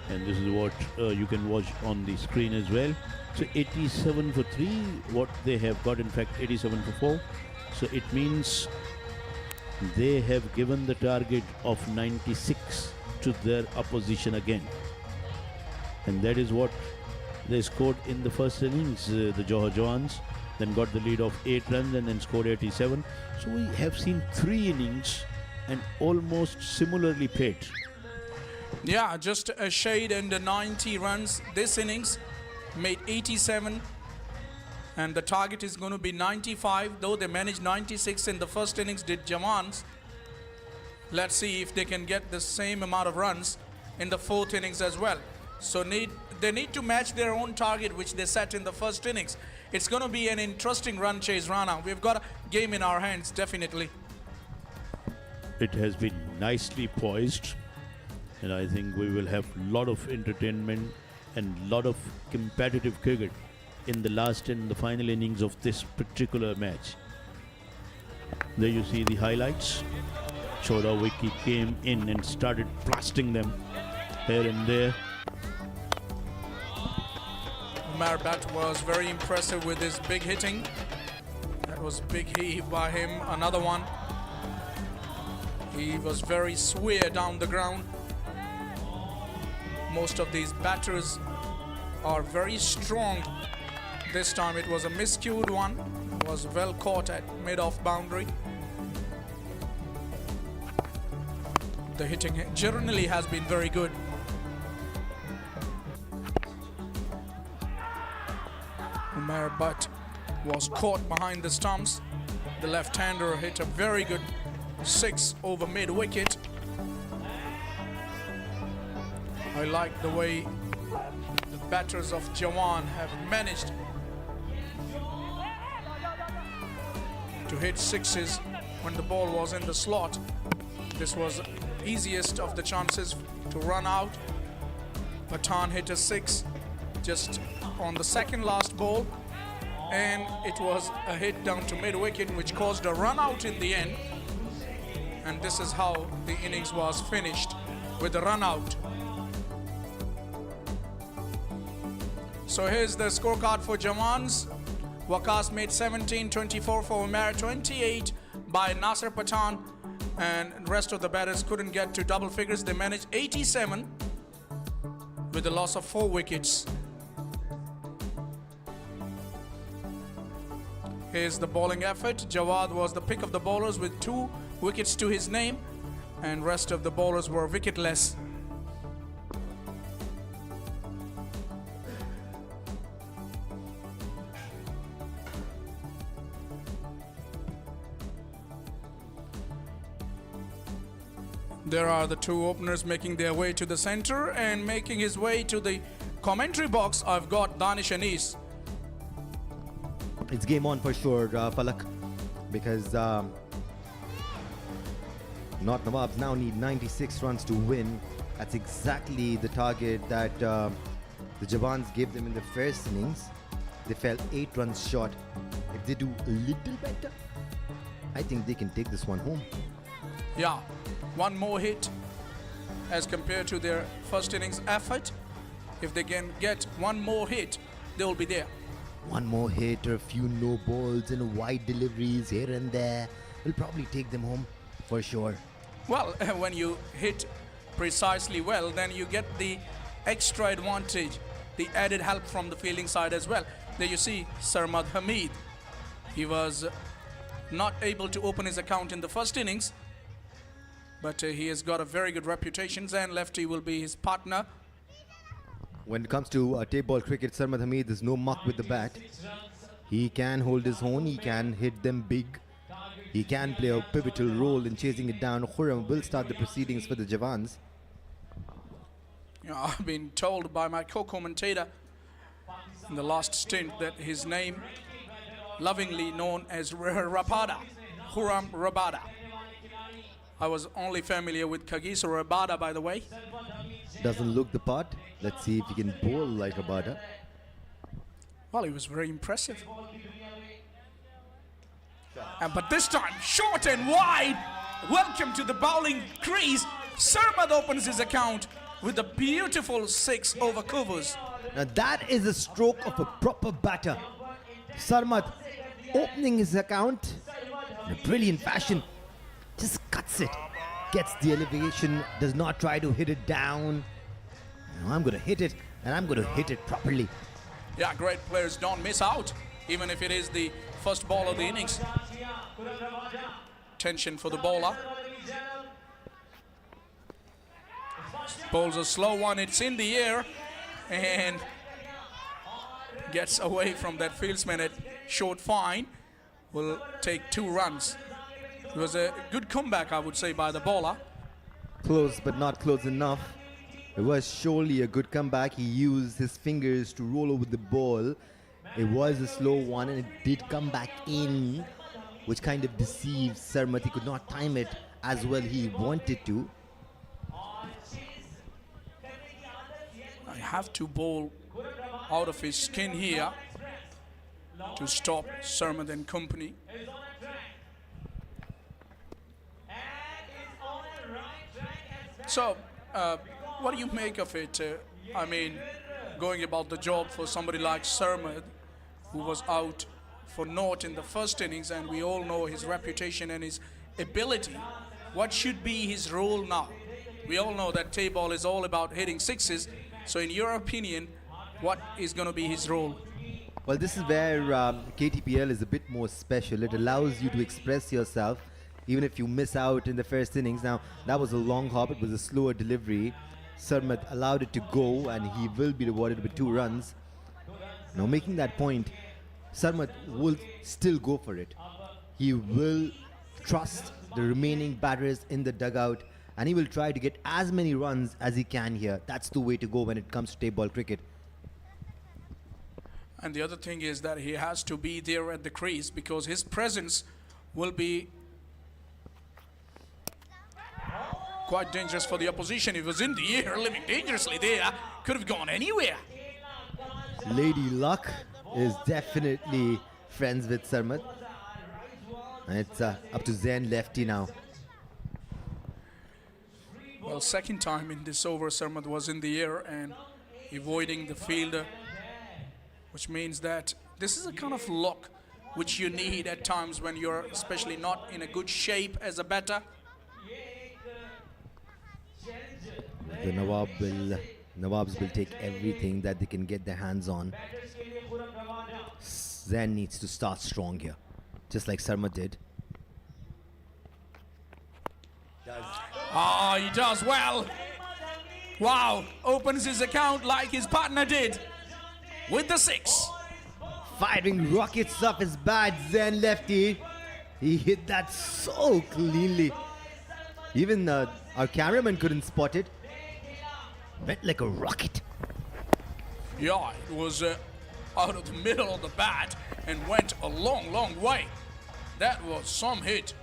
and this is what you can watch on the screen as well. So 87 for 3, what they have got, in fact 87 for 4. So it means they have given the target of 96 to their opposition again, and that is what they scored in the first innings. The Johar Jawans then got the lead of 8 runs and then scored 87. So we have seen 3 innings and almost similarly played. Yeah, just a shade under 90 runs. This innings made 87, and the target is going to be 95, though they managed 96 in the first innings, did Jawans. Let's see if they can get the same amount of runs in the 4th innings as well. So they need to match their own target, which they set in the first innings. It's going to be an interesting run chase run out. We've got a game in our hands, definitely. It has been nicely poised, and I think we will have a lot of entertainment and a lot of competitive cricket in the last and the final innings of this particular match. There you see the highlights. Chota Wiki came in and started blasting them here and there. Umar Bhatt was very impressive with his big hitting. That was big heave by him. Another one. He was very square down the ground. Most of these batters are very strong. This time it was a miscued one. Was well caught at mid-off boundary. The hitting generally has been very good. Umair Butt was caught behind the stumps. The left-hander hit a very good 6 over mid-wicket. I like the way the batters of Jawan have managed to hit sixes when the ball was in the slot. This was easiest of the chances to run out. Pathan hit a 6 just on the second last ball, and it was a hit down to mid-wicket which caused a run out in the end, and this is how the innings was finished, with a run out. So here's the scorecard for Jawans. Waqas made 17, 24 for Umair, 28 by Nasser Pathan, and the rest of the batters couldn't get to double figures. They managed 87 with a loss of 4 wickets. Here's the bowling effort. Jawad was the pick of the bowlers with 2 wickets to his name, and rest of the bowlers were wicketless. There are the 2 openers making their way to the center, and making his way to the commentary box, I've got Danish Anis. It's game on for sure, Falak, because North Nawabs now need 96 runs to win. That's exactly the target that the Jawans gave them in the first innings. They fell 8 runs short. If they do a little better, I think they can take this one home. Yeah, 1 more hit as compared to their first innings effort. If they can get 1 more hit, they will be there. 1 more hit or a few no balls and wide deliveries here and there will probably take them home for sure. Well, when you hit precisely well, then you get the extra advantage, the added help from the fielding side as well. There you see Sarmad Hamid. He was not able to open his account in the first innings, but he has got a very good reputation, and lefty will be his partner. When it comes to tape ball cricket, Sarmad Hamid is no muck with the bat. He can hold his own, he can hit them big. He can play a pivotal role in chasing it down. Khurram will start the proceedings for the Jawans. You know, I've been told by my co-commentator in the last stint that his name, lovingly known as Rabada, Khurram Rabada. I was only familiar with Kagiso Rabada, by the way. Doesn't look the part. Let's see if he can bowl like Rabada. Well, he was very impressive. But this time, short and wide. Welcome to the bowling crease. Sarmad opens his account with a beautiful 6 over covers. Now that is a stroke of a proper batter. Sarmad opening his account in a brilliant fashion. Just cuts it. Gets the elevation. Does not try to hit it down. No, I'm going to hit it, and I'm going to hit it properly. Yeah, great players don't miss out, even if it is the first ball of the innings. Tension for the bowler. Bowls a slow one, it's in the air, and gets away from that fieldsman at short fine. Will take 2 runs. It was a good comeback, I would say, by the bowler. Close, but not close enough. It was surely a good comeback. He used his fingers to roll over the ball. It was a slow one, and it did come back in, which kind of deceived Sarmad. He could not time it as well he wanted to. I have to bowl out of his skin here to stop Sarmad and company. So, what do you make of it? I mean, going about the job for somebody like Sarmad, who was out for naught in the first innings, and we all know his reputation and his ability. What should be his role now? We all know that tape ball is all about hitting sixes. So in your opinion, what is going to be his role? Well, this is where KTPL is a bit more special. It allows you to express yourself even if you miss out in the first innings. Now, that was a long hop. It was a slower delivery. Sarmad allowed it to go, and he will be rewarded with 2 runs. Now, making that point, Sarmat will still go for it. He will trust the remaining batters in the dugout and he will try to get as many runs as he can here. That's the way to go when it comes to tape ball cricket. And the other thing is that he has to be there at the crease because his presence will be quite dangerous for the opposition. He was in the air, living dangerously there. Could have gone anywhere. Lady Luck is definitely friends with Sarmat. And it's up to Zen lefty now. Well, second time in this over, Sarmat was in the air and avoiding the fielder, which means that this is a kind of luck which you need at times when you're especially not in a good shape as a batter. The Nawabs will take everything that they can get their hands on. Zen needs to start strong here, just like Sarma did. Ah, he does well. Wow, opens his account like his partner did with the 6. Firing rockets off his bat, Zen lefty. He hit that so cleanly. Even our cameraman couldn't spot it. Went like a rocket. Yeah, it was out of the middle of the bat and went a long, long way. That was some hit.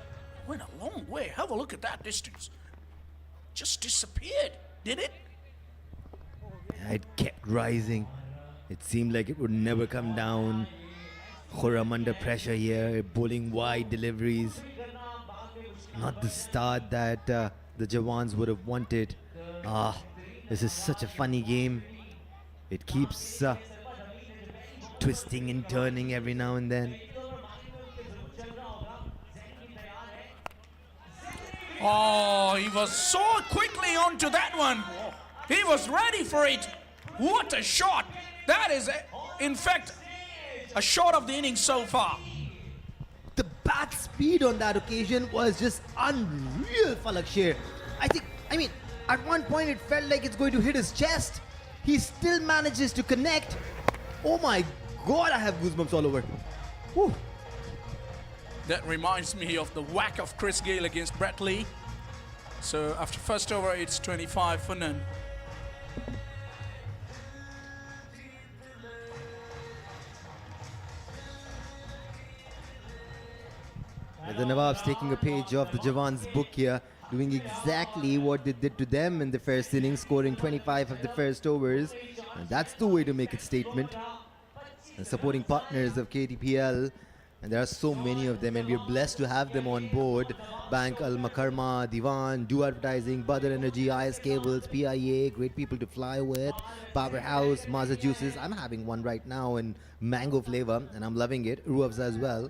Went a long way. Have a look at that distance. Just disappeared, did it? It kept rising. It seemed like it would never come down. Khurram under pressure here, bowling wide deliveries. Not the start that the Jawans would have wanted. This is such a funny game. It keeps twisting and turning every now and then. Oh, he was so quickly onto that one. He was ready for it. What a shot. That is, in fact, a shot of the innings so far. The bat speed on that occasion was just unreal, Falak Sher. I mean, at one point it felt like it's going to hit his chest. He still manages to connect. Oh my God, I have goosebumps all over. Whew. That reminds me of the whack of Chris Gayle against Brett Lee. So after first over, it's 25 for none. The Nawabs taking a page off the Jawans book here, doing exactly what they did to them in the first innings, scoring 25 of the first overs. And that's the way to make a statement. And supporting partners of KTPL, and there are so many of them, and we're blessed to have them on board. Bank Al Makarma, Divan, Do Advertising, Badar Energy, IS Cables, PIA, great people to fly with, Powerhouse, Mazda Juices. I'm having one right now in mango flavor, and I'm loving it. Ruabs as well.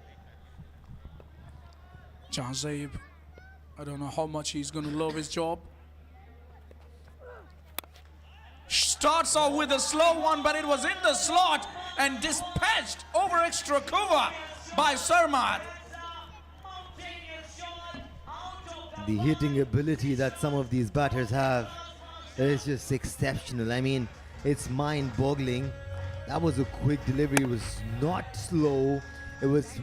Jazaib, I don't know how much he's going to love his job. Starts off with a slow one, but it was in the slot and dispatched over extra cover by Sarmat. The hitting ability that some of these batters have is just exceptional. I mean, it's mind-boggling. That was a quick delivery. It was not slow. It was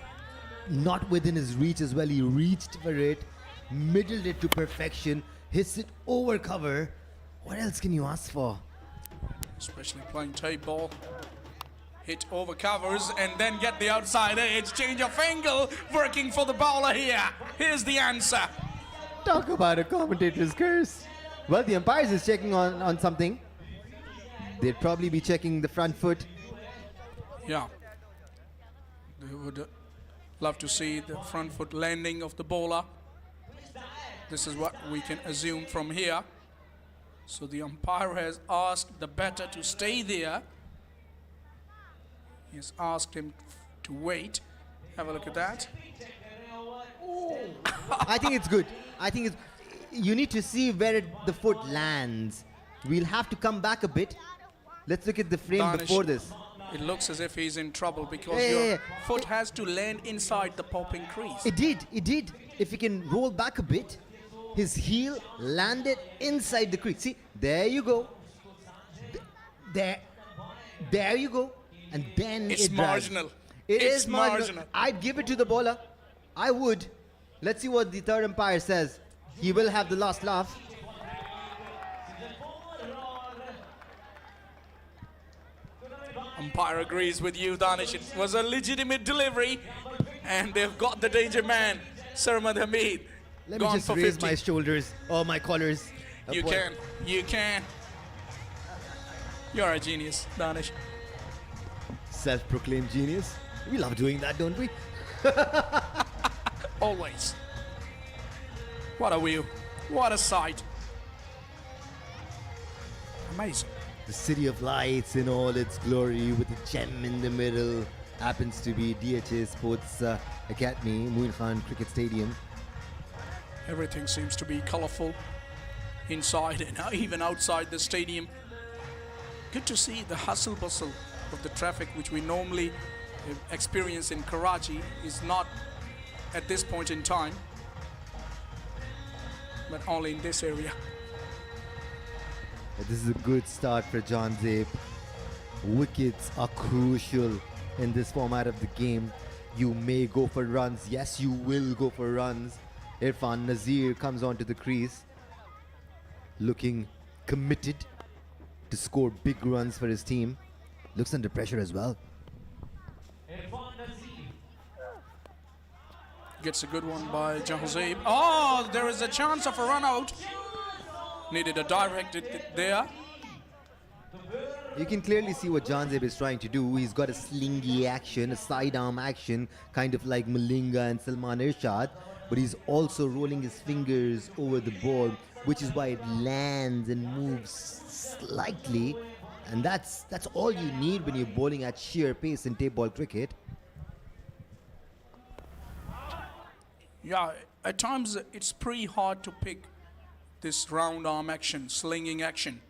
not within his reach as well. He reached for it, middled it to perfection, hits it over cover. What else can you ask for? Especially playing tape ball. Hit over covers and then get the outside edge. Change of angle working for the bowler here. Here's the answer. Talk about a commentator's curse. Well, the umpires is checking on something. They'd probably be checking the front foot. Yeah. They would love to see the front foot landing of the bowler. This is what we can assume from here. So the umpire has asked the batter to stay there. He has asked him to wait. Have a look at that. I think it's good. You need to see where the foot lands. We'll have to come back a bit. Let's look at the frame Danish, before this. It looks as if he's in trouble because your foot has to land inside the popping crease. It did. If he can roll back a bit, his heel landed inside the crease. See, there you go. There you go. And then It's marginal. It It's is marginal. marginal. I'd give it to the bowler. I would. Let's see what the third umpire says. He will have the last laugh. Umpire agrees with you, Danish. It was a legitimate delivery, and they've got the danger man, Sarmad Hamid. Let me gone just for raise 50. my shoulders or my collars. You can. You can. You're a genius, Danish. Self-proclaimed genius. We love doing that, don't we? Always. What a view. What a sight. Amazing. The City of Lights in all its glory with the gem in the middle happens to be DHA Sports Academy, Moin Cricket Stadium. Everything seems to be colorful inside and even outside the stadium. Good to see the hustle bustle of the traffic which we normally experience in Karachi is not at this point in time, but only in this area. This is a good start for John Zape. Wickets are crucial in this format of the game. You may go for runs. Yes, you will go for runs. Irfan Nazir comes onto the crease, looking committed to score big runs for his team. Looks under pressure as well. Gets a good one by Jahazib. Oh, there is a chance of a run out. Needed a direct there. You can clearly see what John Zabe is trying to do. He's got a slingy action, a sidearm action, kind of like Malinga and Salman Irshad, but he's also rolling his fingers over the ball, which is why it lands and moves slightly. And that's all you need when you're bowling at sheer pace in tape ball cricket. Yeah, at times it's pretty hard to pick this round arm action, slinging action.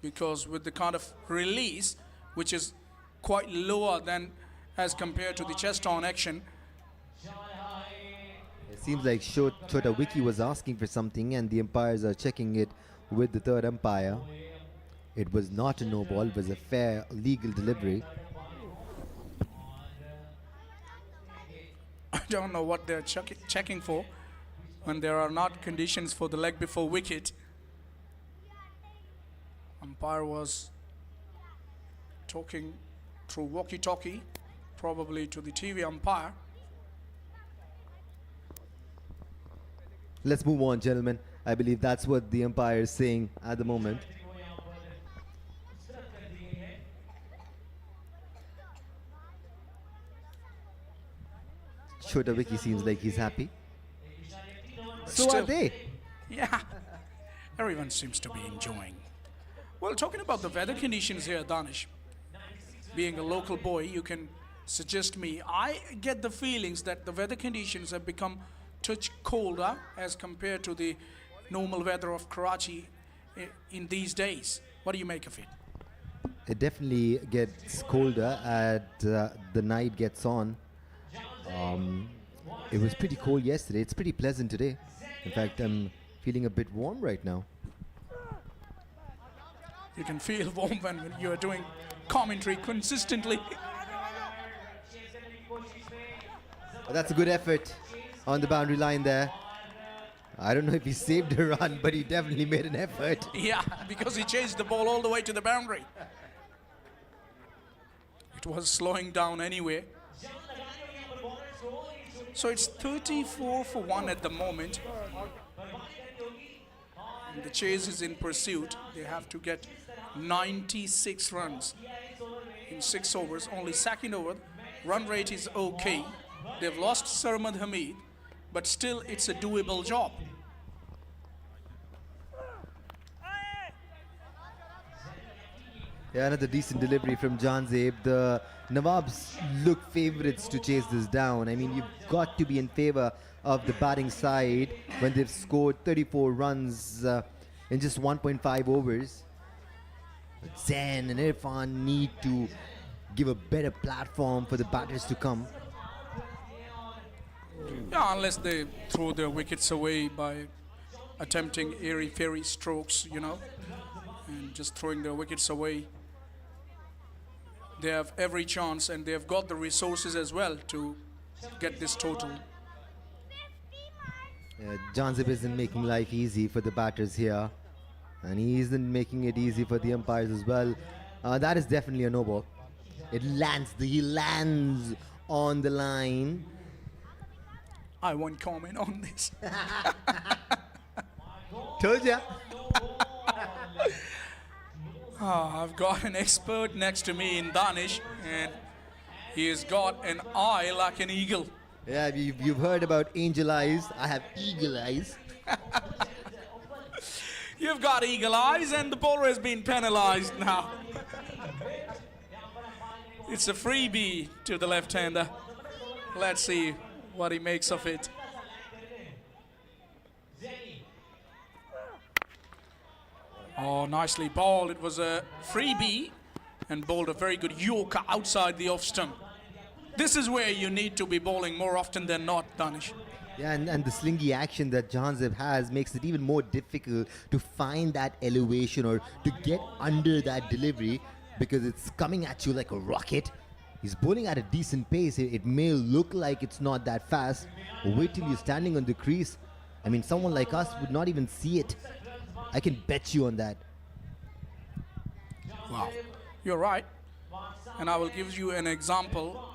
Because with the kind of release, which is quite lower than as compared to the chest on action. It seems like Chota Wiki was asking for something and the umpires are checking it with the third umpire. It was not a no ball, it was a fair legal delivery. I don't know what they're checking for when there are not conditions for the leg before wicket. Umpire was talking through walkie-talkie, probably to the TV umpire. Let's move on, gentlemen. I believe that's what the umpire is saying at the moment. Chota Wiki seems like he's happy. So Still, are they. Yeah, everyone seems to be enjoying. Well, talking about the weather conditions here, Danish, being a local boy, you can suggest me. I get the feelings that the weather conditions have become touch colder as compared to the normal weather of Karachi in these days. What do you make of it? It definitely gets colder as the night gets on. It was pretty cold yesterday. It's pretty pleasant today. In fact, I'm feeling a bit warm right now. You can feel warm when you are doing commentary consistently. But that's a good effort on the boundary line there. I don't know if he saved a run, but he definitely made an effort. Yeah, because he chased the ball all the way to the boundary. It was slowing down anyway. So it's 34 for 1 at the moment. And the chase is in pursuit. They have to get 96 runs in 6 overs. Only second over. Run rate is okay. They've lost Sarmad Hamid, but still it's a doable job. Yeah, another decent delivery from John Zabe. The Nawabs look favourites to chase this down. I mean, you've got to be in favour of the batting side when they've scored 34 runs in just 1.5 overs. But Zain and Irfan need to give a better platform for the batters to come. Yeah, unless they throw their wickets away by attempting airy-fairy strokes, you know, and just throwing their wickets away. they have every chance and they have got the resources as well to get this total. Janzib isn't making life easy for the batters here, and he isn't making it easy for the umpires as well. That is definitely a no ball. He lands on the line. I won't comment on this. Told ya. I've got an expert next to me in Danish, and he has got an eye like an eagle. Yeah, you've heard about angel eyes. I have eagle eyes. You've got eagle eyes, and the bowler has been penalized now. It's a freebie to the left-hander. Let's see what he makes of it. Oh, nicely bowled. It was a freebie and bowled a very good Yorker outside the off stump. This is where you need to be bowling more often than not, Danish. Yeah, and the slingy action that Janzib has makes it even more difficult to find that elevation or to get under that delivery because it's coming at you like a rocket. He's bowling at a decent pace. It may look like it's not that fast, but wait till you're standing on the crease. I mean, someone like us would not even see it. I can bet you on that. Wow, you're right. And I will give you an example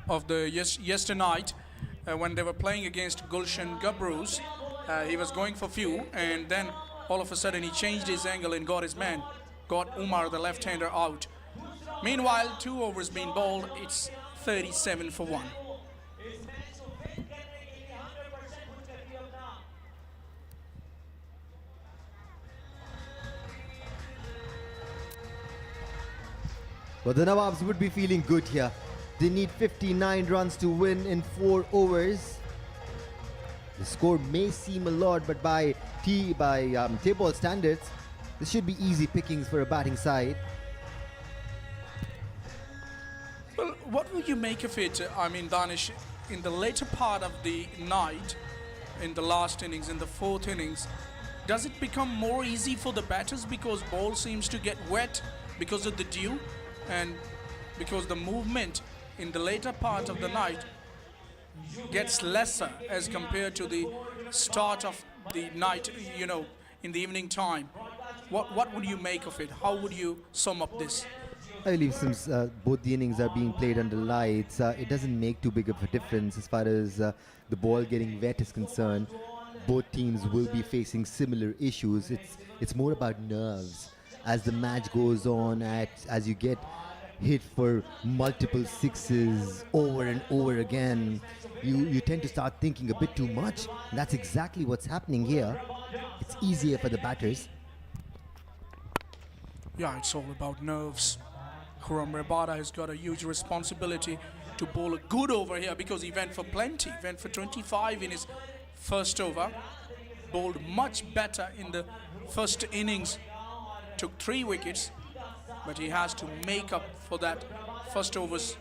of the yesterday night when they were playing against Gulshan Gabrus. He was going for few, and then all of a sudden he changed his angle and got his man, got Umar, the left-hander, out. Meanwhile, 2 overs being bowled, it's 37 for 1. But the Nawabs would be feeling good here. They need 59 runs to win in 4 overs. The score may seem a lot, but by table standards, this should be easy pickings for a batting side. Well, what will you make of it? I mean, Danish, in the later part of the night, in the last innings, in the 4th innings, does it become more easy for the batters because ball seems to get wet because of the dew and because the movement in the later part of the night gets lesser as compared to the start of the night, you know, in the evening time? What would you make of it? How would you sum up this? I believe since both the innings are being played under lights, it doesn't make too big of a difference as far as the ball getting wet is concerned. Both teams will be facing similar issues. It's more about nerves. As the match goes on, as you get hit for multiple sixes over and over again, you tend to start thinking a bit too much. And that's exactly what's happening here. It's easier for the batters. Yeah, it's all about nerves. Khurram Rabada has got a huge responsibility to bowl a good over here because he went for plenty. He went for 25 in his first over. Bowled much better in the first innings. Took 3 wickets, but he has to make up for that first over's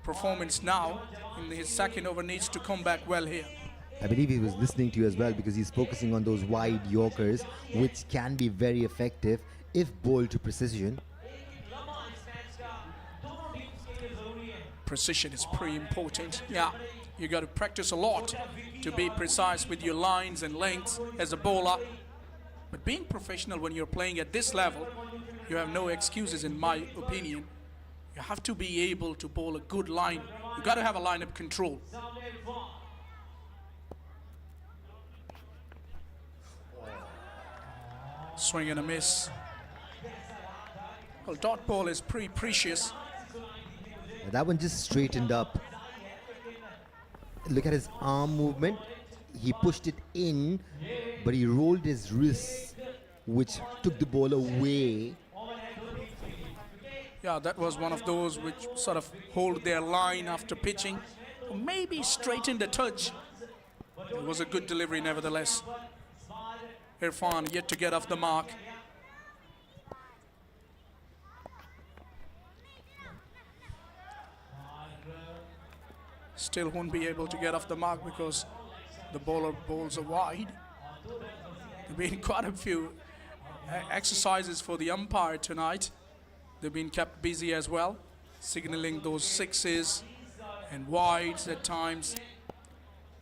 performance now. In his second over needs to come back well here. I believe he was listening to you as well because he's focusing on those wide Yorkers, which can be very effective if bowled to precision. Precision is pretty important. Yeah, you got to practice a lot to be precise with your lines and lengths as a bowler. But being professional when you're playing at this level, you have no excuses in my opinion. You have to be able to bowl a good line. You got to have a lineup control. Swing and a miss. Well, dot ball is pretty precious. That one just straightened up. Look at his arm movement. He pushed it in, but he rolled his wrists, which took the ball away. Yeah, that was one of those which sort of hold their line after pitching. Or maybe straightened the touch. It was a good delivery nevertheless. Irfan yet to get off the mark. Still won't be able to get off the mark because the bowler bowls are wide. There have been quite a few exercises for the umpire tonight. They've been kept busy as well, signaling those sixes and wides at times,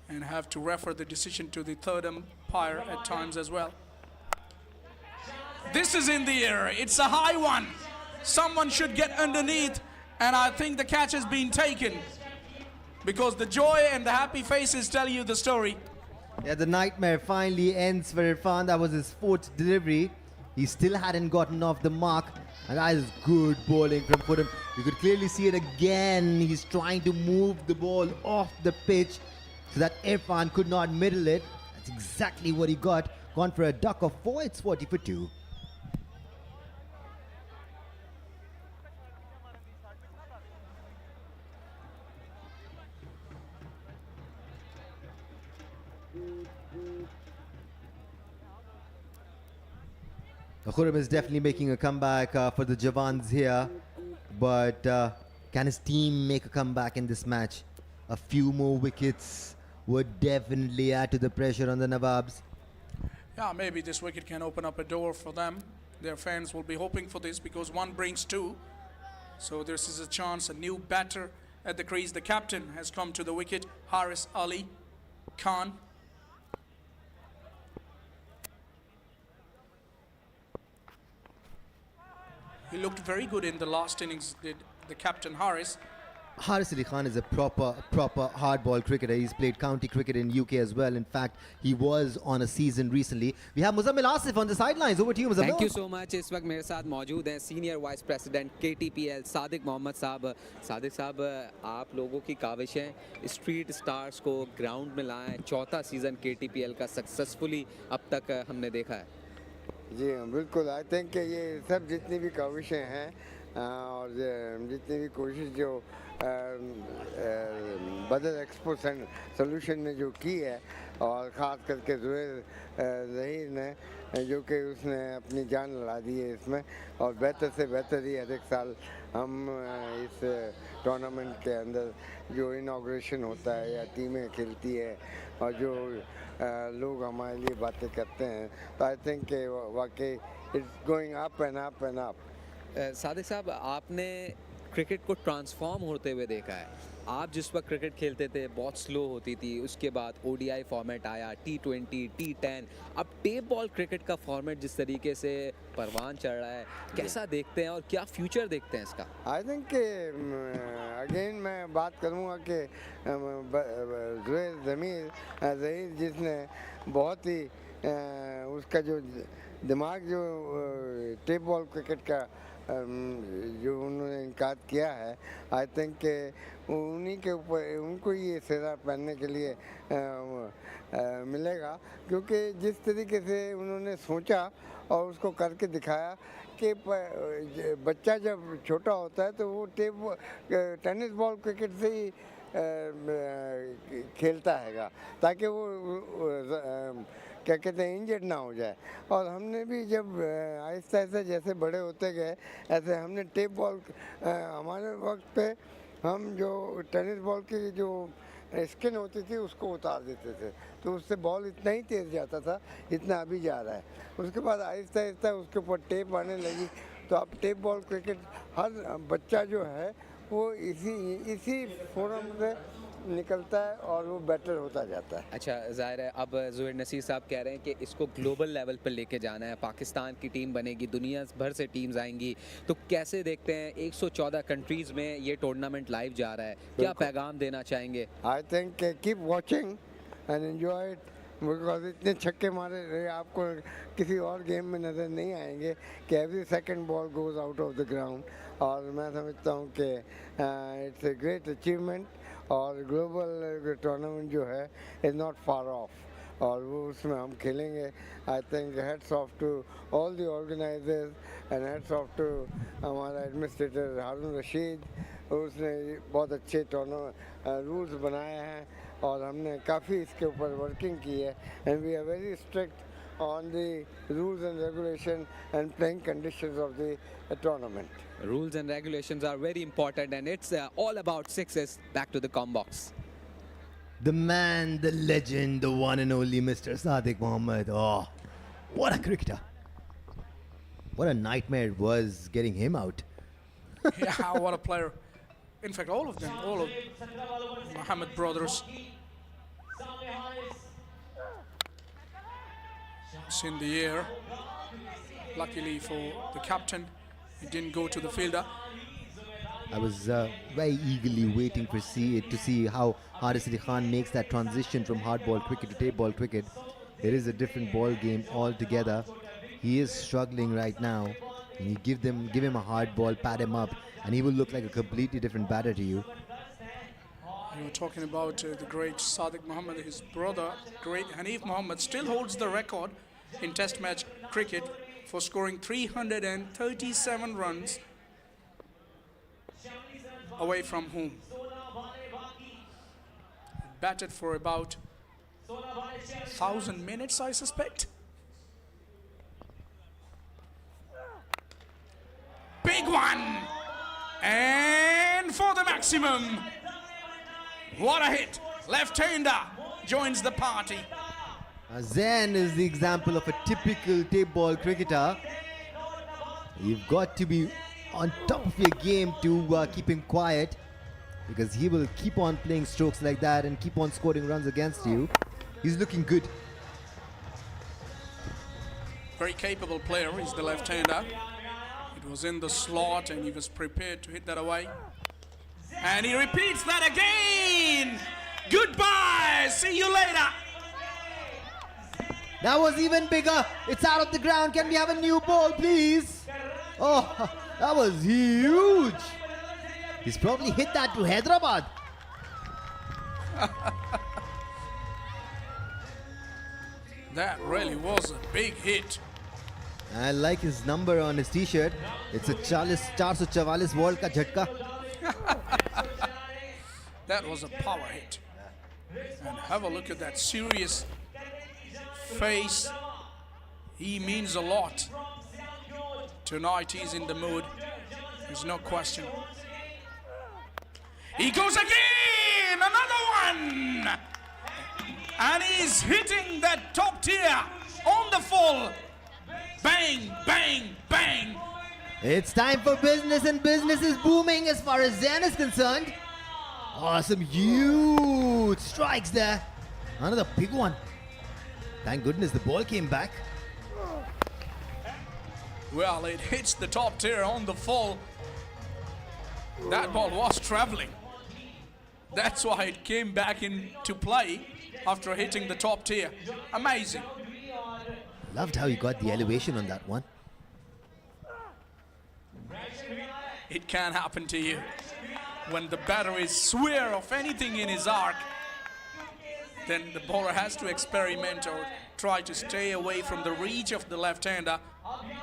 and have to refer the decision to the third umpire at times as well. This is in the air. It's a high one. Someone should get underneath, and I think the catch has been taken, because the joy and the happy faces tell you the story. Yeah, the nightmare finally ends for Irfan. That was his fourth delivery. He still hadn't gotten off the mark. And that is good bowling from Puram. You could clearly see it again. He's trying to move the ball off the pitch so that Irfan could not middle it. That's exactly what he got. Gone for a duck of 4. It's 40 for 2. Khurram is definitely making a comeback for the Jawans here, but can his team make a comeback in this match? A few more wickets would definitely add to the pressure on the Nawabs. Yeah, maybe this wicket can open up a door for them. Their fans will be hoping for this, because one brings two. So this is a chance, a new batter at the crease. The captain has come to the wicket, Haris Ali Khan. He looked very good in the last innings, did the captain Haris. Haris Ali Khan is a proper hardball cricketer. He's played county cricket in UK as well. In fact, he was on a season recently. We have Muzammil Asif on the sidelines. Over to you, Muzammil. Thank you so much. इस वक्त मेरे साथ मौजूद हैं senior vice president KTPL Sadiq Mohammad sahab. Sadiq sahab, आप लोगों की काविशें स्ट्रीट स्टार्स को ग्राउंड में लाएं. चौथा सीज़न KTPL का सक्सेसफुली अब तक हमने देखा है. जी बिल्कुल. आई थिंक ये सब जितनी भी काविशें हैं और जितनी भी कोशिश जो बदर एक्सपो सोल्यूशन ने जो की है, और ख़ास करके ज़ुहैर ज़हीर ने जो कि उसने अपनी जान लड़ा दी है इसमें, और बेहतर से बेहतर ही हर एक साल हम इस टूर्नामेंट के अंदर जो इनाग्रेशन होता है या टीमें खेलती है और जो लोग हमारे लिए बातें करते हैं, तो आई थिंक वाकई it's going up and up and up. Sadiq साहब, आपने क्रिकेट को ट्रांसफॉर्म होते हुए देखा है. आप जिस वक्त क्रिकेट खेलते थे बहुत स्लो होती थी, उसके बाद ODI फॉर्मेट आया, T20, T10, अब टेप बॉल क्रिकेट का फॉर्मेट जिस तरीके से परवान चढ़ रहा है, कैसा देखते हैं और क्या फ्यूचर देखते हैं इसका? आई थिंक अगेन मैं बात करूँगा कि ज़ुहैर ज़हीर जिसने बहुत ही उसका जो दिमाग जो टेप बॉल क्रिकेट का जो उन्होंने इनकार किया है, आई थिंक के उन्हीं के ऊपर उनको ये सिरा पहनने के लिए मिलेगा, क्योंकि जिस तरीके से उन्होंने सोचा और उसको करके दिखाया कि बच्चा जब छोटा होता है तो वो टेनिस बॉल क्रिकेट से ही खेलता हैगा, ताकि वो क्या कहते हैं इंजर्ड ना हो जाए. और हमने भी जब आहिस्ता आहिस्ता जैसे बड़े होते गए, ऐसे हमने टेप बॉल हमारे वक्त पे हम जो टेनिस बॉल की जो स्किन होती थी उसको उतार देते थे, तो उससे बॉल इतना ही तेज़ जाता था इतना अभी जा रहा है. उसके बाद आहिस्ता आहिस्ता उसके ऊपर टेप आने लगी, तो अब टेप बॉल क्रिकेट हर बच्चा जो है वो इसी फोरम से निकलता है और वो बेटर होता जाता है. अच्छा, ज़ाहिर है अब ज़ुहैर नसीर साहब कह रहे हैं कि इसको ग्लोबल लेवल पर लेके जाना है, पाकिस्तान की टीम बनेगी, दुनिया भर से टीम्स आएंगी, तो कैसे देखते हैं 114 कंट्रीज़ में ये टूर्नामेंट लाइव जा रहा है, क्या पैगाम देना चाहेंगे? I think keep watching and enjoy it, because इतने छक्के मारे रहे आपको किसी और गेम में नज़र नहीं आएंगे कि every second ball goes out of the ground. और मैं समझता हूँ कि इट्स ए ग्रेट अचीवमेंट, और ग्लोबल टूर्नामेंट जो है इज़ नॉट फार ऑफ, और वो उसमें हम खेलेंगे. I think hats off to all the organizers and hats off to हमारा एडमिनिस्ट्रेटर हारून रशीद, उसने बहुत अच्छे रूल्स बनाए हैं और हमने काफ़ी इसके ऊपर वर्किंग की है. And we are very strict on the rules and regulation and playing conditions of the tournament. Rules and regulations are very important, and it's all about sixes. Back to the combox. The man, the legend, the one and only Mr. Sadiq Mohammed. Oh, what a cricketer. What a nightmare it was getting him out. Yeah, what a player. In fact, all of them, all of Mohammed brothers. It's in the air. Luckily for the captain, he didn't go to the fielder. I was very eagerly waiting to see how Haris Ali Khan makes that transition from hard ball cricket to tape ball cricket. It is a different ball game altogether. He is struggling right now. And you give him a hard ball, pad him up, and he will look like a completely different batter to you. You were talking about the great Sadiq Muhammad, his brother, great Hanif Muhammad, still holds the record in Test match cricket for scoring 337 runs away from home. Batted for about 1,000 minutes, I suspect. Big one! And for the maximum. What a hit! Left-hander joins the party. Zain is the example of a typical tape ball cricketer. You've got to be on top of your game to keep him quiet, because he will keep on playing strokes like that and keep on scoring runs against you. He's looking good. Very capable player is the left-hander. It was in the slot and he was prepared to hit that away. And he repeats that again! Goodbye! See you later! That was even bigger. It's out of the ground. Can we have a new ball, please? Oh, that was huge. He's probably hit that to Hyderabad. That really was a big hit. I like his number on his t-shirt. It's a 444 volt ka jhatka. That was a power hit. And have a look at that serious face. He means a lot. Tonight he's in the mood. There's no question. He goes again! Another one! And he's hitting that top tier on the full. Bang, bang, bang. It's time for business, and business is booming as far as Zain is concerned. Oh, some huge strikes there. Another big one. Thank goodness the ball came back. Well, it hits the top tier on the full. That ball was traveling. That's why it came back into play after hitting the top tier. Amazing. Loved how he got the elevation on that one. It can happen to you. When the batter is swear of anything in his arc, then the bowler has to experiment or try to stay away from the reach of the left-hander,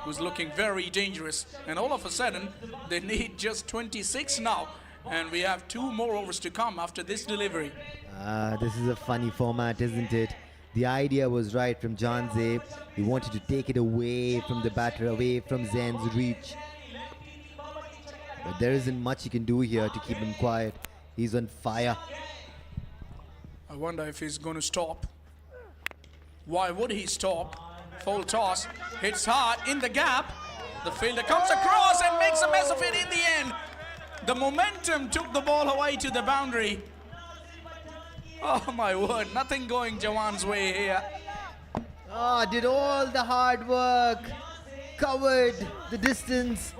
who's looking very dangerous. And all of a sudden, they need just 26 now. And we have 2 more overs to come after this delivery. This is a funny format, isn't it? The idea was right from Janze. He wanted to take it away from the batter, away from Zain's reach. But there isn't much he can do here to keep him quiet. He's on fire. I wonder if he's going to stop. Why would he stop? Full toss, hits hard in the gap. The fielder comes across and makes a mess of it in the end. The momentum took the ball away to the boundary. Oh my word, nothing going Jawans' way here. Oh, did all the hard work, covered the distance,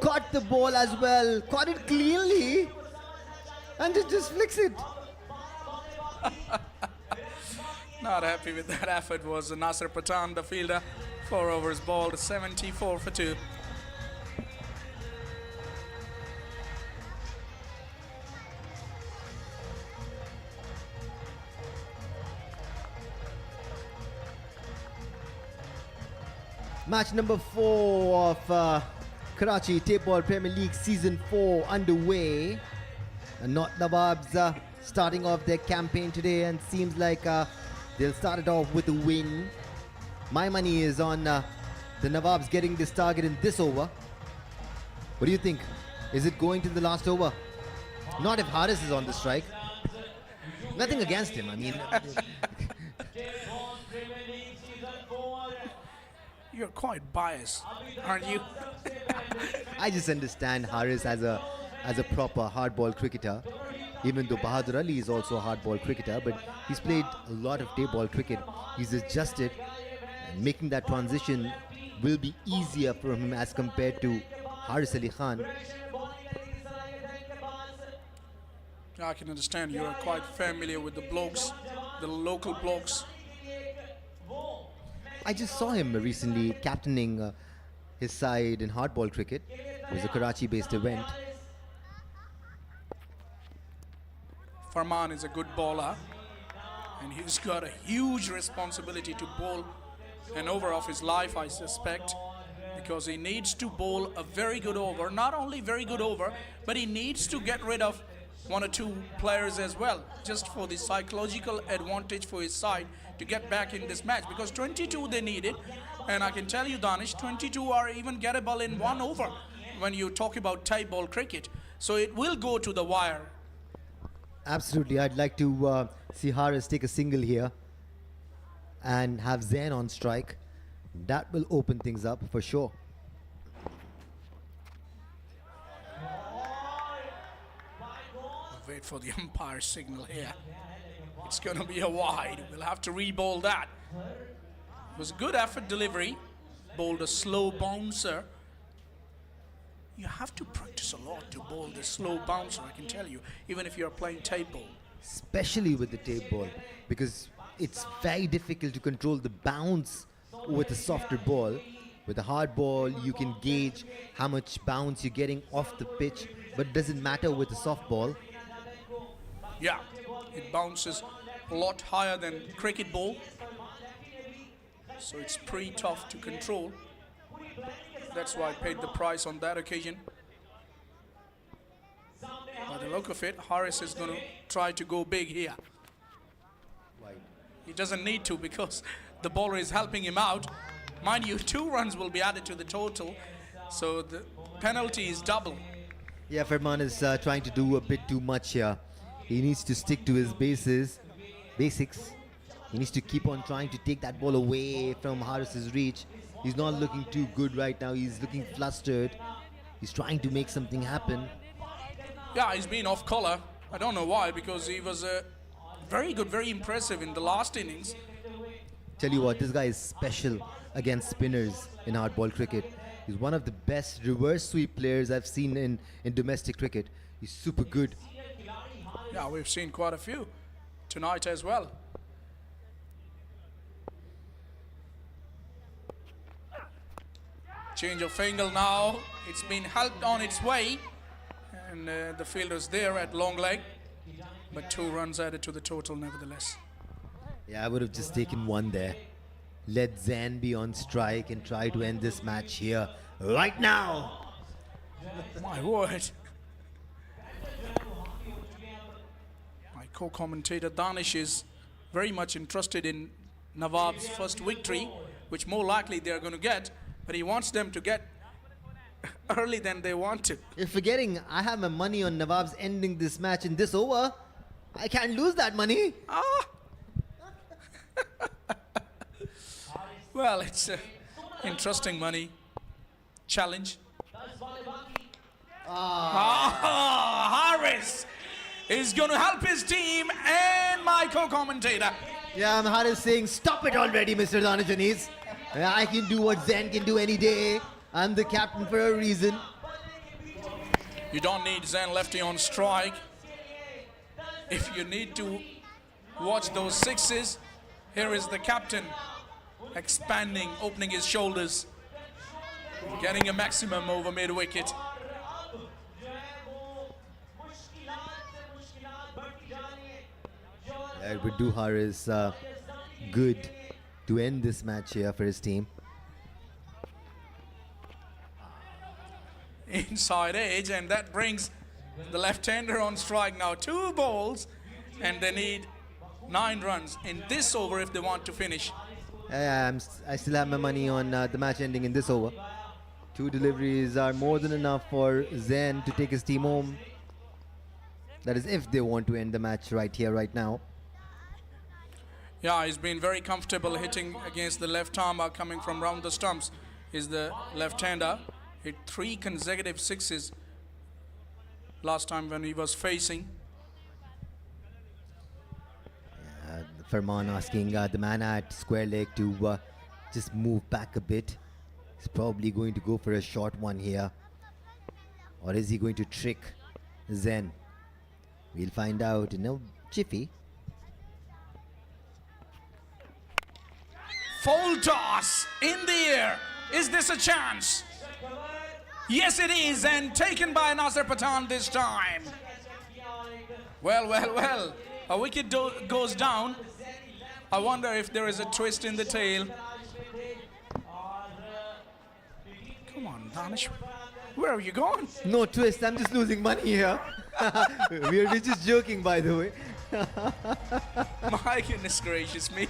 caught the ball as well, caught it cleanly, and it just flicks it. Not happy with that effort was Nasser Pathan, the fielder. 4 overs balled, 74 for 2. Match number 4 of Karachi Tape Ball Premier League Season 4 underway. Not Nawabs starting off their campaign today, and seems like they'll start it off with a win. My money is on the Nawabs getting this target in this over. What do you think? Is it going to the last over? Not if Haris is on the strike. Nothing against him, I mean. You're quite biased, aren't you? I just understand Haris as a proper hardball cricketer, even though Bahadur Ali is also a hardball cricketer, but he's played a lot of day ball cricket. He's adjusted, and making that transition will be easier for him as compared to Haris Ali Khan. I can understand you're quite familiar with the blokes, the local blokes. I just saw him recently captaining his side in hardball cricket. It was a Karachi-based event. Farman is a good bowler, and he's got a huge responsibility to bowl an over of his life, I suspect, because he needs to bowl a very good over. Not only very good over, but he needs to get rid of one or two players as well, just for the psychological advantage for his side to get back in this match, because 22 they needed, and I can tell you, Danish, 22 are even gettable in one over when you talk about type ball cricket. So it will go to the wire. Absolutely, I'd like to see Haris take a single here and have Zain on strike. That will open things up for sure. Wait for the umpire signal here. It's going to be a wide. We'll have to re-bowl that. It was a good effort delivery. Bowled a slow bouncer. You have to practice a lot to bowl the slow bouncer, I can tell you, even if you're playing tape ball. Especially with the tape ball, because it's very difficult to control the bounce with a softer ball. With a hard ball, you can gauge how much bounce you're getting off the pitch, but it doesn't matter with a soft ball. Yeah, it bounces a lot higher than cricket ball, so it's pretty tough to control. That's why I paid the price on that occasion. By the look of it, Haris is going to try to go big here. He doesn't need to, because the bowler is helping him out. Mind you, 2 runs will be added to the total, so the penalty is double. Yeah, Farman is trying to do a bit too much here. He needs to stick to his basics. He needs to keep on trying to take that ball away from Haris's reach. He's not looking too good right now. He's looking flustered. He's trying to make something happen. Yeah, he's been off color. I don't know why, because he was very good, very impressive in the last innings. Tell you what, this guy is special against spinners in hardball cricket. He's one of the best reverse sweep players I've seen in domestic cricket. He's super good. Yeah, we've seen quite a few tonight as well. Change of angle now. It's been helped on its way, and the fielder's there at long leg, but 2 runs added to the total nevertheless. Yeah, I would have just taken 1 there. Let Zain be on strike and try to end this match here right now. My word. My co-commentator Danish is very much interested in Nawabs' first victory, which more likely they're going to get, but he wants them to get early than they want to. You're forgetting, I have my money on Nawabs ending this match in this over. I can't lose that money. Well, it's interesting money. Challenge. Haris is going to help his team and my co-commentator. Yeah, Haris saying, stop it already, Mr. Danajanis. I can do what Zain can do any day. I'm the captain for a reason. You don't need Zain lefty on strike. If you need to watch those 6s, here is the captain expanding, opening his shoulders, getting a maximum over mid-wicket. It would do Haris good to end this match here for his team. Inside edge, and that brings the left-hander on strike now. 2 balls, and they need 9 runs in this over if they want to finish. I still have my money on the match ending in this over. 2 deliveries are more than enough for Zain to take his team home. That is if they want to end the match right here, right now. Yeah, he's been very comfortable hitting against the left armer coming from round the stumps. Is the left-hander. Hit 3 consecutive sixes last time when he was facing. Farman asking the man at square leg to just move back a bit. He's probably going to go for a short one here. Or is he going to trick Zen? We'll find out in a jiffy. Full toss in the air. Is this a chance? Yes, it is, and taken by Nasser Pathan this time. Well, well, well. A wicket goes down. I wonder if there is a twist in the tail. Come on, Danish. Where are you going? No twist, I'm just losing money here. we're just joking, by the way. My goodness gracious me.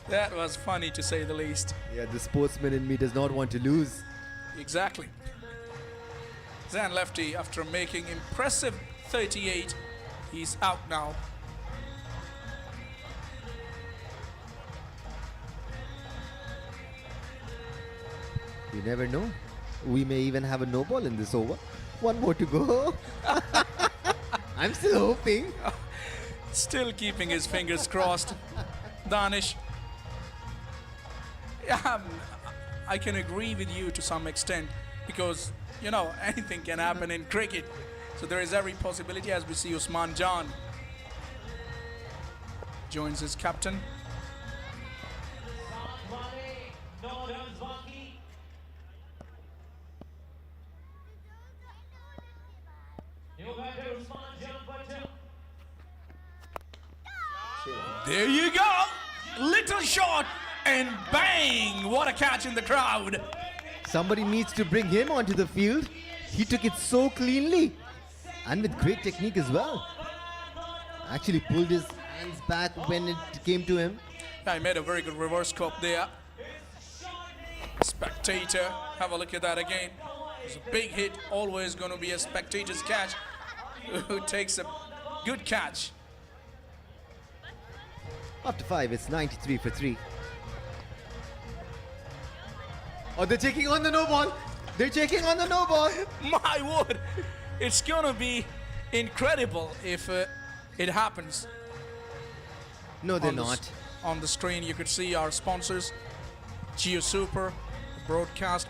That was funny to say the least. Yeah, the sportsman in me does not want to lose. Exactly. Zan lefty, after making impressive 38, he's out now. You never know. We may even have a no ball in this over. One more to go. I'm still hoping. Still keeping his fingers crossed. Danish. Yeah, I can agree with you to some extent because, you know, anything can happen in cricket. So there is every possibility as we see Usman Jan joins his captain. There you go. Little shot and bang. What a catch in the crowd. Somebody needs to bring him onto the field. He took it so cleanly and with great technique as well. Actually pulled his hands back when it came to him. Yeah, he made a very good reverse cop there. Spectator, have a look at that again. It's a big hit, always going to be a spectator's catch who takes a good catch. After 5, it's 93 for 3. Oh, they're taking on the no ball. They're taking on the no ball. My word, it's going to be incredible if it happens. No, they're not. On the screen, you could see our sponsors, Geo Super, broadcast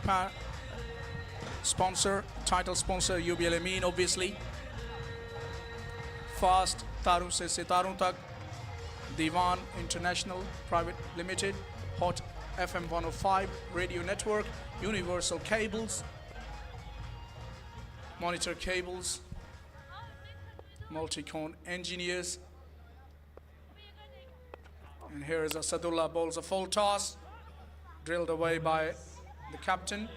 sponsor, title sponsor, UBL Amin, obviously. Fast, Tarun se Sitarun tak, Diwan International Private Limited, Hot FM 105 Radio Network, Universal Cables, Monitor Cables, Multicone Engineers. And here is Asadullah bowls a full toss, drilled away by the captain.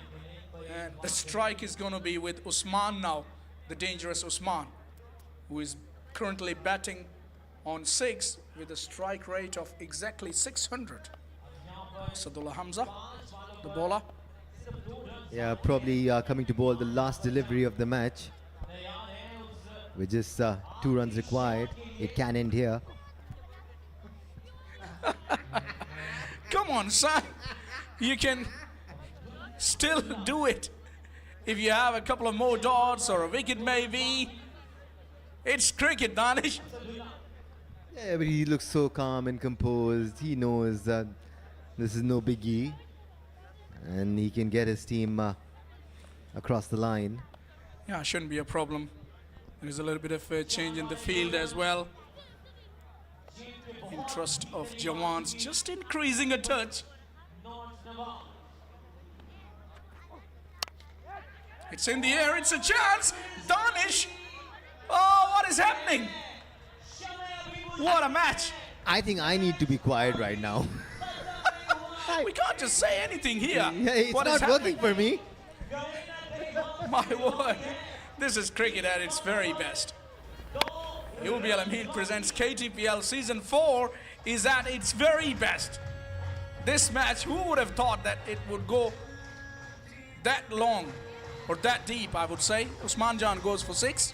And the strike is going to be with Usman now, the dangerous Usman, who is currently batting on 6 with a strike rate of exactly 600. Asadullah Hamza, the bowler. Yeah, probably coming to bowl the last delivery of the match. With just 2 runs required, it can end here. Come on, son. You can still do it. If you have a couple of more dots or a wicket maybe. It's cricket, Danish. Yeah, but he looks so calm and composed. He knows that this is no biggie. And he can get his team across the line. Yeah, shouldn't be a problem. There's a little bit of a change in the field as well. Interest of Jawans just increasing a touch. It's in the air, it's a chance. Danish. Oh, what is happening? What a match. I think I need to be quiet right now. We can't just say anything here. Yeah, it's What is not working for me. My word. This is cricket at its very best. UBL Amin presents KTPL Season 4 is at its very best. This match, who would have thought that it would go that long or that deep, I would say. Usman Jan goes for 6.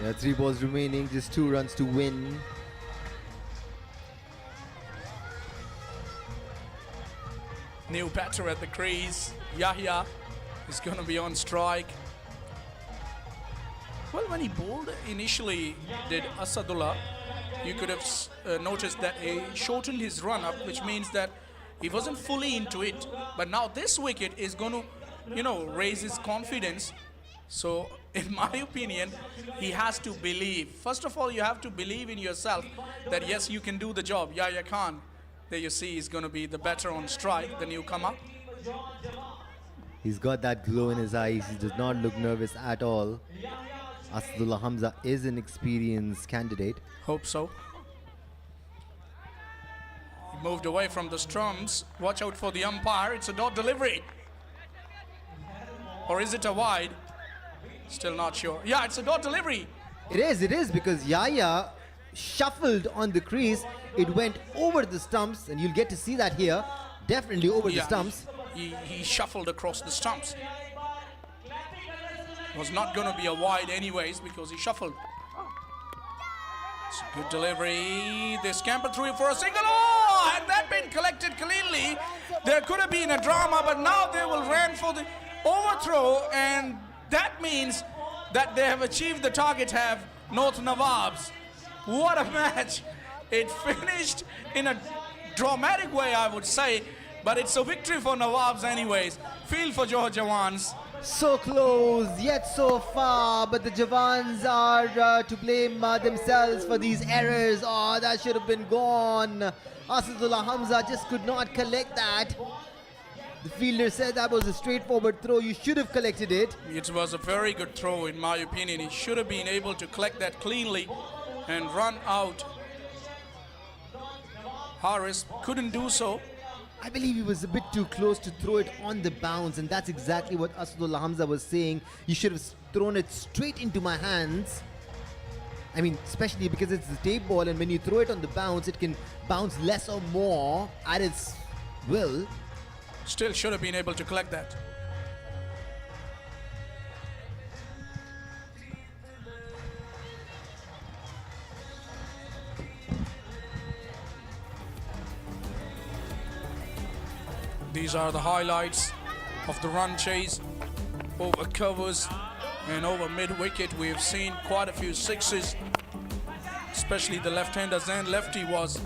Yeah, 3 balls remaining, just 2 runs to win. New batter at the crease. Yahya is going to be on strike. Well, when he bowled initially, did Asadullah, you could have noticed that he shortened his run up, which means that he wasn't fully into it. But now this wicket is going to, raise his confidence. So, in my opinion, he has to believe. First of all, you have to believe in yourself that yes, you can do the job. Yahya Khan, there you see, is going to be the batter on strike, the newcomer. He's got that glow in his eyes. He does not look nervous at all. Asadullah Hamza is an experienced candidate. Hope so. He moved away from the stumps. Watch out for the umpire. It's a dot delivery. Or is it a wide? Still not sure. Yeah, it's a dot delivery. It is because Yahya shuffled on the crease. It went over the stumps, and you'll get to see that here. Definitely over the stumps. He shuffled across the stumps. Was not going to be a wide anyways because he shuffled. It's a good delivery. They scampered through it for a single. Oh, had that been collected cleanly, there could have been a drama, but now they will run for the overthrow, and that means that they have achieved the target have North Nawabs. What a match. It finished in a dramatic way, I would say, but it's a victory for Nawabs anyways. Feel for Johar Jawans. So close, yet so far, but the Jawans are to blame themselves for these errors. Oh, that should have been gone. Asadullah Hamza just could not collect that. The fielder said that was a straightforward throw. You should have collected it. It was a very good throw, in my opinion. He should have been able to collect that cleanly and run out. Harris couldn't do so. I believe he was a bit too close to throw it on the bounce, and that's exactly what Asadullah Hamza was saying. You should have thrown it straight into my hands. I mean, especially because it's the tape ball, and when you throw it on the bounce, it can bounce less or more at its will. Still should have been able to collect that. These are the highlights of the run chase over covers and over mid-wicket. We have seen quite a few sixes, especially the left-hander Zain Lefty was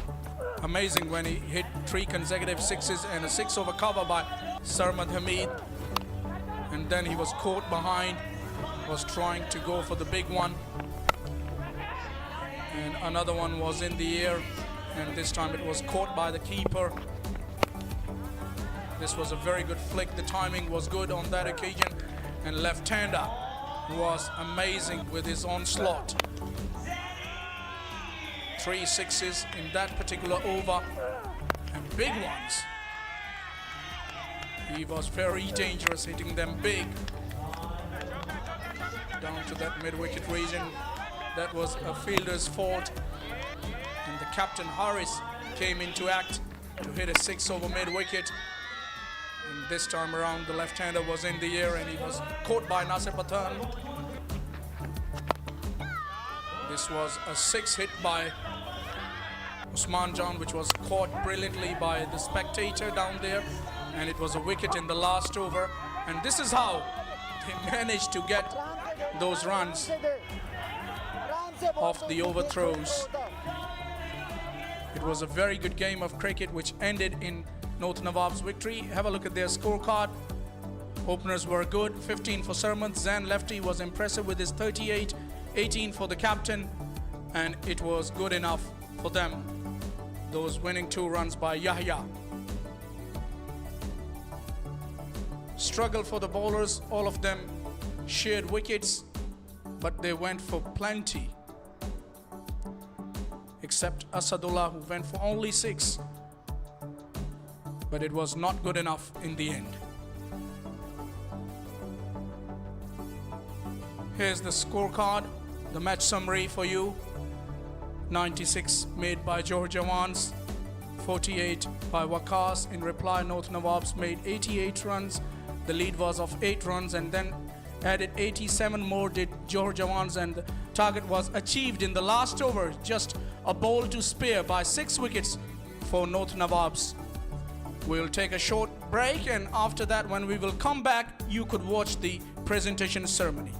amazing when he hit 3 consecutive sixes and a 6 over cover by Sarmad Hamid. And then he was caught behind, was trying to go for the big one. And another one was in the air, and this time it was caught by the keeper. This was a very good flick. The timing was good on that occasion. And left-hander was amazing with his onslaught. 3 sixes in that particular over, and big ones. He was very dangerous, hitting them big. Down to that mid-wicket region. That was a fielder's fault. And the captain Harris came into act to hit a 6 over mid-wicket. And this time around, the left-hander was in the air and he was caught by Nasir Pathan. This was a 6 hit by Usman Jan, which was caught brilliantly by the spectator down there. And it was a wicket in the last over. And this is how they managed to get those runs off the overthrows. It was a very good game of cricket which ended in North Nawab's victory. Have a look at their scorecard. Openers were good. 15 for Sarmad. Zain Lefty was impressive with his 38. 18 for the captain. And it was good enough for them. Those winning 2 runs by Yahya. Struggle for the bowlers. All of them shared wickets, but they went for plenty. Except Asadullah, who went for only 6. But it was not good enough in the end. Here's the scorecard, the match summary for you. 96 made by Johar Jawans, 48 by Waqas. In reply, North Nawabs made 88 runs. The lead was of 8 runs, and then added 87 more did Johar Jawans, and target was achieved in the last over. Just a ball to spare by 6 wickets for North Nawabs. We'll take a short break, and after that, when we will come back, you could watch the presentation ceremony.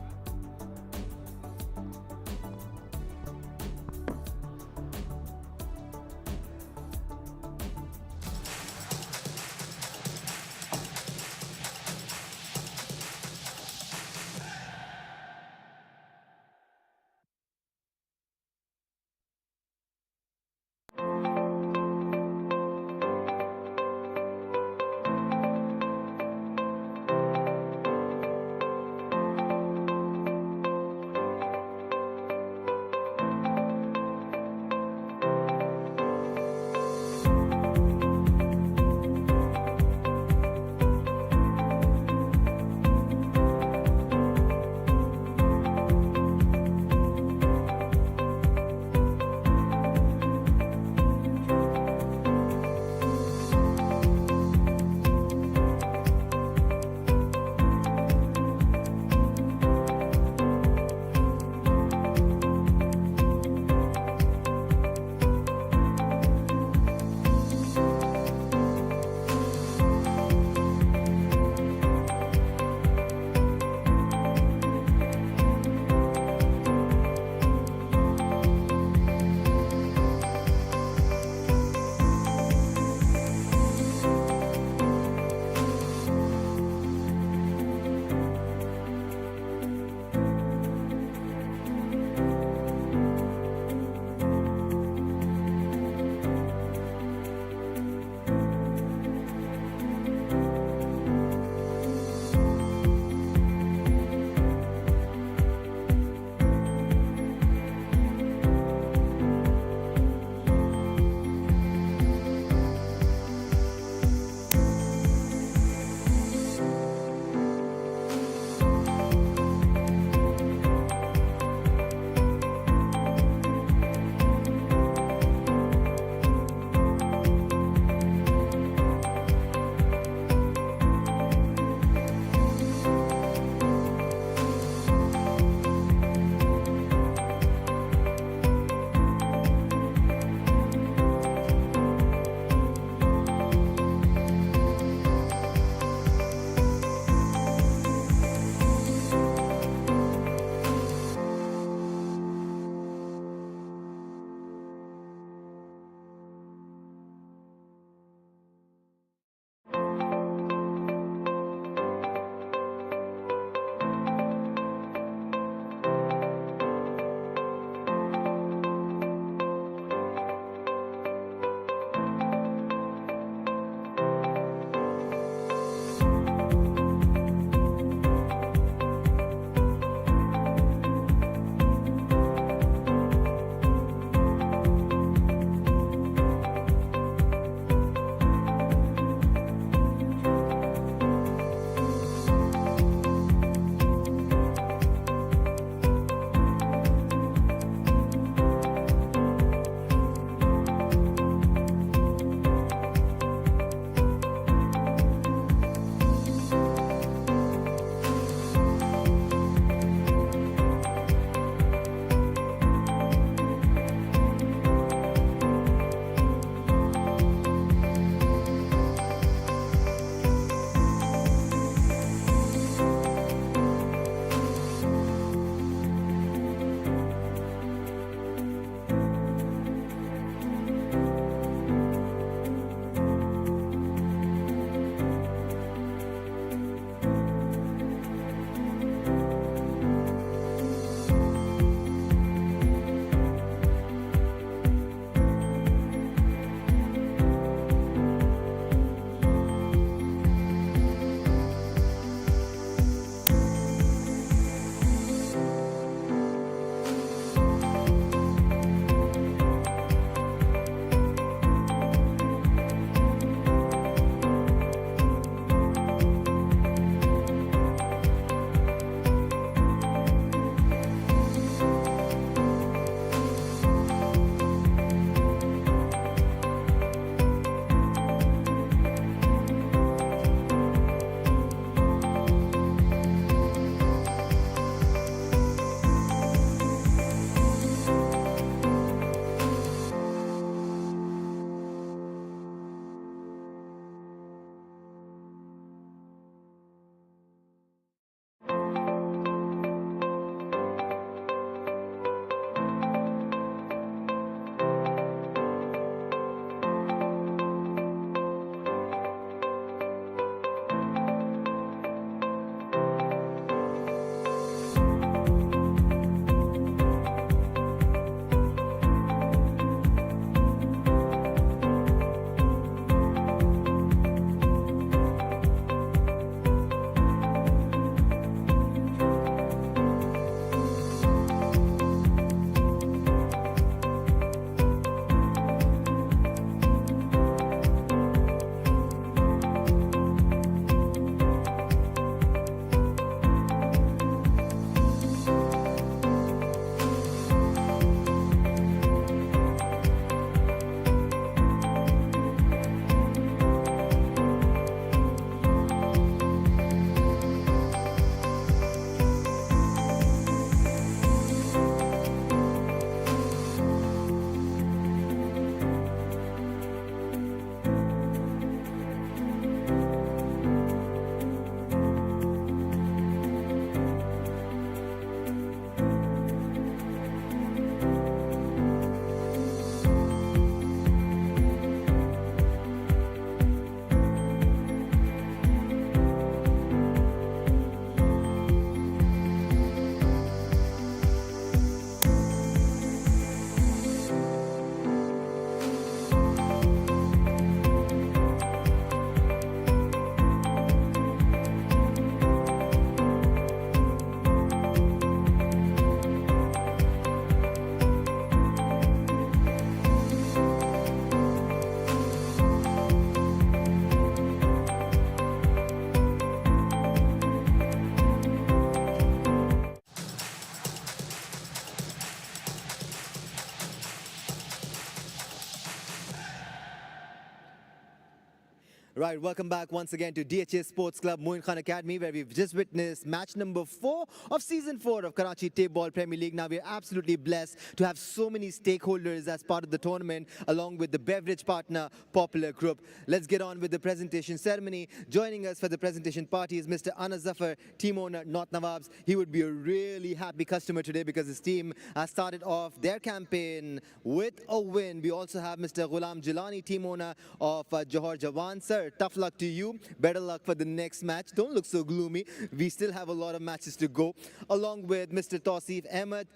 Right, welcome back once again to DHA Sports Club Moin Academy, where we've just witnessed match number 4 of season 4 of Karachi Tape Ball Premier League. Now we're absolutely blessed to have so many stakeholders as part of the tournament, along with the beverage partner Popular Group. Let's get on with the presentation ceremony. Joining us for the presentation party is Mr. Anas Zafar, team owner North Nawabs. He would be a really happy customer today because his team has started off their campaign with a win. We also have Mr. Ghulam Jilani, team owner of Johar Jawans. Sir, tough luck to you. Better luck for the next match. Don't look so gloomy. We still have a lot of matches to go. Along with Mr. Tausif Ahmed,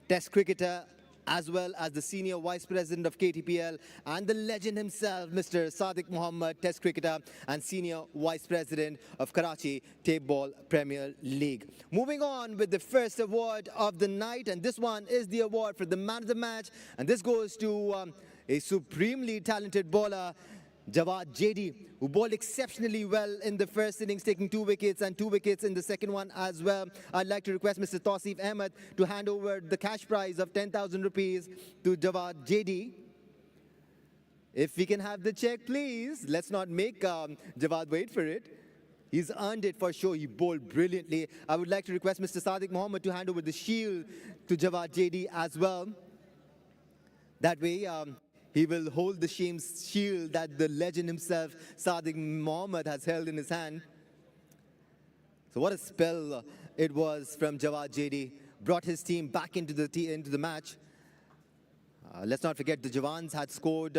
Test cricketer, as well as the senior vice president of KTPL, and the legend himself, Mr. Sadiq Muhammad, Test cricketer and senior vice president of Karachi Tape Ball Premier League. Moving on with the first award of the night, and this one is the award for the man of the match, and this goes to a supremely talented bowler, Jawad JD, who bowled exceptionally well in the first innings, taking 2 wickets and 2 wickets in the second one as well. I'd like to request Mr. Tausif Ahmed to hand over the cash prize of 10,000 rupees to Jawad JD. If we can have the check, please. Let's not make Jawad wait for it. He's earned it for sure. He bowled brilliantly. I would like to request Mr. Sadiq Muhammad to hand over the shield to Jawad JD as well. That way, he will hold the shield that the legend himself, Sadiq Muhammad, has held in his hand. So what a spell it was from Jawad JD. Brought his team back into the match. Let's not forget the Jawans had scored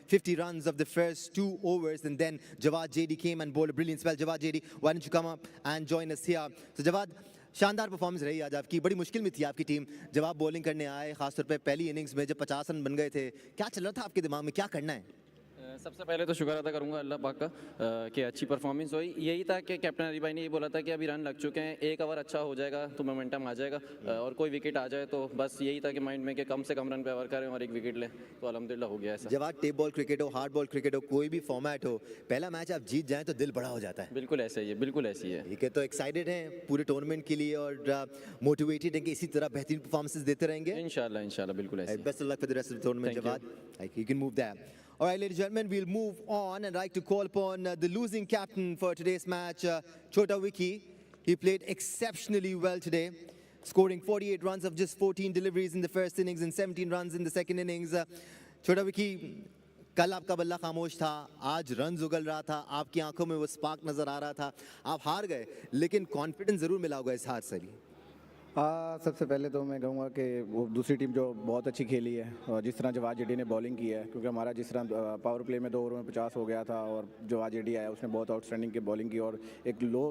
50 runs of the first 2 overs, and then Jawad JD came and bowled a brilliant spell. Jawad JD, why don't you come up and join us here? So Jawad, शानदार performance रही आज आपकी. बड़ी मुश्किल में थी आपकी team जब आप बॉलिंग करने आए, खासतौर पे पहली इनिंग्स में जब 50 रन बन गए थे. क्या चल रहा था आपके दिमाग में, क्या करना है? सबसे पहले तो शुक्र अदा करूंगा अल्लाह पाक का कि अच्छी परफॉर्मेंस हुई. यही था कि कैप्टन अली भाई ने ये बोला था कि अभी रन लग चुके हैं, 1 ओवर अच्छा हो जाएगा तो मोमेंटम आ जाएगा और कोई विकेट आ जाए तो बस यही था कि माइंड में कि कम से कम रन पे ओवर करें और 1 विकेट लें, तो अल्हम्दुलिल्लाह हो गया ऐसा. जब आप टेप बॉल क्रिकेट हो, हार्ड बॉल क्रिकेट हो, कोई भी फॉर्मेट हो, पहला मैच आप जीत जाएं तो दिल बड़ा हो जाता है. बिल्कुल ऐसा ही है, बिल्कुल ऐसी है. ठीक है, तो एक्साइटेड हैं पूरे टूर्नामेंट के लिए और मोटिवेटेड हैं कि इसी तरह बेहतरीन परफॉर्मेंसेस देते रहेंगे. इंशाल्लाह इंशाल्लाह बिल्कुल ऐसे. Best of luck for the rest of the tournament Jawad. You can move there. All right, ladies and gentlemen, we'll move on and like to call upon the losing captain for today's match, Chota Wiki. He played exceptionally well today, scoring 48 runs of just 14 deliveries in the first innings and 17 runs in the second innings. Chota Wiki, कल आपका बल्ला खामोश था, आज run उगल रहा था, आपकी आंखों में वो स्पार्क नजर आ रहा था. आप हार गए, लेकिन कॉन्फिडेंस जरूर मिला होगा इस हार से भी. सबसे पहले तो मैं कहूँगा कि वो दूसरी टीम जो बहुत अच्छी खेली है और जिस तरह जवाद जेडी ने बॉलिंग की है, क्योंकि हमारा जिस तरह पावर प्ले में 2 ओवर में 50 हो गया था और जवाद जेडी आया उसने बहुत आउटस्टैंडिंग की बॉलिंग की और एक लो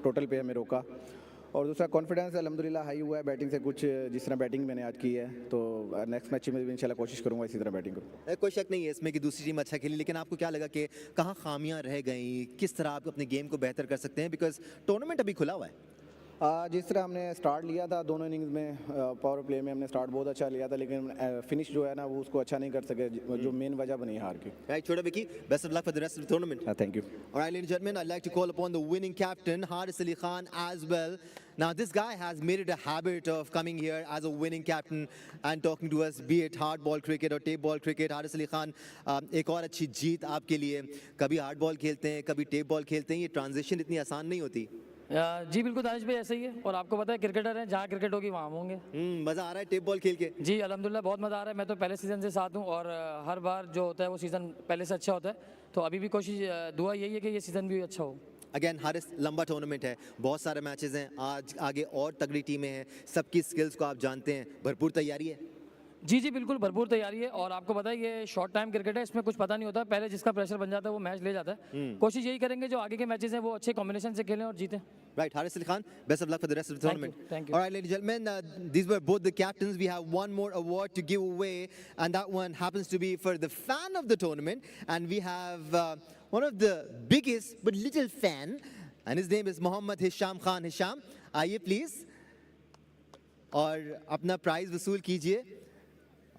टोटल पे हमें रोका. और दूसरा कॉन्फिडेंस अल्हम्दुलिल्लाह हाई हुआ है बैटिंग से. कुछ जिस तरह बैटिंग मैंने आज की है तो नेक्स्ट मैच में भी इंशाल्लाह कोशिश करूँगा इसी तरह बैटिंग करूँ. कोई शक नहीं है इसमें कि दूसरी टीम अच्छा खेली, लेकिन आपको क्या लगा कि कहाँ खामियां रह गई, किस तरह आप अपने गेम को बेहतर कर सकते हैं, बिकॉज टूर्नामेंट अभी खुला हुआ है. जिस तरह हमने स्टार्ट लिया था दोनों इनिंग्स में, पावर प्ले में हमने स्टार्ट बहुत अच्छा लिया था, लेकिन फिनिश जो है ना वो उसको अच्छा नहीं कर सके, जो मेन वजह बनी हार की. Right, Chota Vicky, best of luck for the rest of the tournament. Thank you. All right, ladies and gentlemen, I'd like to call upon the winning captain, Haris Ali Khan, as well. Now, this guy has made it a habit of coming here as a winning captain and talking to us, be it hard ball cricket or tape ball cricket. Haris Ali Khan, एक और अच्छी जीत आपके लिए. कभी hard ball खेलते हैं, कभी tape ball खेलते हैं, ये ट्रांजिशन इतनी आसान नहीं होती. जी बिल्कुल दानिश भाई ऐसा ही है, और आपको पता है क्रिकेटर हैं, जहाँ क्रिकेट होगी वहाँ हम होंगे. मज़ा आ रहा है टेप बॉल खेल के? जी अल्हम्दुलिल्लाह बहुत मज़ा आ रहा है. मैं तो पहले सीज़न से साथ हूँ और हर बार जो होता है वो सीज़न पहले से अच्छा होता है, तो अभी भी कोशिश दुआ यही है कि ये सीज़न भी अच्छा हो. अगेन हारिस, लंबा टूर्नामेंट है, बहुत सारे मैचेस हैं, आज आगे और तगड़ी टीमें हैं, सबकी स्किल्स को आप जानते हैं, भरपूर तैयारी है. जी जी बिल्कुल भरपूर तैयारी है, और आपको पता है ये शॉर्ट टाइम क्रिकेट है, इसमें कुछ पता नहीं होता, पहले जिसका प्रेशर बन जाता है वो मैच ले जाता है. कोशिश यही करेंगे जो आगे के मैचेस हैं वो अच्छे कॉम्बिनेशन से खेलें और जीतें. Right, Haris Ali Khan, best of luck for the rest of the tournament. Thank you. All right, ladies and gentlemen, these were both the captains. We have one more award to give away, and that one happens to be for the fan of the tournament. And we have one of the biggest but little fan, and his name is Mohammad Hisham Khan. Hisham, आइए please, और अपना prize वसूल कीजिए.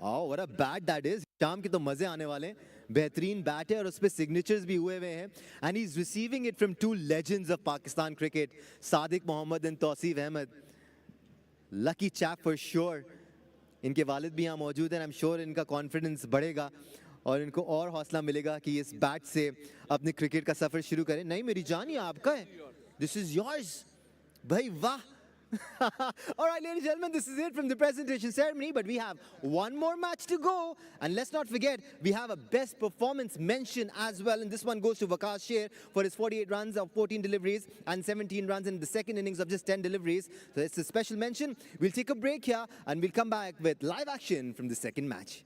Oh, what a bat that is. शाम के तो मजे आने वाले हैं. बेहतरीन बैट है और उस पर सिग्नेचर्स भी हुए हुए हैं. And he is receiving it from 2 legends of Pakistan cricket, Sadiq Mohammad and Tauseef Ahmed. Lucky chap for sure. इनके वालिद भी यहाँ मौजूद हैं. आई एम श्योर इनका कॉन्फिडेंस बढ़ेगा. और इनको और हौसला मिलेगा कि इस बैट से अपने क्रिकेट का सफर शुरू करें। नहीं मेरी जान, ये आपका है, दिस इज योर्स भाई, वाह। All right, ladies and gentlemen, this is it from the presentation ceremony, but we have one more match to go. And let's not forget, we have a best performance mention as well. And this one goes to Waqas Sher for his 48 runs of 14 deliveries and 17 runs in the second innings of just 10 deliveries. So it's a special mention. We'll take a break here and we'll come back with live action from the second match.